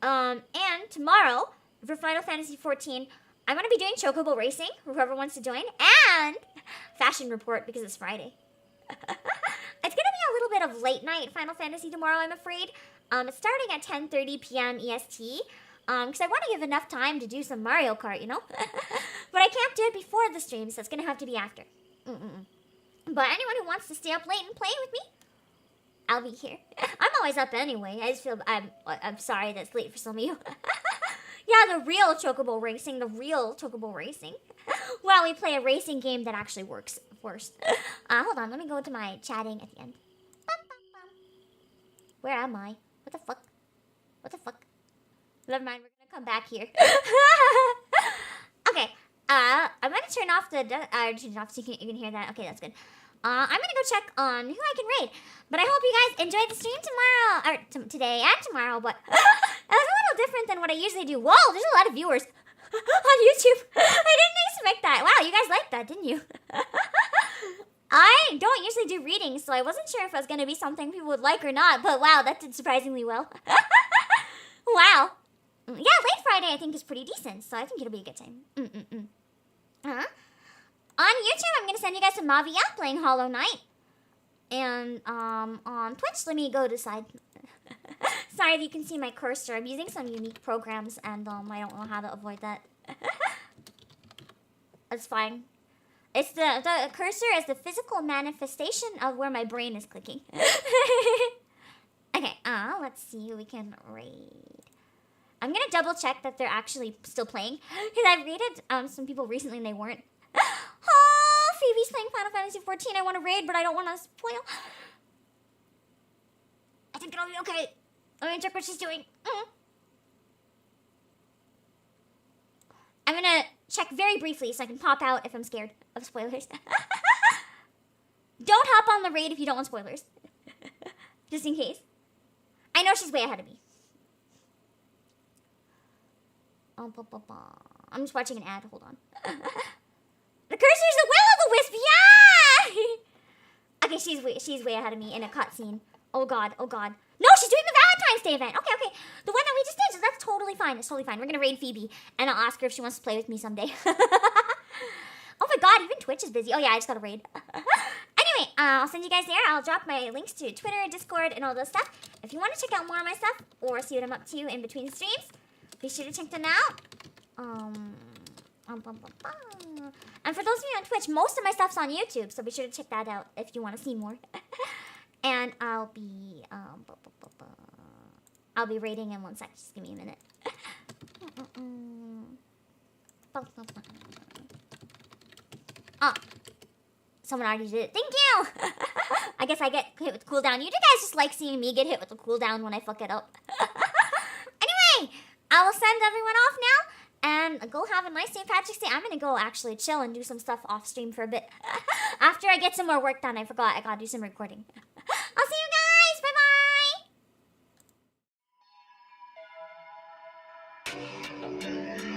And tomorrow, for Final Fantasy 14, I'm going to be doing Chocobo Racing, for whoever wants to join, and Fashion Report, because it's Friday. It's going to be a little bit of late night Final Fantasy tomorrow, I'm afraid. It's starting at 10:30 p.m. EST, because I want to give enough time to do some Mario Kart, you know? But I can't do it before the stream, so it's going to have to be after. But anyone who wants to stay up late and play with me, I'll be here. I'm always up anyway. I just feel I'm sorry that's late for some of you. Yeah, the real Chocobo Racing, Well, we play a racing game that actually works first. Hold on, let me go to my chatting at the end. Where am I? What the fuck? Never mind, we're gonna come back here. Okay, I'm gonna turn off the, turn it off so you can hear that. Okay, that's good. I'm gonna go check on who I can raid. But I hope you guys enjoyed the stream tomorrow, or today and tomorrow, but it was a little different than what I usually do. Whoa, there's a lot of viewers on YouTube. I didn't expect that. Wow, you guys liked that, didn't you? I don't usually do readings, so I wasn't sure if it was gonna be something people would like or not, but wow, that did surprisingly well. Wow. Yeah, late Friday I think is pretty decent, so I think it'll be a good time. On YouTube, I'm going to send you guys some Mavia playing Hollow Knight. And on Twitch, let me go to side. Sorry if you can see my cursor. I'm using some unique programs, and I don't know how to avoid that. That's fine. It's the cursor is the physical manifestation of where my brain is clicking. Okay, let's see who we can raid. I'm going to double check that they're actually still playing. Because I've raided some people recently and they weren't. Oh, Phoebe's playing Final Fantasy 14. I want to raid, but I don't want to spoil. I think it'll be okay. Let me check what she's doing. I'm gonna check very briefly so I can pop out if I'm scared of spoilers. hop on the raid if you don't want spoilers. Just in case. I know she's way ahead of me. I'm just watching an ad. Hold on. The cursor's the will-o'-the-wisp. Yeah! Okay, she's way ahead of me in a cutscene. Oh god, oh god. No, she's doing the Valentine's Day event. Okay, okay. The one that we just did, so that's totally fine. It's totally fine. We're gonna raid Phoebe, and I'll ask her if she wants to play with me someday. Oh my god, even Twitch is busy. Oh yeah, I just got a raid. Anyway, I'll send you guys there. I'll drop my links to Twitter, Discord, and all those stuff. If you want to check out more of my stuff, or see what I'm up to in between streams, be sure to check them out. And for those of you on Twitch, most of my stuff's on YouTube, so be sure to check that out if you want to see more. And I'll be raiding in one sec. Just give me a minute. Oh, someone already did it. Thank you. I guess I get hit with the cooldown. You guys just like seeing me get hit with the cooldown when I fuck it up. Anyway, I will send everyone off now. And go have a nice St. Patrick's Day. I'm going to go actually chill and do some stuff off stream for a bit. After I get some more work done, I forgot I got to do some recording. I'll see you guys. Bye-bye.